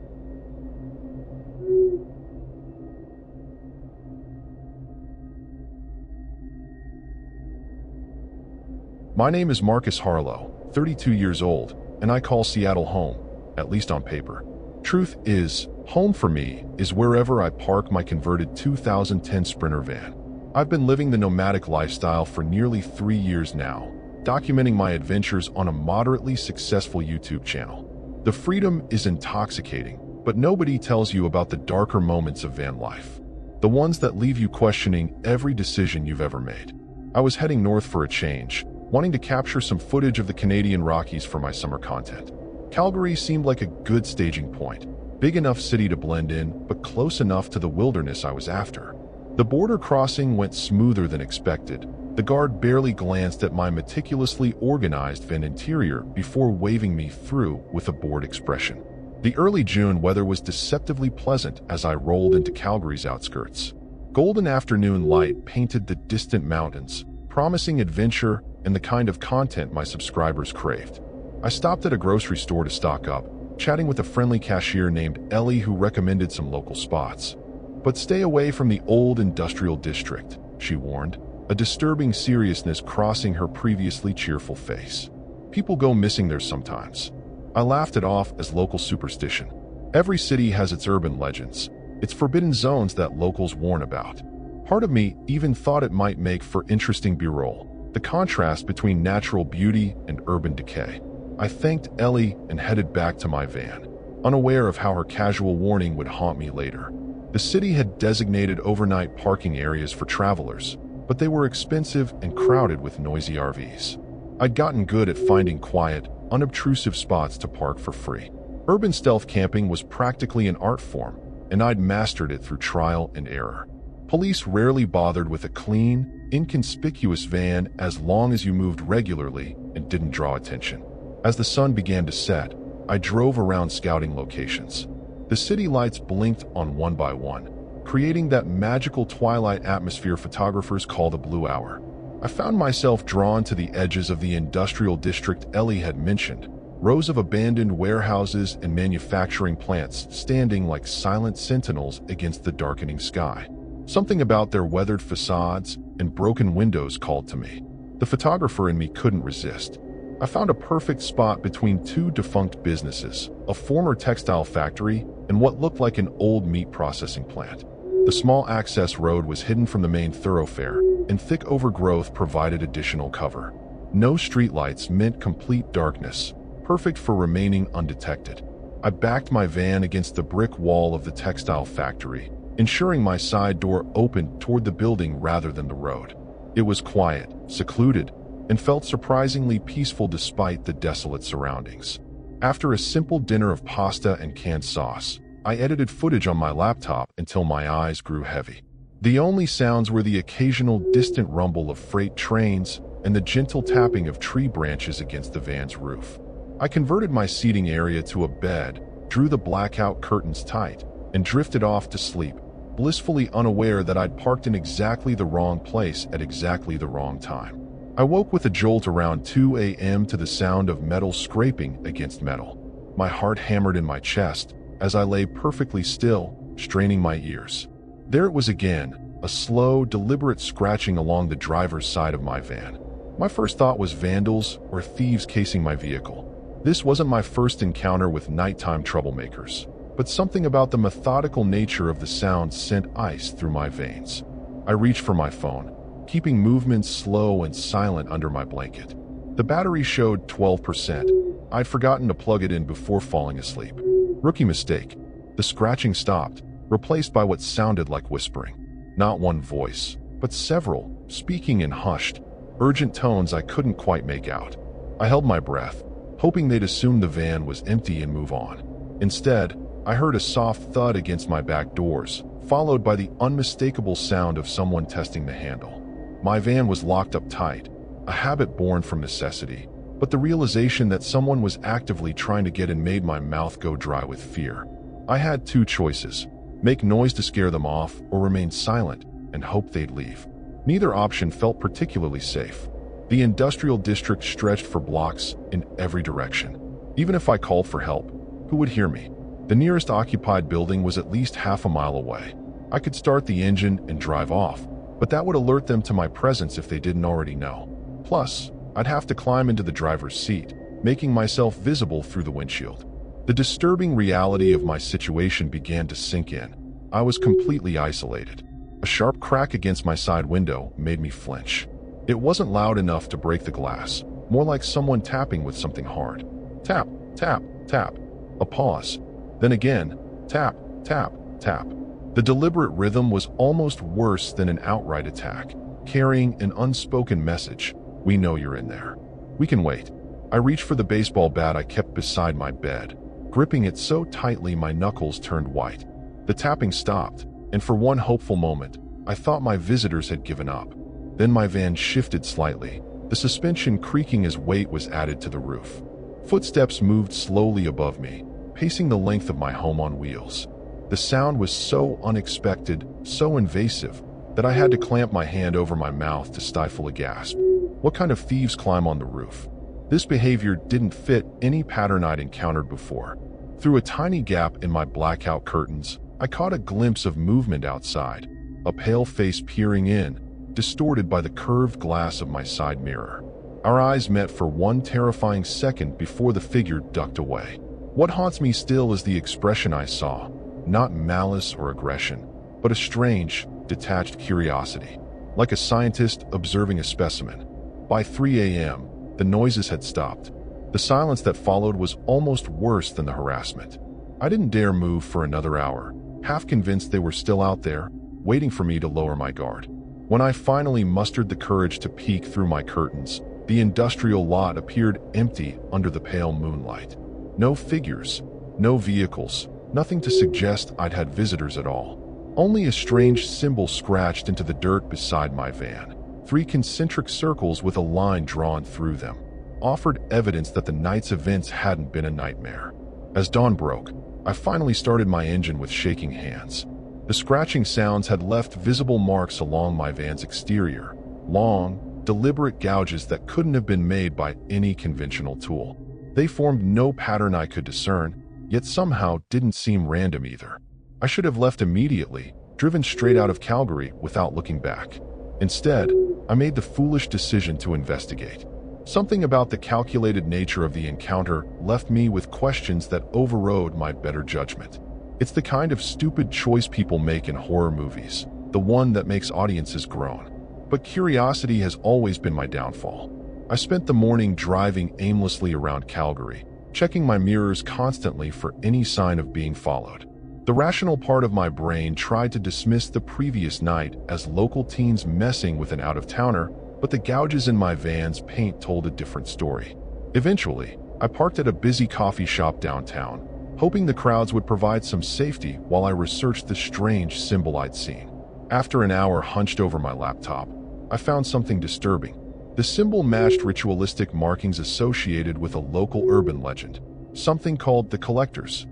My name is Marcus Harlow, 32 years old, and I call Seattle home, at least on paper. Truth is, home for me is wherever I park my converted 2010 Sprinter van. I've been living the nomadic lifestyle for nearly 3 years now, documenting my adventures on a moderately successful YouTube channel. The freedom is intoxicating, but nobody tells you about the darker moments of van life. The ones that leave you questioning every decision you've ever made. I was heading north for a change, wanting to capture some footage of the Canadian Rockies for my summer content. Calgary seemed like a good staging point. Big enough city to blend in, but close enough to the wilderness I was after. The border crossing went smoother than expected. The guard barely glanced at my meticulously organized van interior before waving me through with a bored expression. The early June weather was deceptively pleasant as I rolled into Calgary's outskirts. Golden afternoon light painted the distant mountains, promising adventure and the kind of content my subscribers craved. I stopped at a grocery store to stock up, chatting with a friendly cashier named Ellie who recommended some local spots. "But stay away from the old industrial district," she warned, a disturbing seriousness crossing her previously cheerful face. "People go missing there sometimes." I laughed it off as local superstition. Every city has its urban legends, its forbidden zones that locals warn about. Part of me even thought it might make for interesting B-roll, the contrast between natural beauty and urban decay. I thanked Ellie and headed back to my van, unaware of how her casual warning would haunt me later. The city had designated overnight parking areas for travelers, but they were expensive and crowded with noisy RVs. I'd gotten good at finding quiet, unobtrusive spots to park for free. Urban stealth camping was practically an art form, and I'd mastered it through trial and error. Police rarely bothered with a clean, inconspicuous van as long as you moved regularly and didn't draw attention. As the sun began to set, I drove around scouting locations. The city lights blinked on one by one, creating that magical twilight atmosphere photographers call the blue hour. I found myself drawn to the edges of the industrial district Ellie had mentioned, rows of abandoned warehouses and manufacturing plants standing like silent sentinels against the darkening sky. Something about their weathered facades and broken windows called to me. The photographer in me couldn't resist. I found a perfect spot between two defunct businesses, a former textile factory and what looked like an old meat processing plant. The small access road was hidden from the main thoroughfare, and thick overgrowth provided additional cover. No streetlights meant complete darkness, perfect for remaining undetected. I backed my van against the brick wall of the textile factory, ensuring my side door opened toward the building rather than the road. It was quiet, secluded, and felt surprisingly peaceful despite the desolate surroundings. After a simple dinner of pasta and canned sauce, I edited footage on my laptop until my eyes grew heavy. The only sounds were the occasional distant rumble of freight trains and the gentle tapping of tree branches against the van's roof. I converted my seating area to a bed, drew the blackout curtains tight, and drifted off to sleep, blissfully unaware that I'd parked in exactly the wrong place at exactly the wrong time. I woke with a jolt around 2 a.m. to the sound of metal scraping against metal. My heart hammered in my chest as I lay perfectly still, straining my ears. There it was again, a slow, deliberate scratching along the driver's side of my van. My first thought was vandals or thieves casing my vehicle. This wasn't my first encounter with nighttime troublemakers, but something about the methodical nature of the sound sent ice through my veins. I reached for my phone, keeping movements slow and silent under my blanket. The battery showed 12%. I'd forgotten to plug it in before falling asleep. Rookie mistake. The scratching stopped, replaced by what sounded like whispering. Not one voice, but several, speaking in hushed, urgent tones I couldn't quite make out. I held my breath, hoping they'd assume the van was empty and move on. Instead, I heard a soft thud against my back doors, followed by the unmistakable sound of someone testing the handle. My van was locked up tight, a habit born from necessity, but the realization that someone was actively trying to get in made my mouth go dry with fear. I had two choices: make noise to scare them off or remain silent and hope they'd leave. Neither option felt particularly safe. The industrial district stretched for blocks in every direction. Even if I called for help, who would hear me? The nearest occupied building was at least half a mile away. I could start the engine and drive off, but that would alert them to my presence if they didn't already know. Plus, I'd have to climb into the driver's seat, making myself visible through the windshield. The disturbing reality of my situation began to sink in. I was completely isolated. A sharp crack against my side window made me flinch. It wasn't loud enough to break the glass, more like someone tapping with something hard. Tap, tap, tap. A pause. Then again, tap, tap, tap. The deliberate rhythm was almost worse than an outright attack, carrying an unspoken message. We know you're in there. We can wait. I reached for the baseball bat I kept beside my bed, gripping it so tightly my knuckles turned white. The tapping stopped, and for one hopeful moment, I thought my visitors had given up. Then my van shifted slightly, the suspension creaking as weight was added to the roof. Footsteps moved slowly above me, pacing the length of my home on wheels. The sound was so unexpected, so invasive, that I had to clamp my hand over my mouth to stifle a gasp. What kind of thieves climb on the roof? This behavior didn't fit any pattern I'd encountered before. Through a tiny gap in my blackout curtains, I caught a glimpse of movement outside, a pale face peering in, distorted by the curved glass of my side mirror. Our eyes met for one terrifying second before the figure ducked away. What haunts me still is the expression I saw, not malice or aggression, but a strange, detached curiosity, like a scientist observing a specimen. By 3 a.m., the noises had stopped. The silence that followed was almost worse than the harassment. I didn't dare move for another hour, half convinced they were still out there, waiting for me to lower my guard. When I finally mustered the courage to peek through my curtains, the industrial lot appeared empty under the pale moonlight. No figures, no vehicles, nothing to suggest I'd had visitors at all. Only a strange symbol scratched into the dirt beside my van. 3 concentric circles with a line drawn through them offered evidence that the night's events hadn't been a nightmare. As dawn broke, I finally started my engine with shaking hands. The scratching sounds had left visible marks along my van's exterior, long, deliberate gouges that couldn't have been made by any conventional tool. They formed no pattern I could discern, yet somehow didn't seem random either. I should have left immediately, driven straight out of Calgary without looking back. Instead, I made the foolish decision to investigate. Something about the calculated nature of the encounter left me with questions that overrode my better judgment. It's the kind of stupid choice people make in horror movies, the one that makes audiences groan. But curiosity has always been my downfall. I spent the morning driving aimlessly around Calgary, checking my mirrors constantly for any sign of being followed. The rational part of my brain tried to dismiss the previous night as local teens messing with an out-of-towner, but the gouges in my van's paint told a different story. Eventually, I parked at a busy coffee shop downtown, hoping the crowds would provide some safety while I researched the strange symbol I'd seen. After an hour hunched over my laptop, I found something disturbing. The symbol matched ritualistic markings associated with a local urban legend, something called the Collectors.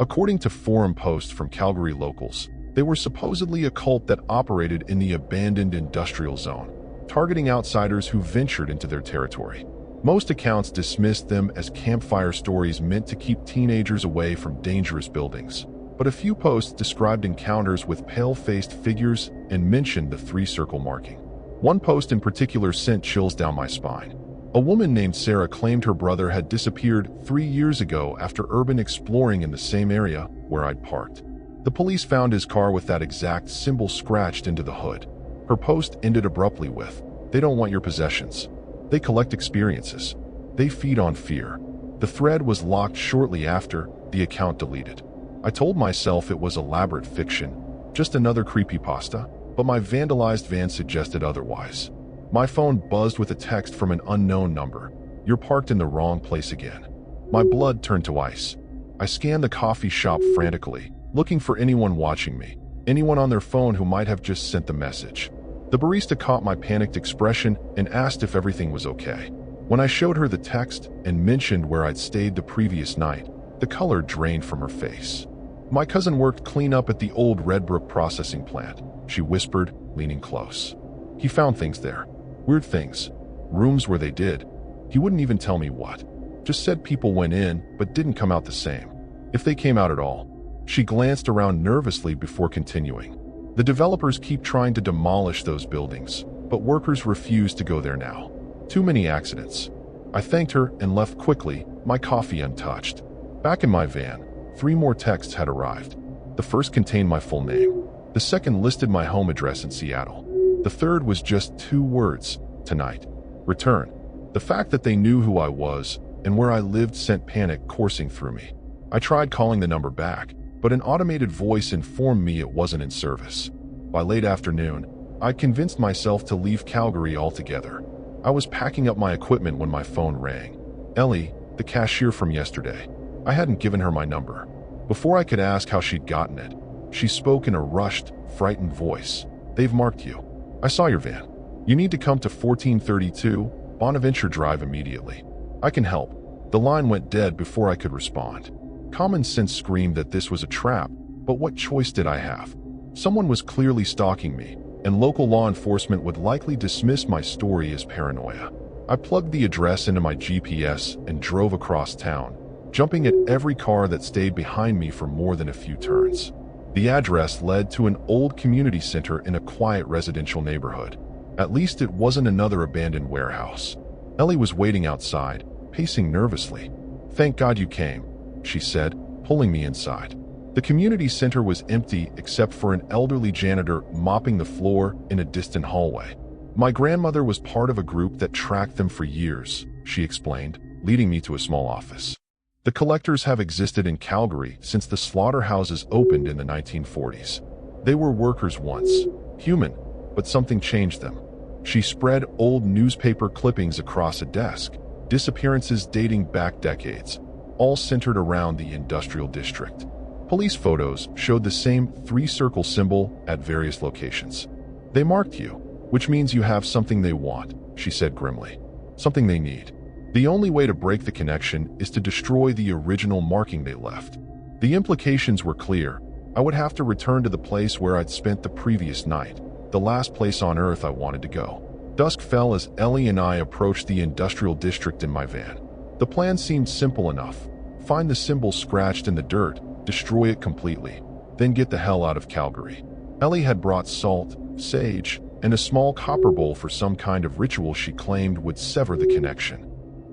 According to forum posts from Calgary locals, they were supposedly a cult that operated in the abandoned industrial zone, targeting outsiders who ventured into their territory. Most accounts dismissed them as campfire stories meant to keep teenagers away from dangerous buildings, but a few posts described encounters with pale-faced figures and mentioned the three-circle marking. One post in particular sent chills down my spine. A woman named Sarah claimed her brother had disappeared 3 years ago after urban exploring in the same area where I'd parked. The police found his car with that exact symbol scratched into the hood. Her post ended abruptly with, "They don't want your possessions. They collect experiences. They feed on fear." The thread was locked shortly after, the account deleted. I told myself it was elaborate fiction, just another creepypasta, but my vandalized van suggested otherwise. My phone buzzed with a text from an unknown number. "You're parked in the wrong place again." My blood turned to ice. I scanned the coffee shop frantically, looking for anyone watching me, anyone on their phone who might have just sent the message. The barista caught my panicked expression and asked if everything was okay. When I showed her the text and mentioned where I'd stayed the previous night, the color drained from her face. "My cousin worked cleanup at the old Redbrook processing plant," she whispered, leaning close. "He found things there. Weird things. Rooms where they did. He wouldn't even tell me what. Just said people went in, but didn't come out the same. If they came out at all." She glanced around nervously before continuing. "The developers keep trying to demolish those buildings, but workers refuse to go there now. Too many accidents." I thanked her and left quickly, my coffee untouched. Back in my van, 3 more texts had arrived. The first contained my full name. The second listed my home address in Seattle. The third was just 2 words, "Tonight. Return." The fact that they knew who I was and where I lived sent panic coursing through me. I tried calling the number back, but an automated voice informed me it wasn't in service. By late afternoon, I'd convinced myself to leave Calgary altogether. I was packing up my equipment when my phone rang. Ellie, the cashier from yesterday. I hadn't given her my number. Before I could ask how she'd gotten it, she spoke in a rushed, frightened voice. "They've marked you. I saw your van. You need to come to 1432 Bonaventure Drive immediately. I can help." The line went dead before I could respond. Common sense screamed that this was a trap, but what choice did I have? Someone was clearly stalking me, and local law enforcement would likely dismiss my story as paranoia. I plugged the address into my GPS and drove across town, jumping at every car that stayed behind me for more than a few turns. The address led to an old community center in a quiet residential neighborhood. At least it wasn't another abandoned warehouse. Ellie was waiting outside, pacing nervously. "Thank God you came," she said, pulling me inside. The community center was empty except for an elderly janitor mopping the floor in a distant hallway. "My grandmother was part of a group that tracked them for years," she explained, leading me to a small office. "The collectors have existed in Calgary since the slaughterhouses opened in the 1940s. They were workers once, human, but something changed them." She spread old newspaper clippings across a desk, disappearances dating back decades, all centered around the industrial district. Police photos showed the same 3-circle symbol at various locations. "They marked you, which means you have something they want," she said grimly. "Something they need. The only way to break the connection is to destroy the original marking they left." The implications were clear. I would have to return to the place where I'd spent the previous night, the last place on Earth I wanted to go. Dusk fell as Ellie and I approached the industrial district in my van. The plan seemed simple enough. Find the symbol scratched in the dirt, destroy it completely, then get the hell out of Calgary. Ellie had brought salt, sage, and a small copper bowl for some kind of ritual she claimed would sever the connection.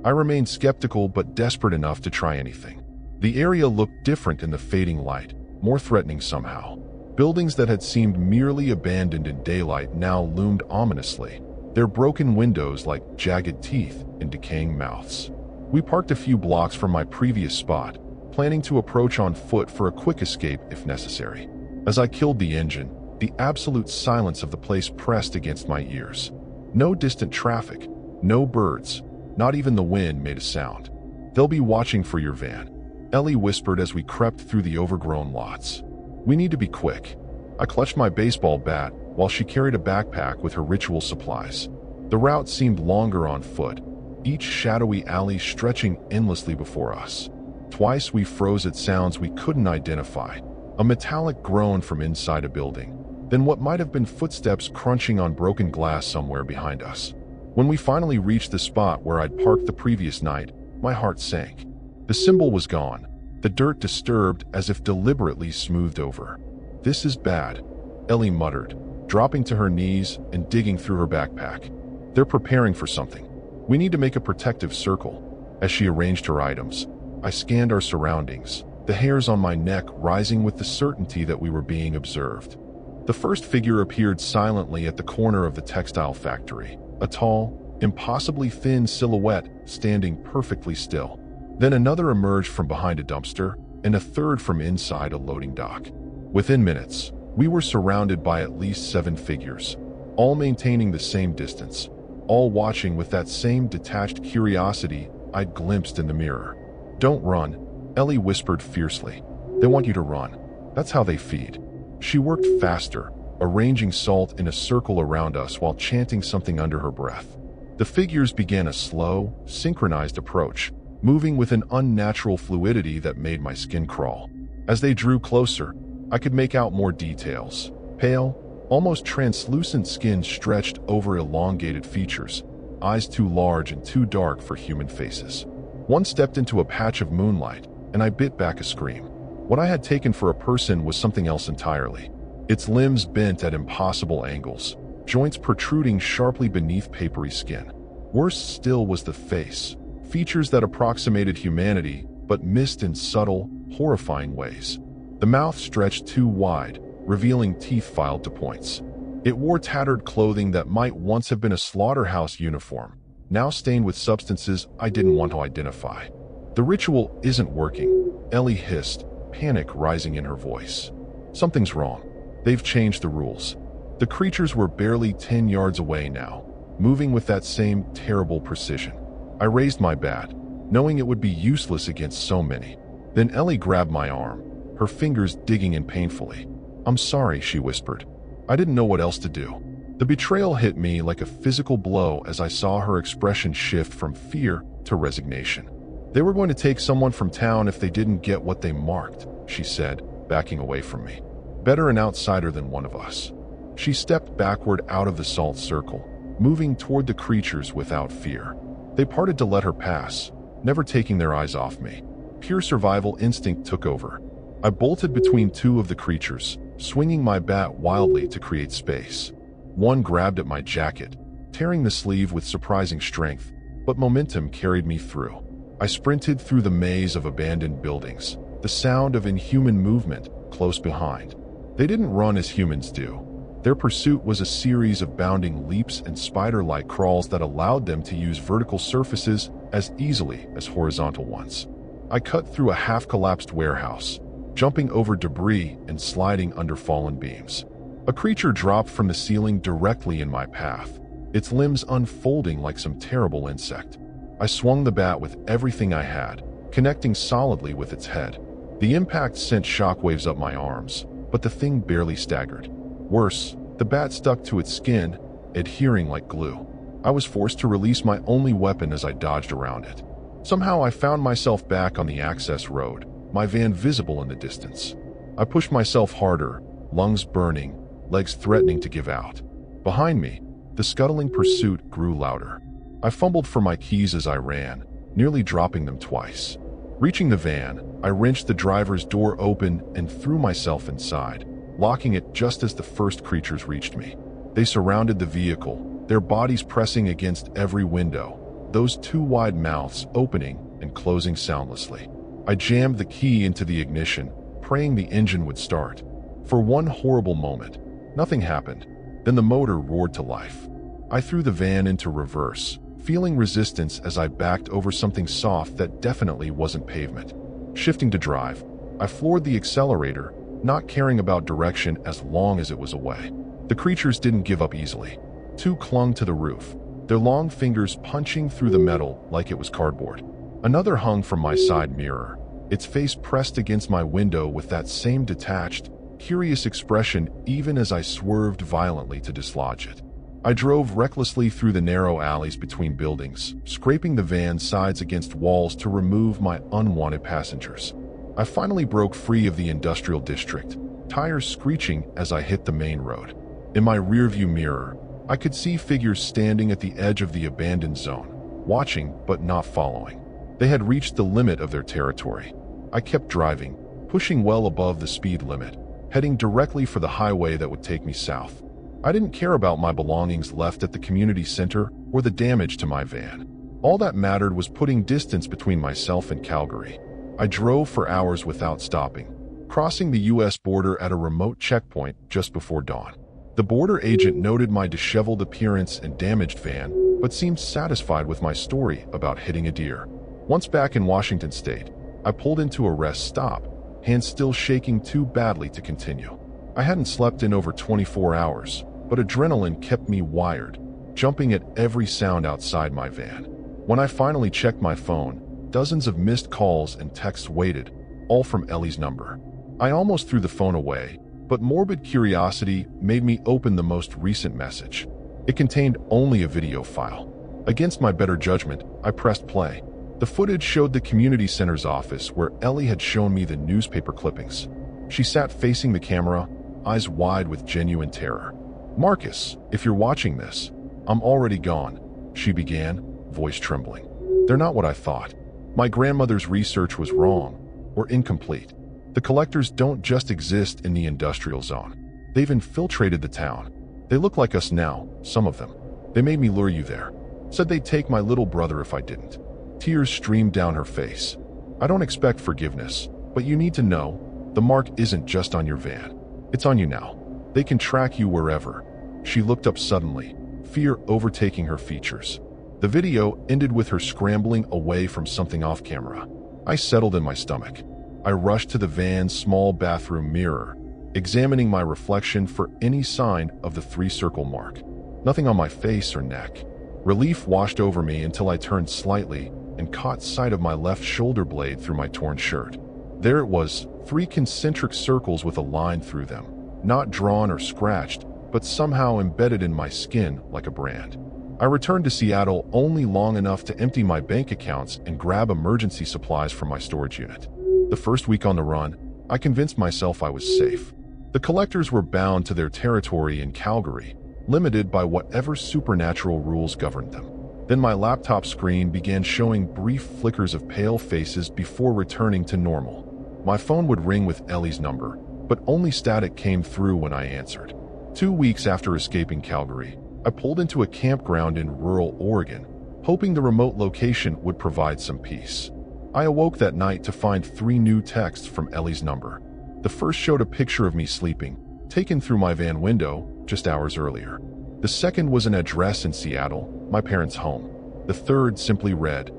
I remained skeptical but desperate enough to try anything. The area looked different in the fading light, more threatening somehow. Buildings that had seemed merely abandoned in daylight now loomed ominously, their broken windows like jagged teeth in decaying mouths. We parked a few blocks from my previous spot, planning to approach on foot for a quick escape if necessary. As I killed the engine, the absolute silence of the place pressed against my ears. No distant traffic, no birds, not even the wind made a sound. "They'll be watching for your van," Ellie whispered as we crept through the overgrown lots. "We need to be quick." I clutched my baseball bat while she carried a backpack with her ritual supplies. The route seemed longer on foot, each shadowy alley stretching endlessly before us. Twice we froze at sounds we couldn't identify. A metallic groan from inside a building, then what might have been footsteps crunching on broken glass somewhere behind us. When we finally reached the spot where I'd parked the previous night, my heart sank. The symbol was gone, the dirt disturbed as if deliberately smoothed over. "This is bad," Ellie muttered, dropping to her knees and digging through her backpack. "They're preparing for something. We need to make a protective circle." As she arranged her items, I scanned our surroundings, the hairs on my neck rising with the certainty that we were being observed. The first figure appeared silently at the corner of the textile factory, a tall, impossibly thin silhouette standing perfectly still. Then another emerged from behind a dumpster, and a third from inside a loading dock. Within minutes, we were surrounded by at least 7 figures, all maintaining the same distance, all watching with that same detached curiosity I'd glimpsed in the mirror. "Don't run," Ellie whispered fiercely. "They want you to run. That's how they feed." She worked faster, arranging salt in a circle around us while chanting something under her breath. The figures began a slow, synchronized approach, moving with an unnatural fluidity that made my skin crawl. As they drew closer, I could make out more details. Pale, almost translucent skin stretched over elongated features, eyes too large and too dark for human faces. One stepped into a patch of moonlight, and I bit back a scream. What I had taken for a person was something else entirely. Its limbs bent at impossible angles, joints protruding sharply beneath papery skin. Worse still was the face, features that approximated humanity, but missed in subtle, horrifying ways. The mouth stretched too wide, revealing teeth filed to points. It wore tattered clothing that might once have been a slaughterhouse uniform, now stained with substances I didn't want to identify. "The ritual isn't working," Ellie hissed, panic rising in her voice. "Something's wrong. They've changed the rules." The creatures were barely 10 yards away now, moving with that same terrible precision. I raised my bat, knowing it would be useless against so many. Then Ellie grabbed my arm, her fingers digging in painfully. "I'm sorry," she whispered. "I didn't know what else to do." The betrayal hit me like a physical blow as I saw her expression shift from fear to resignation. "They were going to take someone from town if they didn't get what they marked," she said, backing away from me. "Better an outsider than one of us." She stepped backward out of the salt circle, moving toward the creatures without fear. They parted to let her pass, never taking their eyes off me. Pure survival instinct took over. I bolted between 2 of the creatures, swinging my bat wildly to create space. One grabbed at my jacket, tearing the sleeve with surprising strength, but momentum carried me through. I sprinted through the maze of abandoned buildings, the sound of inhuman movement close behind. They didn't run as humans do. Their pursuit was a series of bounding leaps and spider-like crawls that allowed them to use vertical surfaces as easily as horizontal ones. I cut through a half-collapsed warehouse, jumping over debris and sliding under fallen beams. A creature dropped from the ceiling directly in my path, its limbs unfolding like some terrible insect. I swung the bat with everything I had, connecting solidly with its head. The impact sent shockwaves up my arms, but the thing barely staggered. Worse, the bat stuck to its skin, adhering like glue. I was forced to release my only weapon as I dodged around it. Somehow I found myself back on the access road, my van visible in the distance. I pushed myself harder, lungs burning, legs threatening to give out. Behind me, the scuttling pursuit grew louder. I fumbled for my keys as I ran, nearly dropping them twice. Reaching the van, I wrenched the driver's door open and threw myself inside, locking it just as the first creatures reached me. They surrounded the vehicle, their bodies pressing against every window, those 2 wide mouths opening and closing soundlessly. I jammed the key into the ignition, praying the engine would start. For one horrible moment, nothing happened. Then the motor roared to life. I threw the van into reverse, feeling resistance as I backed over something soft that definitely wasn't pavement. Shifting to drive, I floored the accelerator, not caring about direction as long as it was away. The creatures didn't give up easily. 2 clung to the roof, their long fingers punching through the metal like it was cardboard. Another hung from my side mirror, its face pressed against my window with that same detached, curious expression even as I swerved violently to dislodge it. I drove recklessly through the narrow alleys between buildings, scraping the van's sides against walls to remove my unwanted passengers. I finally broke free of the industrial district, tires screeching as I hit the main road. In my rearview mirror, I could see figures standing at the edge of the abandoned zone, watching but not following. They had reached the limit of their territory. I kept driving, pushing well above the speed limit, heading directly for the highway that would take me south. I didn't care about my belongings left at the community center or the damage to my van. All that mattered was putting distance between myself and Calgary. I drove for hours without stopping, crossing the U.S. border at a remote checkpoint just before dawn. The border agent noted my disheveled appearance and damaged van, but seemed satisfied with my story about hitting a deer. Once back in Washington state, I pulled into a rest stop, hands still shaking too badly to continue. I hadn't slept in over 24 hours, but adrenaline kept me wired, jumping at every sound outside my van. When I finally checked my phone, dozens of missed calls and texts waited, all from Ellie's number. I almost threw the phone away, but morbid curiosity made me open the most recent message. It contained only a video file. Against my better judgment, I pressed play. The footage showed the community center's office where Ellie had shown me the newspaper clippings. She sat facing the camera, eyes wide with genuine terror. "Marcus, if you're watching this, I'm already gone," she began, voice trembling. "They're not what I thought. My grandmother's research was wrong, or incomplete. The collectors don't just exist in the industrial zone. They've infiltrated the town. They look like us now, some of them. They made me lure you there. Said they'd take my little brother if I didn't." Tears streamed down her face. "I don't expect forgiveness, but you need to know, the mark isn't just on your van. It's on you now. They can track you wherever." She looked up suddenly, fear overtaking her features. The video ended with her scrambling away from something off camera. I settled in my stomach. I rushed to the van's small bathroom mirror, examining my reflection for any sign of the three-circle mark. Nothing on my face or neck. Relief washed over me until I turned slightly and caught sight of my left shoulder blade through my torn shirt. There it was, 3 concentric circles with a line through them, not drawn or scratched, but somehow embedded in my skin like a brand. I returned to Seattle only long enough to empty my bank accounts and grab emergency supplies from my storage unit. The first week on the run, I convinced myself I was safe. The collectors were bound to their territory in Calgary, limited by whatever supernatural rules governed them. Then my laptop screen began showing brief flickers of pale faces before returning to normal. My phone would ring with Ellie's number, but only static came through when I answered. 2 weeks after escaping Calgary, I pulled into a campground in rural Oregon, hoping the remote location would provide some peace. I awoke that night to find 3 new texts from Ellie's number. The first showed a picture of me sleeping, taken through my van window just hours earlier. The second was an address in Seattle, my parents' home. The third simply read,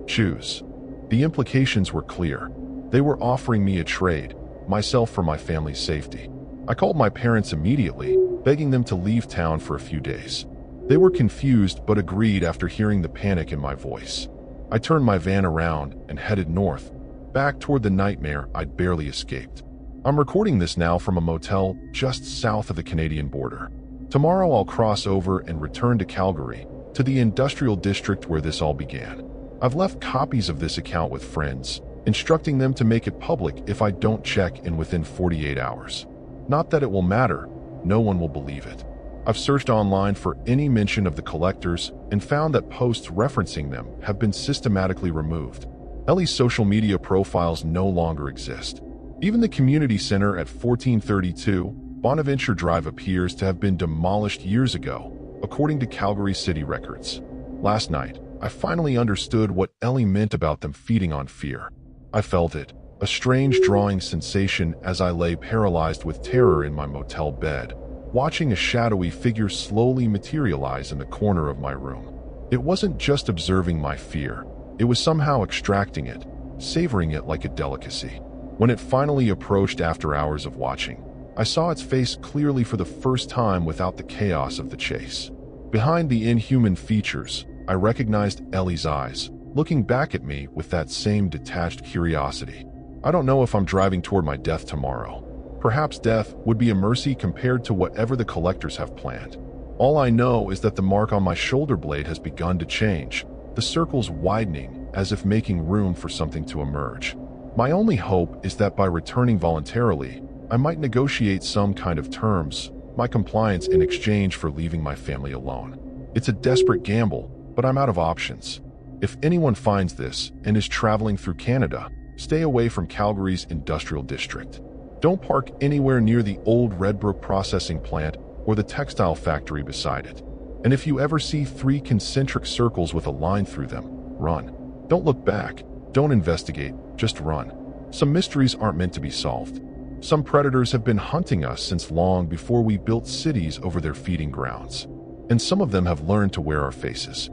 "Choose." The implications were clear. They were offering me a trade, myself for my family's safety. I called my parents immediately, begging them to leave town for a few days. They were confused but agreed after hearing the panic in my voice. I turned my van around and headed north, back toward the nightmare I'd barely escaped. I'm recording this now from a motel just south of the Canadian border. Tomorrow I'll cross over and return to Calgary, to the industrial district where this all began. I've left copies of this account with friends, instructing them to make it public if I don't check in within 48 hours. Not that it will matter, no one will believe it. I've searched online for any mention of the collectors and found that posts referencing them have been systematically removed. Ellie's social media profiles no longer exist. Even the community center at 1432 Bonaventure Drive appears to have been demolished years ago, according to Calgary City records. Last night, I finally understood what Ellie meant about them feeding on fear. I felt it, a strange drawing sensation as I lay paralyzed with terror in my motel bed, watching a shadowy figure slowly materialize in the corner of my room. It wasn't just observing my fear, it was somehow extracting it, savoring it like a delicacy. When it finally approached after hours of watching, I saw its face clearly for the first time without the chaos of the chase. Behind the inhuman features, I recognized Ellie's eyes, looking back at me with that same detached curiosity. I don't know if I'm driving toward my death tomorrow. Perhaps death would be a mercy compared to whatever the collectors have planned. All I know is that the mark on my shoulder blade has begun to change, the circles widening as if making room for something to emerge. My only hope is that by returning voluntarily, I might negotiate some kind of terms, my compliance in exchange for leaving my family alone. It's a desperate gamble, but I'm out of options. If anyone finds this and is traveling through Canada, stay away from Calgary's industrial district. Don't park anywhere near the old Redbrook processing plant or the textile factory beside it. And if you ever see 3 concentric circles with a line through them, run. Don't look back. Don't investigate. Just run. Some mysteries aren't meant to be solved. Some predators have been hunting us since long before we built cities over their feeding grounds. And some of them have learned to wear our faces.